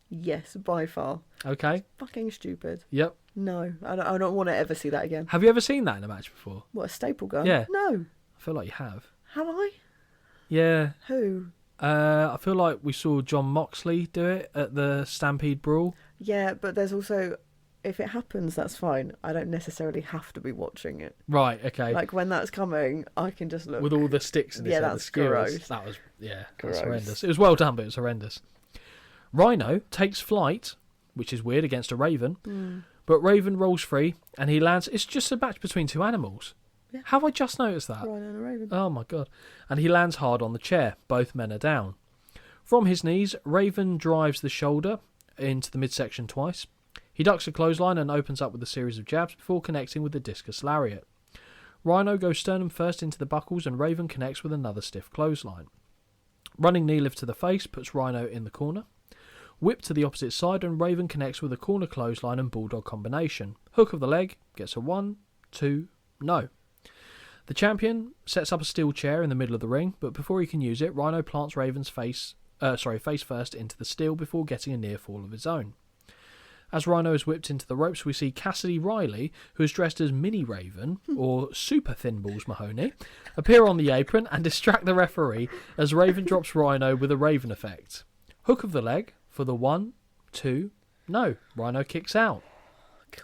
Yes, by far. Okay. Fucking stupid. Yep. No, I don't want to ever see that again. Have you ever seen that in a match before? What, a staple gun? Yeah. No. I feel like you have. Have I? Yeah. Who? I feel like we saw John Moxley do it at the Stampede Brawl. Yeah, but there's also, if it happens, that's fine. I don't necessarily have to be watching it. Right, okay. Like, when that's coming, I can just look. With all the sticks in his head, the that's skewers. gross. That was, that's Gross. horrendous. It was well done, but it was horrendous. Rhino takes flight, which is weird, against a Raven. But Raven rolls free, and he lands. It's just a match between two animals. Yeah. Have I just noticed that? Rhino and a Raven. Oh my god. And he lands hard on the chair. Both men are down. From his knees, Raven drives the shoulder into the midsection twice. He ducks a clothesline and opens up with a series of jabs before connecting with the discus lariat. Rhino goes sternum first into the buckles, and Raven connects with another stiff clothesline. Running knee lift to the face puts Rhino in the corner. Whip to the opposite side, and Raven connects with a corner clothesline and bulldog combination. Hook of the leg, gets a 1, 2, no. The champion sets up a steel chair in the middle of the ring, but before he can use it, Rhino plants Raven's face first into the steel before getting a near fall of his own. As Rhino is whipped into the ropes, we see Cassidy Riley, who is dressed as Mini Raven, or Super Thin Balls Mahoney, appear on the apron and distract the referee as Raven drops Rhino with a Raven effect. Hook of the leg for the 1, 2, no. Rhino kicks out.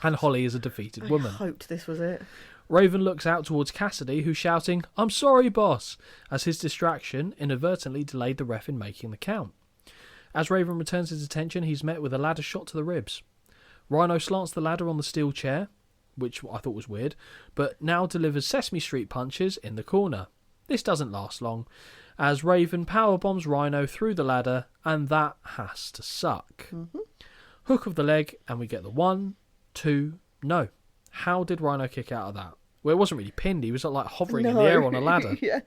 And Holly is a defeated woman. I hoped this was it. Raven looks out towards Cassidy, who's shouting, "I'm sorry, boss," as his distraction inadvertently delayed the ref in making the count. As Raven returns his attention, he's met with a ladder shot to the ribs. Rhino slants the ladder on the steel chair, which I thought was weird, but now delivers Sesame Street punches in the corner. This doesn't last long, as Raven powerbombs Rhino through the ladder, and that has to suck. Hook of the leg, and we get the 1, 2, no. How did Rhino kick out of that? Well, it wasn't really pinned. He was like hovering in the air on a ladder. Yeah.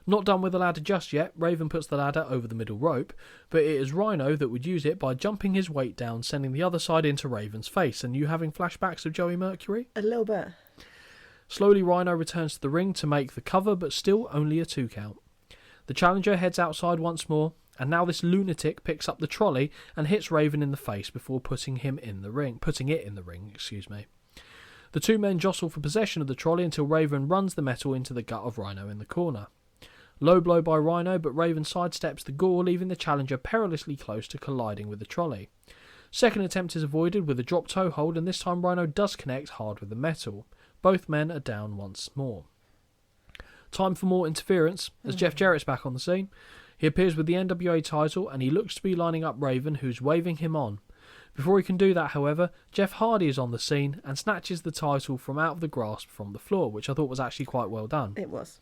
Not done with the ladder just yet. Raven puts the ladder over the middle rope, but it is Rhino that would use it by jumping his weight down, sending the other side into Raven's face. And you having flashbacks of Joey Mercury? A little bit. Slowly, Rhino returns to the ring to make the cover, but still only a 2 count. The challenger heads outside once more, and now this lunatic picks up the trolley and hits Raven in the face before putting it in the ring. The two men jostle for possession of the trolley until Raven runs the metal into the gut of Rhino in the corner. Low blow by Rhino, but Raven sidesteps the gore, leaving the challenger perilously close to colliding with the trolley. Second attempt is avoided with a drop toe hold, and this time Rhino does connect hard with the metal. Both men are down once more. Time for more interference, as Jeff Jarrett's back on the scene. He appears with the NWA title, and he looks to be lining up Raven, who's waving him on. Before he can do that, however, Jeff Hardy is on the scene and snatches the title from out of the grasp from the floor, which I thought was actually quite well done. It was.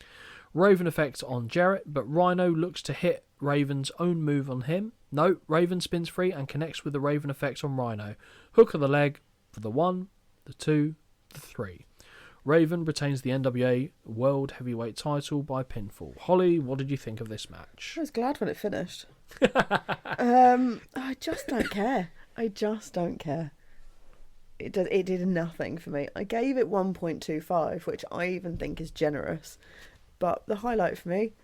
Raven effects on Jarrett, but Rhino looks to hit Raven's own move on him. No, Raven spins free and connects with the Raven effects on Rhino. Hook of the leg for the 1, the 2, the 3. Raven retains the NWA World Heavyweight title by pinfall. Holly, what did you think of this match? I was glad when it finished. I just don't care. It did nothing for me. I gave it 1.25, which I even think is generous. But the highlight for me,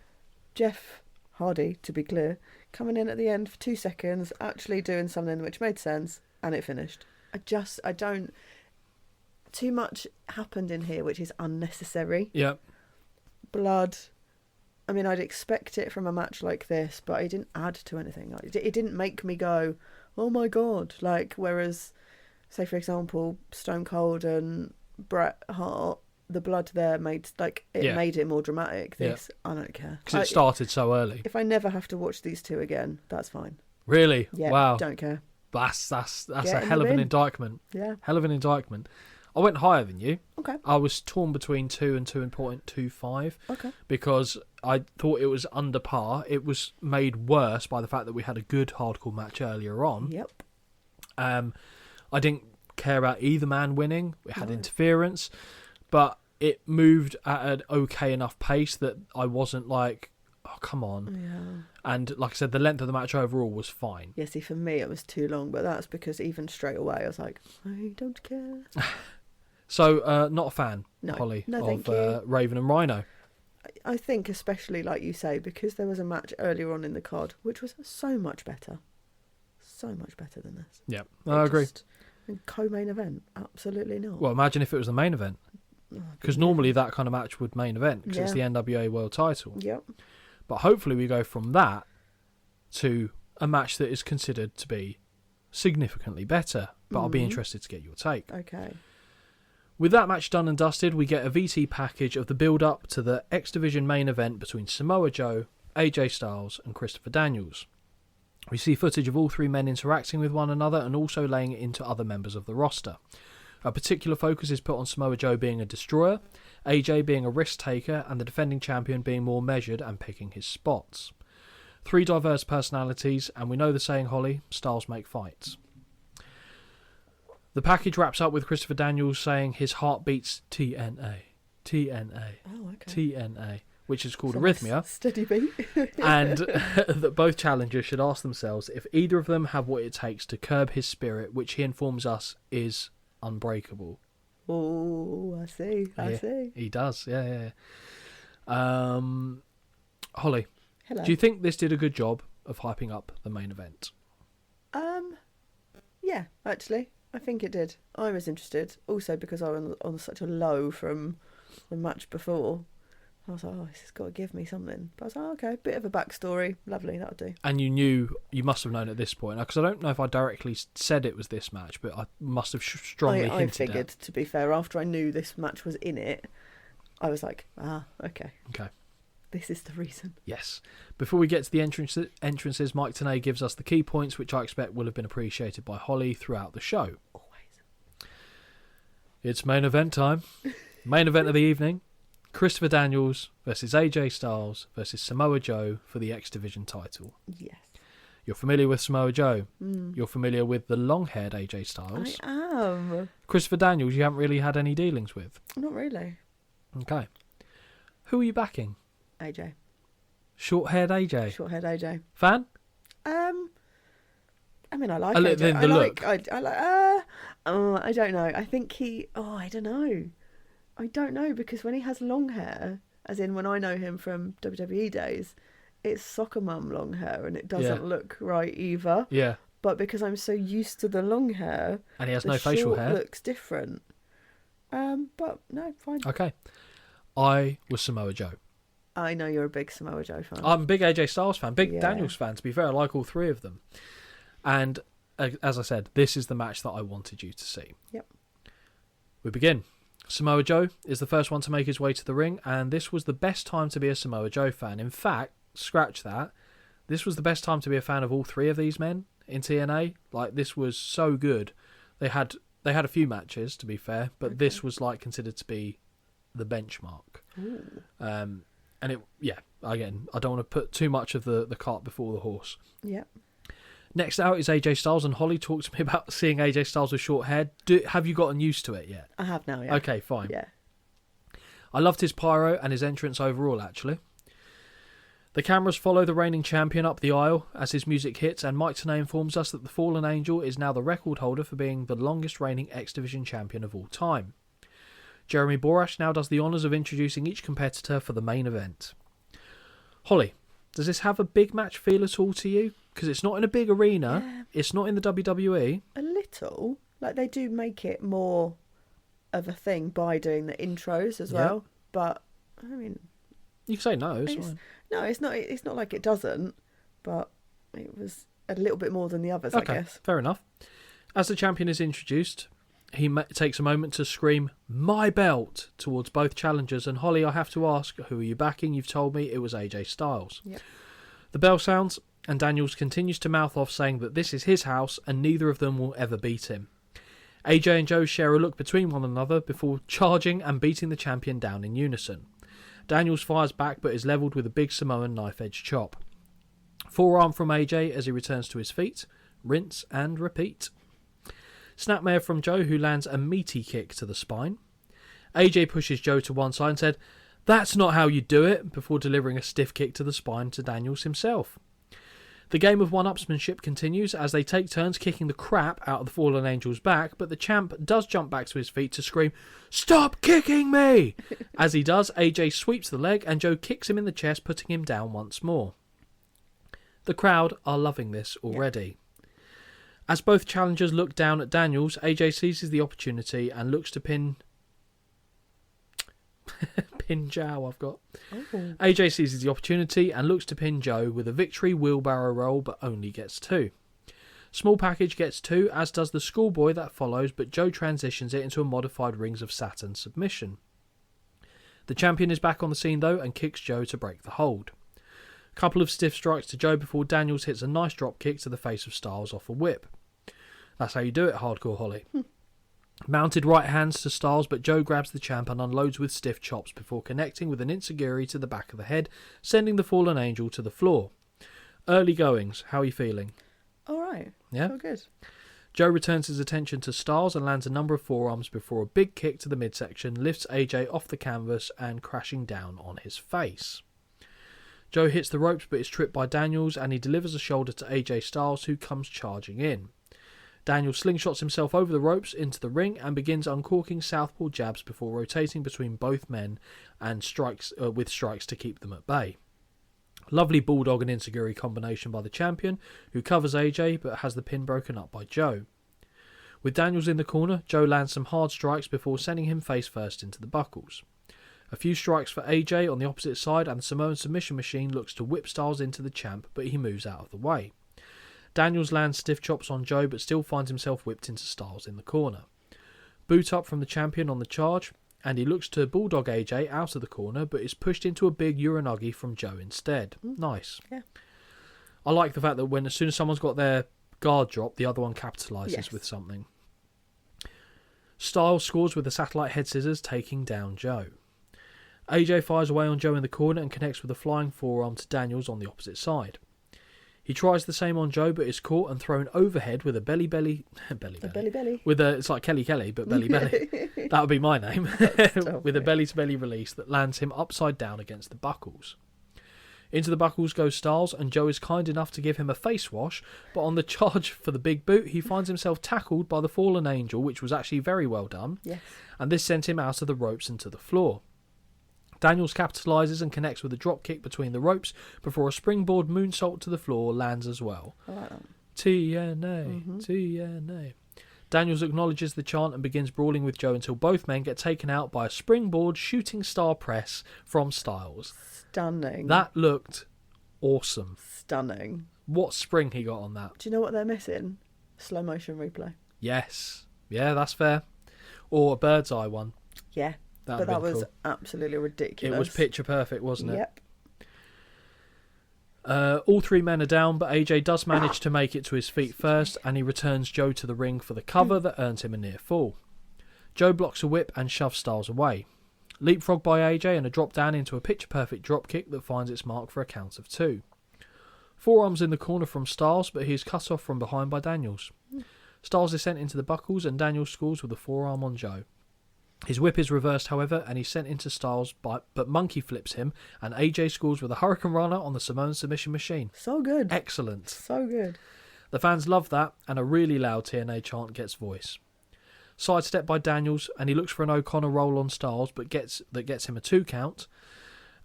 Jeff Hardy, to be clear, coming in at the end for 2 seconds, actually doing something which made sense, and it finished. I don't... Too much happened in here, which is unnecessary. Yep. Blood. I mean, I'd expect it from a match like this, but it didn't add to anything. It didn't make me go, oh my God. Like, whereas, say, for example, Stone Cold and Bret Hart, the blood there made it more dramatic. This, I don't care. Because it started so early. If I never have to watch these two again, that's fine. Really? Yeah, wow. Don't care. That's a hell of an indictment. Yeah. Hell of an indictment. I went higher than you. Okay. I was torn between 2 and 2.25. Okay. Because I thought it was under par. It was made worse by the fact that we had a good hardcore match earlier on. Yep. I didn't care about either man winning. We had interference, but it moved at an okay enough pace that I wasn't like, oh, come on. Yeah. And like I said, the length of the match overall was fine. Yeah, see, for me, it was too long, but that's because even straight away, I was like, I don't care. So, not a fan, No. Holly, No, thank of you. Raven and Rhino. I think, especially like you say, because there was a match earlier on in the card, which was so much better than this. Yeah, I agree. Co-main event, absolutely not. Well, imagine if it was the main event. Because normally that kind of match would main event, because it's the NWA World Title. Yep. But hopefully we go from that to a match that is considered to be significantly better. But I'll be interested to get your take. Okay. With that match done and dusted, we get a VT package of the build-up to the X Division main event between Samoa Joe, AJ Styles and Christopher Daniels. We see footage of all three men interacting with one another and also laying it into other members of the roster. A particular focus is put on Samoa Joe being a destroyer, AJ being a risk taker, and the defending champion being more measured and picking his spots. Three diverse personalities, and we know the saying, Holly, styles make fights. The package wraps up with Christopher Daniels saying his heart beats TNA. TNA. Oh, okay. TNA. Which is called So arrhythmia. Steady beat. And that both challengers should ask themselves if either of them have what it takes to curb his spirit, which he informs us is unbreakable. Oh, I see. I see. He does, yeah. Holly, Hello. do you think this did a good job of hyping up the main event? Yeah, actually, I think it did. I was interested, also because I was on such a low from the match before. I was like, oh, this has got to give me something. But I was like, oh, okay, bit of a backstory. Lovely, that'll do. And you must have known at this point, because I don't know if I directly said it was this match, but I must have strongly hinted I figured, at. to be fair, after I knew this match was in it, I was like, okay. Okay. This is the reason. Yes. Before we get to the entrances, Mike Tenay gives us the key points, which I expect will have been appreciated by Holly throughout the show. Always. It's main event time. Main event of the evening. Christopher Daniels versus AJ Styles versus Samoa Joe for the X Division title. Yes. You're familiar with Samoa Joe. You're familiar with the long-haired AJ Styles. I am. Christopher Daniels, you haven't really had any dealings with. Not really. Okay. Who are you backing? AJ. Short-haired AJ. Short-haired AJ. Fan? I mean, I like The AJ. look. I like. I don't know. I think he. Oh, I don't know. I don't know, because when he has long hair, as in when I know him from WWE days, it's soccer mum long hair, and it doesn't look right either. Yeah. But because I'm so used to the long hair, And he has the no facial short hair. looks different. But no, fine. Okay. I was Samoa Joe. I know you're a big Samoa Joe fan. I'm a big AJ Styles fan, big Yeah. Daniels fan, to be fair. I like all three of them. And as I said, this is the match that I wanted you to see. Yep. We begin. Samoa Joe is the first one to make his way to the ring, and this was the best time to be a Samoa Joe fan. In fact, scratch that, this was the best time to be a fan of all three of these men in TNA. Like, this was so good. They had a few matches, to be fair, but this was like considered to be the benchmark. Ooh. And it, again, I don't want to put too much of the cart before the horse. Yeah. Next out is AJ Styles, and Holly talked to me about seeing AJ Styles with short hair. Have you gotten used to it yet? I have now, yeah. Okay, fine. Yeah. I loved his pyro and his entrance overall, actually. The cameras follow the reigning champion up the aisle as his music hits, and Mike Tenay informs us that the Fallen Angel is now the record holder for being the longest reigning X Division champion of all time. Jeremy Borash now does the honours of introducing each competitor for the main event. Holly, does this have a big match feel at all to you? Because it's not in a big arena. Yeah. It's not in the WWE. A little. Like, they do make it more of a thing by doing the intros as well. But, I mean... You can say no, it's fine. No, it's not. It's not like it doesn't, but it was a little bit more than the others, I guess. Fair enough. As the champion is introduced, he takes a moment to scream, "My belt!" towards both challengers. And Holly, I have to ask, who are you backing? You've told me it was AJ Styles. Yep. The bell sounds, and Daniels continues to mouth off, saying that this is his house and neither of them will ever beat him. AJ and Joe share a look between one another before charging and beating the champion down in unison. Daniels fires back but is levelled with a big Samoan knife-edge chop. Forearm from AJ as he returns to his feet. Rinse and repeat. Snapmare from Joe, who lands a meaty kick to the spine. AJ pushes Joe to one side and said, "That's not how you do it," before delivering a stiff kick to the spine to Daniels himself. The game of one-upsmanship continues as they take turns kicking the crap out of the Fallen Angel's back, but the champ does jump back to his feet to scream, "Stop kicking me!" As he does, AJ sweeps the leg and Joe kicks him in the chest, putting him down once more. The crowd are loving this already. As both challengers look down at Daniels, AJ seizes the opportunity and looks to pin Joe, I've got. Oh. AJ seizes the opportunity and looks to pin Joe with a victory wheelbarrow roll, but only gets 2. Small Package gets 2, as does the Schoolboy that follows, but Joe transitions it into a modified Rings of Saturn submission. The champion is back on the scene though and kicks Joe to break the hold. A couple of stiff strikes to Joe before Daniels hits a nice drop kick to the face of Styles off a whip. That's how you do it, Hardcore Holly. Mounted right hands to Styles, but Joe grabs the champ and unloads with stiff chops before connecting with an enziguri to the back of the head, sending the Fallen Angel to the floor. Early goings, how are you feeling? All right. Yeah? Feel good. Joe returns his attention to Styles and lands a number of forearms before a big kick to the midsection lifts AJ off the canvas and crashing down on his face. Joe hits the ropes but is tripped by Daniels and he delivers a shoulder to AJ Styles, who comes charging in. Daniels slingshots himself over the ropes into the ring and begins uncorking southpaw jabs before rotating between both men and strikes to keep them at bay. Lovely bulldog and enziguri combination by the champion, who covers AJ but has the pin broken up by Joe. With Daniels in the corner, Joe lands some hard strikes before sending him face first into the buckles. A few strikes for AJ on the opposite side, and the Samoan submission machine looks to whip Styles into the champ, but he moves out of the way. Daniels lands stiff chops on Joe, but still finds himself whipped into Styles in the corner. Boot up from the champion on the charge, and he looks to bulldog AJ out of the corner, but is pushed into a big uranagi from Joe instead. Nice. Yeah. I like the fact that as soon as someone's got their guard dropped, the other one capitalises with something. Styles scores with the satellite head scissors, taking down Joe. AJ fires away on Joe in the corner and connects with a flying forearm to Daniels on the opposite side. He tries the same on Joe, but is caught and thrown overhead with a belly. It's like Kelly, but belly. That would be my name. With a belly-to-belly release that lands him upside down against the buckles. Into the buckles goes Styles, and Joe is kind enough to give him a face wash, but on the charge for the big boot, he finds himself tackled by the Fallen Angel, which was actually very well done. Yes. And this sent him out of the ropes and to the floor. Daniels capitalises and connects with a drop kick between the ropes before a springboard moonsault to the floor lands as well. I like that. TNA, TNA. Daniels acknowledges the chant and begins brawling with Joe until both men get taken out by a springboard shooting star press from Styles. Stunning. That looked awesome. Stunning. What spring he got on that? Do you know what they're missing? Slow motion replay. Yes. Yeah, that's fair. Or a bird's eye one. Yeah. But that was absolutely ridiculous. It was picture perfect, wasn't it? Yep. All 3 men are down, but AJ does manage to make it to his feet first, and he returns Joe to the ring for the cover that earns him a near fall. Joe blocks a whip and shoves Styles away. Leapfrog by AJ and a drop down into a picture perfect drop kick that finds its mark for a count of 2. Forearms in the corner from Styles, but he is cut off from behind by Daniels. Styles is sent into the buckles, and Daniels scores with a forearm on Joe. His whip is reversed, however, and he's sent into Styles, but Monkey flips him, and AJ scores with a Hurricane Runner on the Samoan submission machine. So good. Excellent. So good. The fans love that, and a really loud TNA chant gets voice. Sidestep by Daniels, and he looks for an O'Connor roll on Styles, but gets him a 2 count.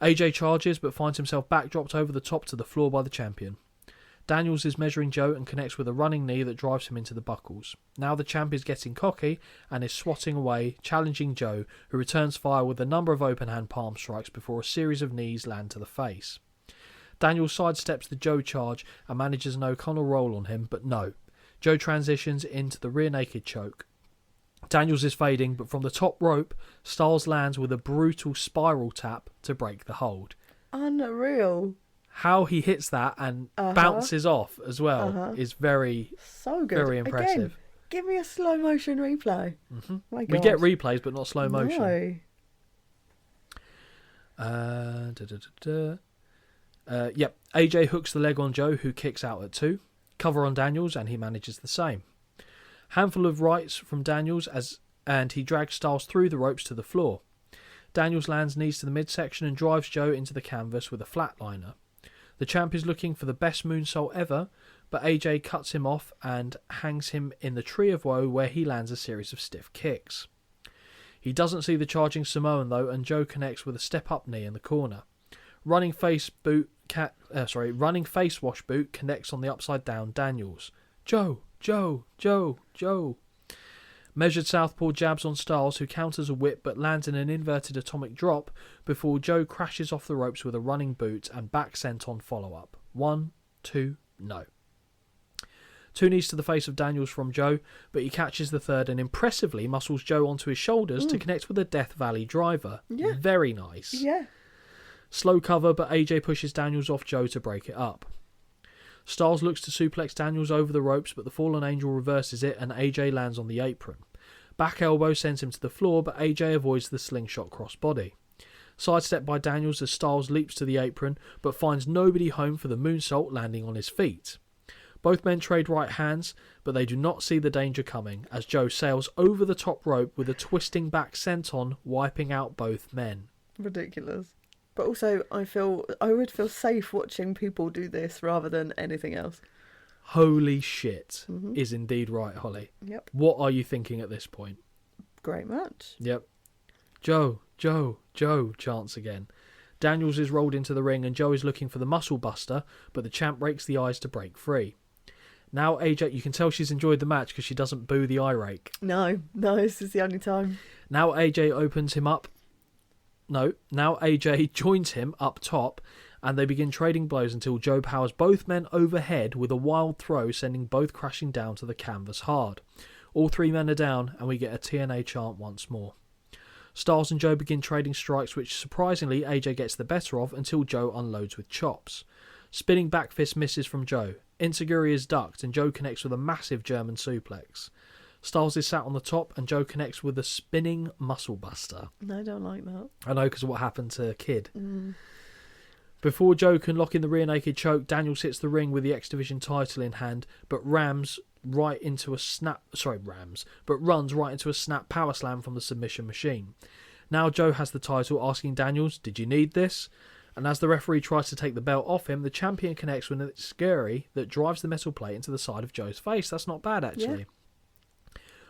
AJ charges, but finds himself backdropped over the top to the floor by the champion. Daniels is measuring Joe and connects with a running knee that drives him into the buckles. Now the champ is getting cocky and is swatting away, challenging Joe, who returns fire with a number of open hand palm strikes before a series of knees land to the face. Daniels sidesteps the Joe charge and manages an O'Connell roll on him, but no. Joe transitions into the rear naked choke. Daniels is fading, but from the top rope, Styles lands with a brutal spiral tap to break the hold. Unreal. How he hits that and bounces off as well is very, so good. Very impressive. Again, give me a slow motion replay. Mm-hmm. My God. We get replays, but not slow motion. No. Yep. AJ hooks the leg on Joe, who kicks out at 2. Cover on Daniels, and he manages the same. Handful of rights from Daniels and he drags Styles through the ropes to the floor. Daniels lands knees to the midsection and drives Joe into the canvas with a flatliner. The champ is looking for the best moonsault ever, but AJ cuts him off and hangs him in the Tree of Woe, where he lands a series of stiff kicks. He doesn't see the charging Samoan though, and Joe connects with a step-up knee in the corner. Running face wash boot connects on the upside down Daniels. Joe. Measured southpaw jabs on Styles, who counters a whip but lands in an inverted atomic drop before Joe crashes off the ropes with a running boot and back senton follow-up. 1, 2, no. 2 knees to the face of Daniels from Joe, but he catches the third and impressively muscles Joe onto his shoulders to connect with a Death Valley driver. Yeah. Very nice. Yeah. Slow cover, but AJ pushes Daniels off Joe to break it up. Styles looks to suplex Daniels over the ropes, but the Fallen Angel reverses it and AJ lands on the apron. Back elbow sends him to the floor, but AJ avoids the slingshot crossbody. Sidestep by Daniels as Styles leaps to the apron, but finds nobody home for the moonsault, landing on his feet. Both men trade right hands, but they do not see the danger coming, as Joe sails over the top rope with a twisting back senton, wiping out both men. Ridiculous. But also, I would feel safe watching people do this rather than anything else. Holy shit is indeed right, Holly. Yep. What are you thinking at this point? Great match. Yep. Joe, chants again. Daniels is rolled into the ring and Joe is looking for the muscle buster, but the champ breaks the eyes to break free. Now AJ, you can tell she's enjoyed the match because she doesn't boo the eye rake. No, this is the only time. Now AJ joins him up top and they begin trading blows until Joe powers both men overhead with a wild throw, sending both crashing down to the canvas hard. All 3 men are down and we get a TNA chant once more. Styles and Joe begin trading strikes, which surprisingly AJ gets the better of until Joe unloads with chops. Spinning back fist misses from Joe. Enziguri is ducked and Joe connects with a massive German suplex. Styles is sat on the top and Joe connects with a spinning muscle buster. No, I don't like that. I know, because of what happened to Kid. Before Joe can lock in the rear naked choke, Daniels hits the ring with the X Division title in hand, but runs right into a snap power slam from the submission machine. Now Joe has the title, asking Daniels, "Did you need this?" And as the referee tries to take the belt off him, the champion connects with a scary that drives the metal plate into the side of Joe's face. That's not bad, actually. Yeah.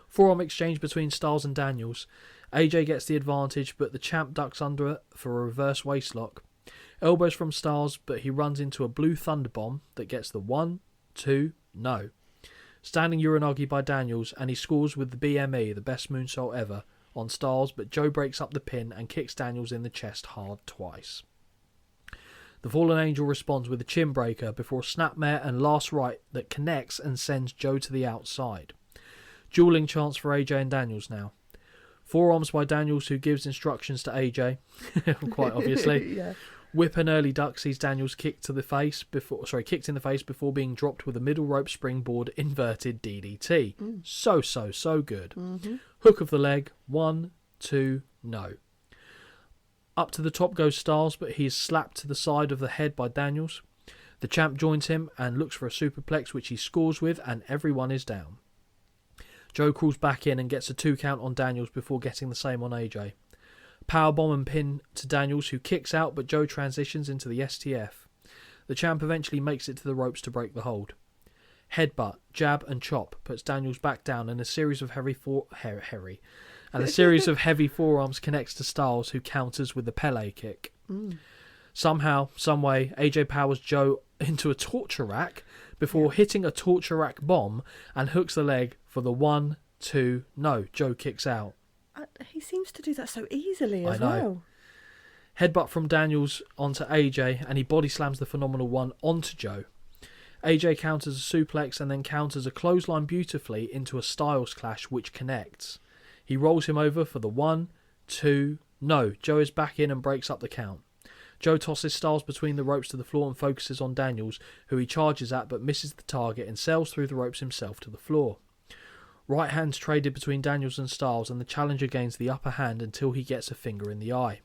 Forearm exchange between Styles and Daniels. AJ gets the advantage, but the champ ducks under it for a reverse waistlock. Elbows from Styles, but he runs into a blue thunder bomb that gets the 1, 2, no. Standing Uranagi by Daniels, and he scores with the BME, the best moonsault ever, on Styles, but Joe breaks up the pin and kicks Daniels in the chest hard twice. The Fallen Angel responds with a chin breaker before a snapmare and last right that connects and sends Joe to the outside. Dueling chants for AJ and Daniels now. Forearms by Daniels, who gives instructions to AJ, quite obviously. Yeah. Whip and early duck sees Daniels kicked in the face before being dropped with a middle rope springboard inverted DDT. So good. Hook of the leg, 1, 2, no. Up to the top goes Styles, but he is slapped to the side of the head by Daniels. The champ joins him and looks for a superplex, which he scores with, and everyone is down. Joe crawls back in and gets a 2 count on Daniels before getting the same on AJ. Powerbomb and pin to Daniels, who kicks out, but Joe transitions into the STF. The champ eventually makes it to the ropes to break the hold. Headbutt, jab and chop puts Daniels back down, and a series of heavy forearms connects to Styles, who counters with the Pele kick. Somehow, someway, AJ powers Joe into a torture rack before hitting a torture rack bomb and hooks the leg for the 1, 2, no. Joe kicks out. He seems to do that so easily as I know. well. Headbutt from Daniels onto AJ, and he body slams the Phenomenal One onto Joe. AJ counters a suplex and then counters a clothesline beautifully into a Styles clash, which connects. He rolls him over for the 1, 2, no. Joe is back in and breaks up the count. Joe tosses Styles between the ropes to the floor and focuses on Daniels, who he charges at but misses the target and sails through the ropes himself to the floor. Right hands traded between Daniels and Styles, and the challenger gains the upper hand until he gets a finger in the eye.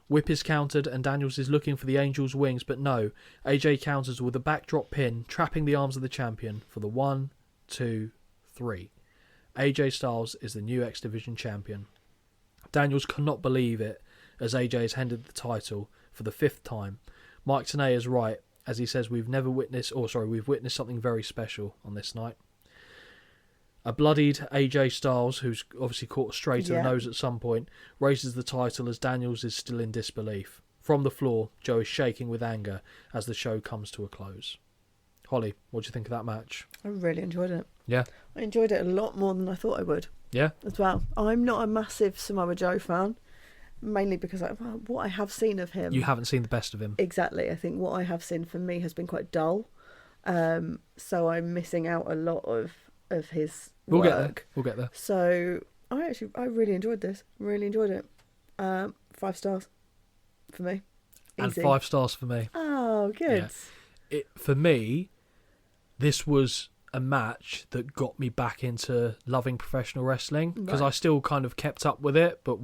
Whip is countered and Daniels is looking for the Angel's wings, but no. AJ counters with a backdrop pin, trapping the arms of the champion for the 1, 2, 3. AJ Styles is the new X Division champion. Daniels cannot believe it as AJ has handed the title for the 5th time. Mike Tenay is right, as he says we've witnessed something very special on this night. A bloodied AJ Styles, who's obviously caught straight to the nose at some point, raises the title as Daniels is still in disbelief. From the floor, Joe is shaking with anger as the show comes to a close. Holly, what do you think of that match? I really enjoyed it. Yeah? I enjoyed it a lot more than I thought I would. Yeah? As well. I'm not a massive Samoa Joe fan, mainly because what I have seen of him... You haven't seen the best of him. Exactly. I think what I have seen for me has been quite dull. So I'm missing out a lot of his work. We'll get there. So I really enjoyed this. Really enjoyed it. 5 stars for me. And Easy. 5 stars for me. Oh, good. Yeah. For me, this was a match that got me back into loving professional wrestling, because I still kind of kept up with it, but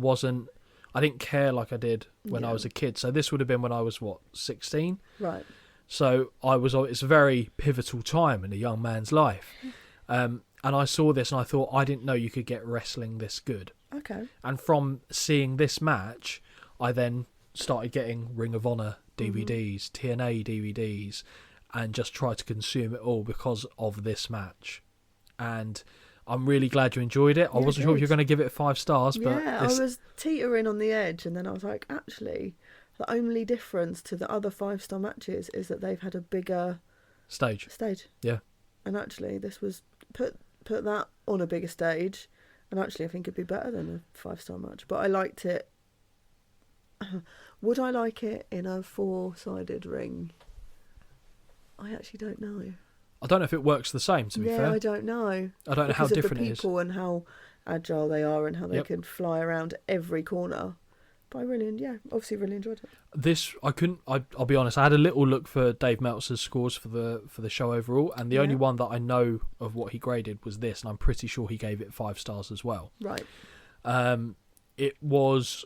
I didn't care like I did when I was a kid. So this would have been when I was 16. Right. So it's a very pivotal time in a young man's life. And I saw this and I thought, I didn't know you could get wrestling this good. Okay. And from seeing this match, I then started getting Ring of Honor DVDs, TNA DVDs, and just tried to consume it all because of this match. And I'm really glad you enjoyed it. I wasn't sure if you were going to give it 5 stars, but I was teetering on the edge, and then I was like, actually, the only difference to the other 5-star matches is that they've had a bigger stage. Yeah. And actually, this was put that on a bigger stage, and actually I think it'd be better than a 5-star match. But I liked it. Would I like it in a 4-sided ring? I actually don't know. I don't know if it works the same, to be fair. Yeah, I don't know. I don't know how different it is. Because of the people and how agile they are and how they can fly around every corner. But I obviously really enjoyed it. This, I'll be honest, I had a little look for Dave Meltzer's scores for the show overall, and the only one that I know of what he graded was this, and I'm pretty sure he gave it 5 stars as well. Right. It was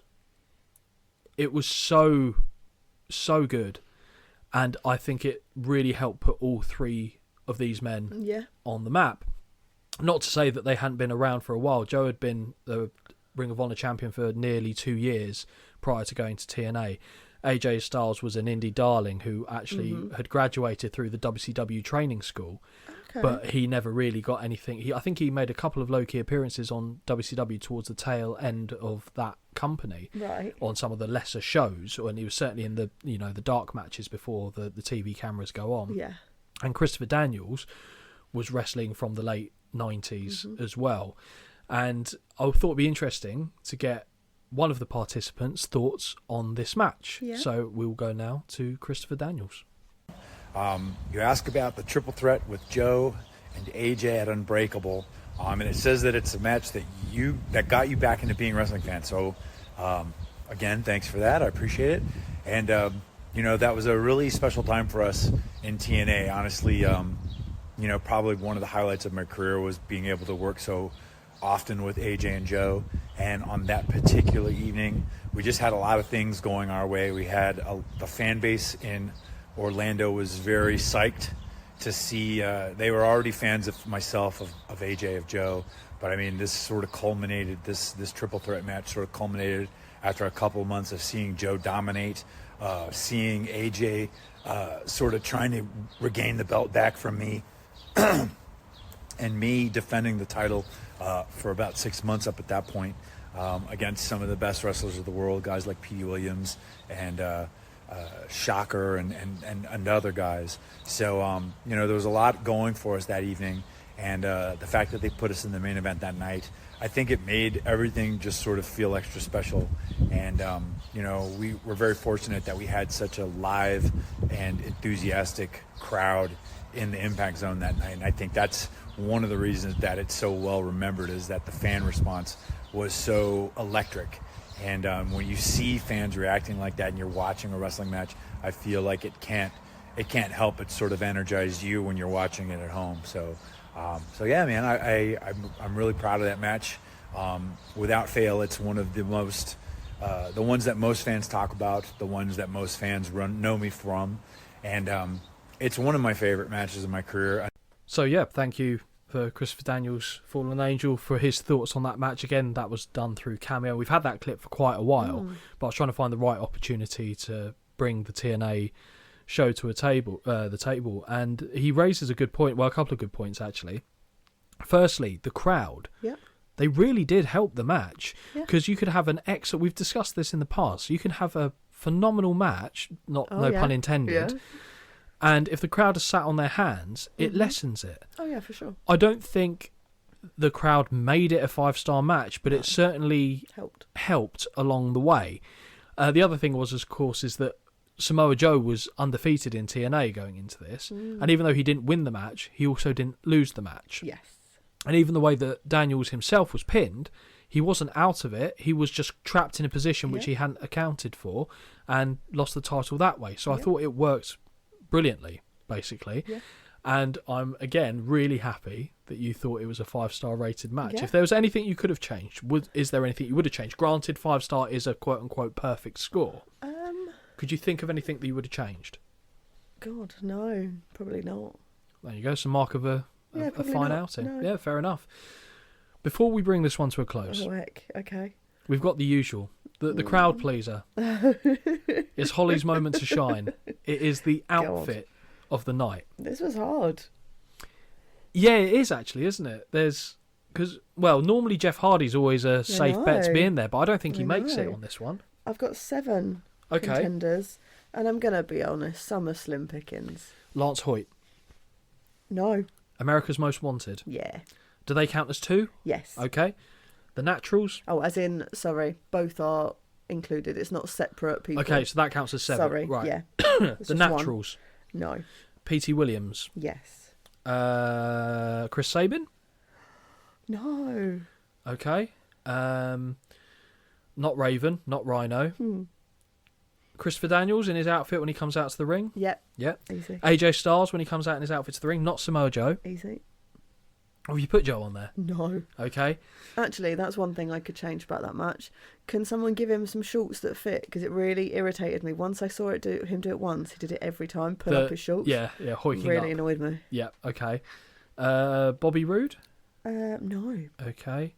so good, and I think it really helped put all 3 of these men on the map. Not to say that they hadn't been around for a while. Joe had been the Ring of Honor champion for nearly 2 years prior to going to TNA. AJ Styles was an indie darling who actually had graduated through the WCW training school, but he never really got anything. I think he made a couple of low-key appearances on WCW towards the tail end of that company, on some of the lesser shows, and he was certainly in the the dark matches before the TV cameras go on. Yeah. And Christopher Daniels was wrestling from the late 90s as well. And I thought it'd be interesting to get one of the participants' thoughts on this match. Yeah. So we'll go now to Christopher Daniels. You ask about the triple threat with Joe and AJ at Unbreakable, and it says that it's a match that got you back into being a wrestling fan. So, again, thanks for that. I appreciate it. And that was a really special time for us in TNA. Honestly, probably one of the highlights of my career was being able to work so often with AJ and Joe. And on that particular evening, we just had a lot of things going our way. We had the fan base in Orlando was very psyched to see. They were already fans of myself, of AJ, of Joe. But I mean, this sort of culminated, this triple threat match sort of culminated after a couple of months of seeing Joe dominate, seeing AJ sort of trying to regain the belt back from me, and me defending the title for about 6 months up at that point, against some of the best wrestlers of the world, guys like P. Williams and Shocker and other guys. So, there was a lot going for us that evening, and the fact that they put us in the main event that night, I think it made everything just sort of feel extra special. And, we were very fortunate that we had such a live and enthusiastic crowd in the Impact Zone that night. And I think that's one of the reasons that it's so well remembered, is that the fan response was so electric. And when you see fans reacting like that and you're watching a wrestling match, I feel like it can't help but sort of energize you when you're watching it at home. So yeah, man, I'm really proud of that match. Without fail, it's one of the most, the ones that most fans talk about, the ones that most fans know me from, and it's one of my favorite matches of my career. So yeah, thank you for Christopher Daniels, Fallen Angel, for his thoughts on that match. Again, that was done through Cameo. We've had that clip for quite a while, but I was trying to find the right opportunity to bring the TNA show to the table, and he raises a good point. Well, a couple of good points actually. Firstly, the crowd. Yep. They really did help the match, because you could have an excellent. We've discussed this in the past. You can have a phenomenal match, no pun intended, and if the crowd are sat on their hands, it lessens it. Oh yeah, for sure. I don't think the crowd made it a 5-star match, but it certainly helped along the way. The other thing was, of course, is that Samoa Joe was undefeated in TNA going into this, and even though he didn't win the match, he also didn't lose the match. Yes. And even the way that Daniels himself was pinned, he wasn't out of it. He was just trapped in a position which he hadn't accounted for and lost the title that way. So I thought it worked brilliantly, basically. Yeah. And I'm, again, really happy that you thought it was a 5-star rated match. Yeah. If there was anything you could have changed, is there anything you would have changed? Granted, 5-star is a quote-unquote perfect score. Could you think of anything that you would have changed? God, no, probably not. There you go, some mark of a fine outing. No. Yeah, fair enough. Before we bring this one to a close, Oh, heck. Okay. we've got the usual, the crowd pleaser. It's Holly's moment to shine. It is the outfit of the night. This was hard. Yeah, it is actually, isn't it? Because normally Jeff Hardy's always a safe bet to be in there, but I don't think he makes it on this one. I've got 7 contenders, and I'm going to be honest, some are slim pickings. Lance Hoyt, No. America's Most Wanted. Yeah. Do they count as 2? Yes. Okay. The Naturals. Oh, as in, sorry, both are included. It's not separate people. Okay, so that counts as 7. Sorry, right. yeah. The Naturals. No. P.T. Williams. Yes. Chris Sabin. No. Okay. Not Raven, not Rhino. Christopher Daniels in his outfit when he comes out to the ring. Yep. Yep. Easy. AJ Styles when he comes out in his outfit to the ring. Not Samoa Joe. Easy. Oh, you put Joe on there. No. Okay. Actually, that's one thing I could change about that match. Can someone give him some shorts that fit? Because it really irritated me. Once I saw him do it once, he did it every time. Pull up his shorts. Yeah, hoiking really up. Annoyed me. Yeah. Okay. Bobby Roode. No. Okay.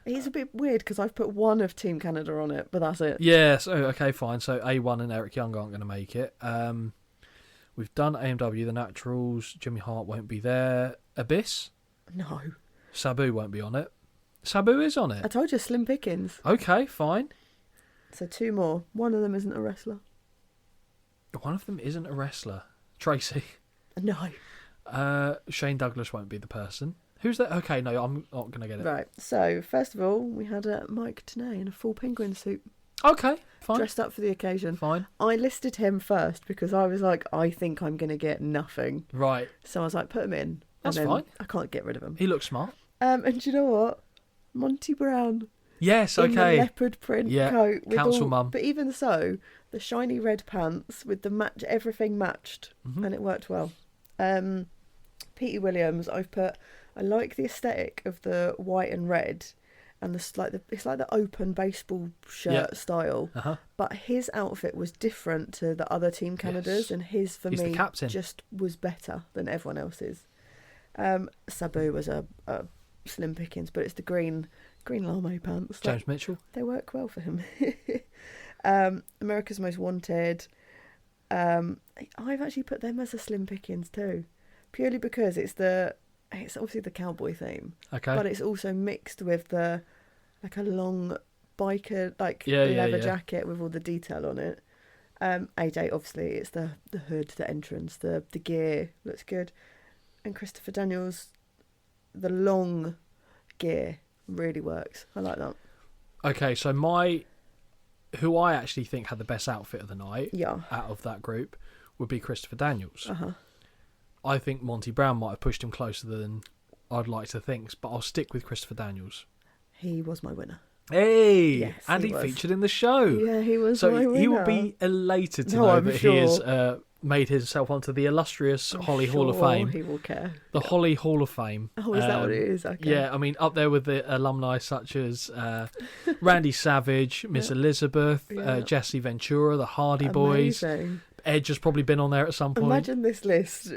He's a bit weird because I've put one of Team Canada on it, but that's it. Yeah, so okay, fine. So A1 and Eric Young aren't going to make it. We've done AMW, the Naturals. Jimmy Hart won't be there. Abyss? No. Sabu won't be on it. Sabu is on I it. told you, slim pickings. Okay, fine. So 2 more. One of them isn't a wrestler. One of them isn't a wrestler. Tracy. No. Shane Douglas won't be the person. Who's that? Okay, no, I'm not going to get it. Right. So, first of all, we had Mike Tenay in a full penguin suit. Okay, fine. Dressed up for the occasion. Fine. I listed him first because I was like, I think I'm going to get nothing. Right. So I was like, put him in. That's and then fine. I can't get rid of him. He looks smart. And do you know what? Monty Brown. Yes, In the okay. leopard print coat. With council mum. But even so, the shiny red pants with the match, everything matched. Mm-hmm. And it worked well. P.T. Williams, I've put, I like the aesthetic of the white and red. And it's like the open baseball shirt style. Uh-huh. But his outfit was different to the other Team Canada's. Yes. And his, for He's me, the captain. just was better than everyone else's. Sabu was a slim pickings, but it's the green lame pants. James Mitchell. They work well for him. America's Most Wanted. I've actually put them as a slim pickings too, purely because it's obviously the cowboy theme, Okay. but it's also mixed with the like a long biker leather jacket with all the detail on it. AJ, obviously, it's the hood, the entrance, the gear looks good, and Christopher Daniels, the long gear really works. I like that. Okay, so who I actually think had the best outfit of the night out of that group would be Christopher Daniels. Uh-huh. I think Monty Brown might have pushed him closer than I'd like to think, but I'll stick with Christopher Daniels. He was my winner. Hey! Yes, and he was. featured in the show. Yeah, he was so my winner. he will be elated to know I'm that sure. he has made himself onto the illustrious Holly Hall of Fame. He will care. The Holly Hall of Fame. Oh, is that what it is? Okay. Yeah, I mean, up there with the alumni such as Randy Savage, Miss Elizabeth, Jesse Ventura, the Hardy Boys. Amazing. Edge has probably been on there at some point. Imagine this list.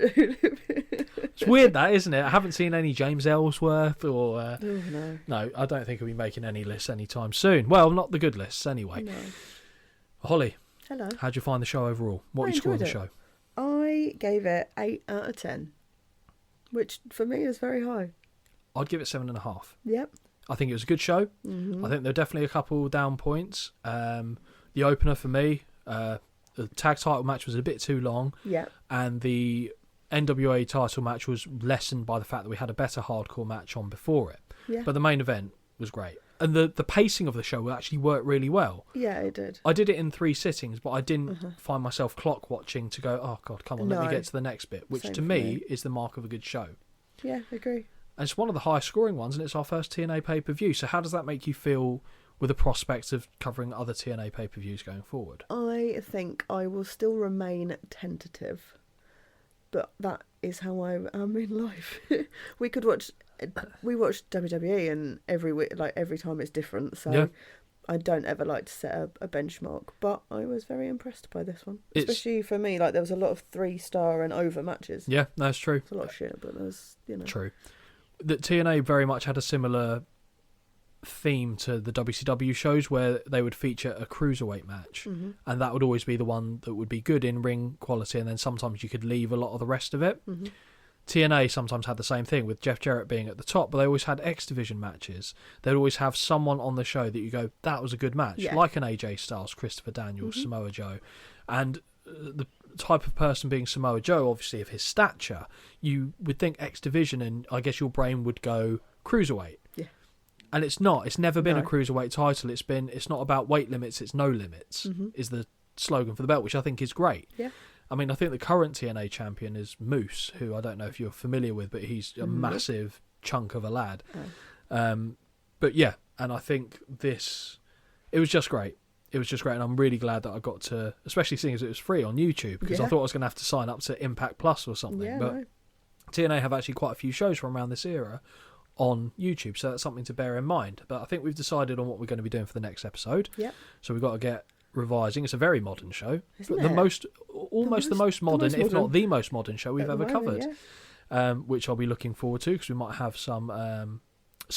It's weird, that, isn't it? I haven't seen any James Ellsworth or... Oh, no. No, I don't think he'll be making any lists anytime soon. Well, not the good lists, anyway. No. Holly, Hello. how'd you find the show overall? What I are you scoring the enjoyed show? I gave it 8 out of 10, which for me is very high. I'd give it 7.5. Yep. I think it was a good show. Mm-hmm. I think there were definitely a couple down points. The opener for me, the tag title match was a bit too long. Yep. And the NWA title match was lessened by the fact that we had a better hardcore match on before it. Yeah. But the main event was great. And the pacing of the show actually worked really well. Yeah, it did. I did it in 3 sittings, but I didn't find myself clock watching to go, oh, God, come on, let me get to the next bit, which Same to for me me. is the mark of a good show. Yeah, I agree. And it's one of the highest scoring ones, and it's our first TNA pay-per-view. So how does that make you feel with the prospects of covering other TNA pay-per-views going forward? I think I will still remain tentative, but that is how I am in life. We watch WWE, and every week, like every time it's different. So Yeah. I don't ever like to set a benchmark, but I was very impressed by this one, especially for me. Like there was a lot of 3-star and over matches. Yeah, that's true. It's a lot of shit, but there's True. That TNA very much had a similar theme to the WCW shows where they would feature a cruiserweight match, and that would always be the one that would be good in ring quality, and then sometimes you could leave a lot of the rest of it. TNA sometimes had the same thing with Jeff Jarrett being at the top, but they always had X Division matches. They'd always have someone on the show that you go, that was a good match, like an AJ Styles, Christopher Daniels, Samoa Joe. And the type of person being Samoa Joe, obviously of his stature, you would think X Division, and I guess your brain would go cruiserweight. Yeah. And it's not. It's never been a cruiserweight title. It's not about weight limits, it's no limits, is the slogan for the belt, which I think is great. Yeah. I mean, I think the current TNA champion is Moose, who I don't know if you're familiar with, but he's a massive chunk of a lad. But yeah, and I think it was just great. It was just great, and I'm really glad that I got to, especially seeing as it was free on YouTube, because I thought I was going to have to sign up to Impact Plus or something. Yeah, but TNA have actually quite a few shows from around this era on YouTube, so that's something to bear in mind. But I think we've decided on what we're going to be doing for the next episode. Yep. So we've got to get revising. It's a very modern show, Isn't but it? the most modern, if not the most modern show we've At the ever moment, covered. Which I'll be looking forward to, because we might have some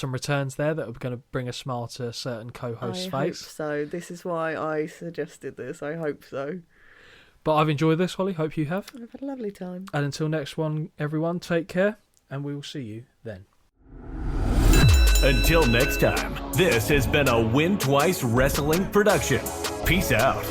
returns there that are going to bring a smile to a certain co-host's I hope face. so. This is why I suggested this. I hope so. But I've enjoyed this, Holly. Hope you have. I've had a lovely time. And until next one, everyone, take care, and we will see you then. Until next time, this has been a Win Twice Wrestling production. Peace out.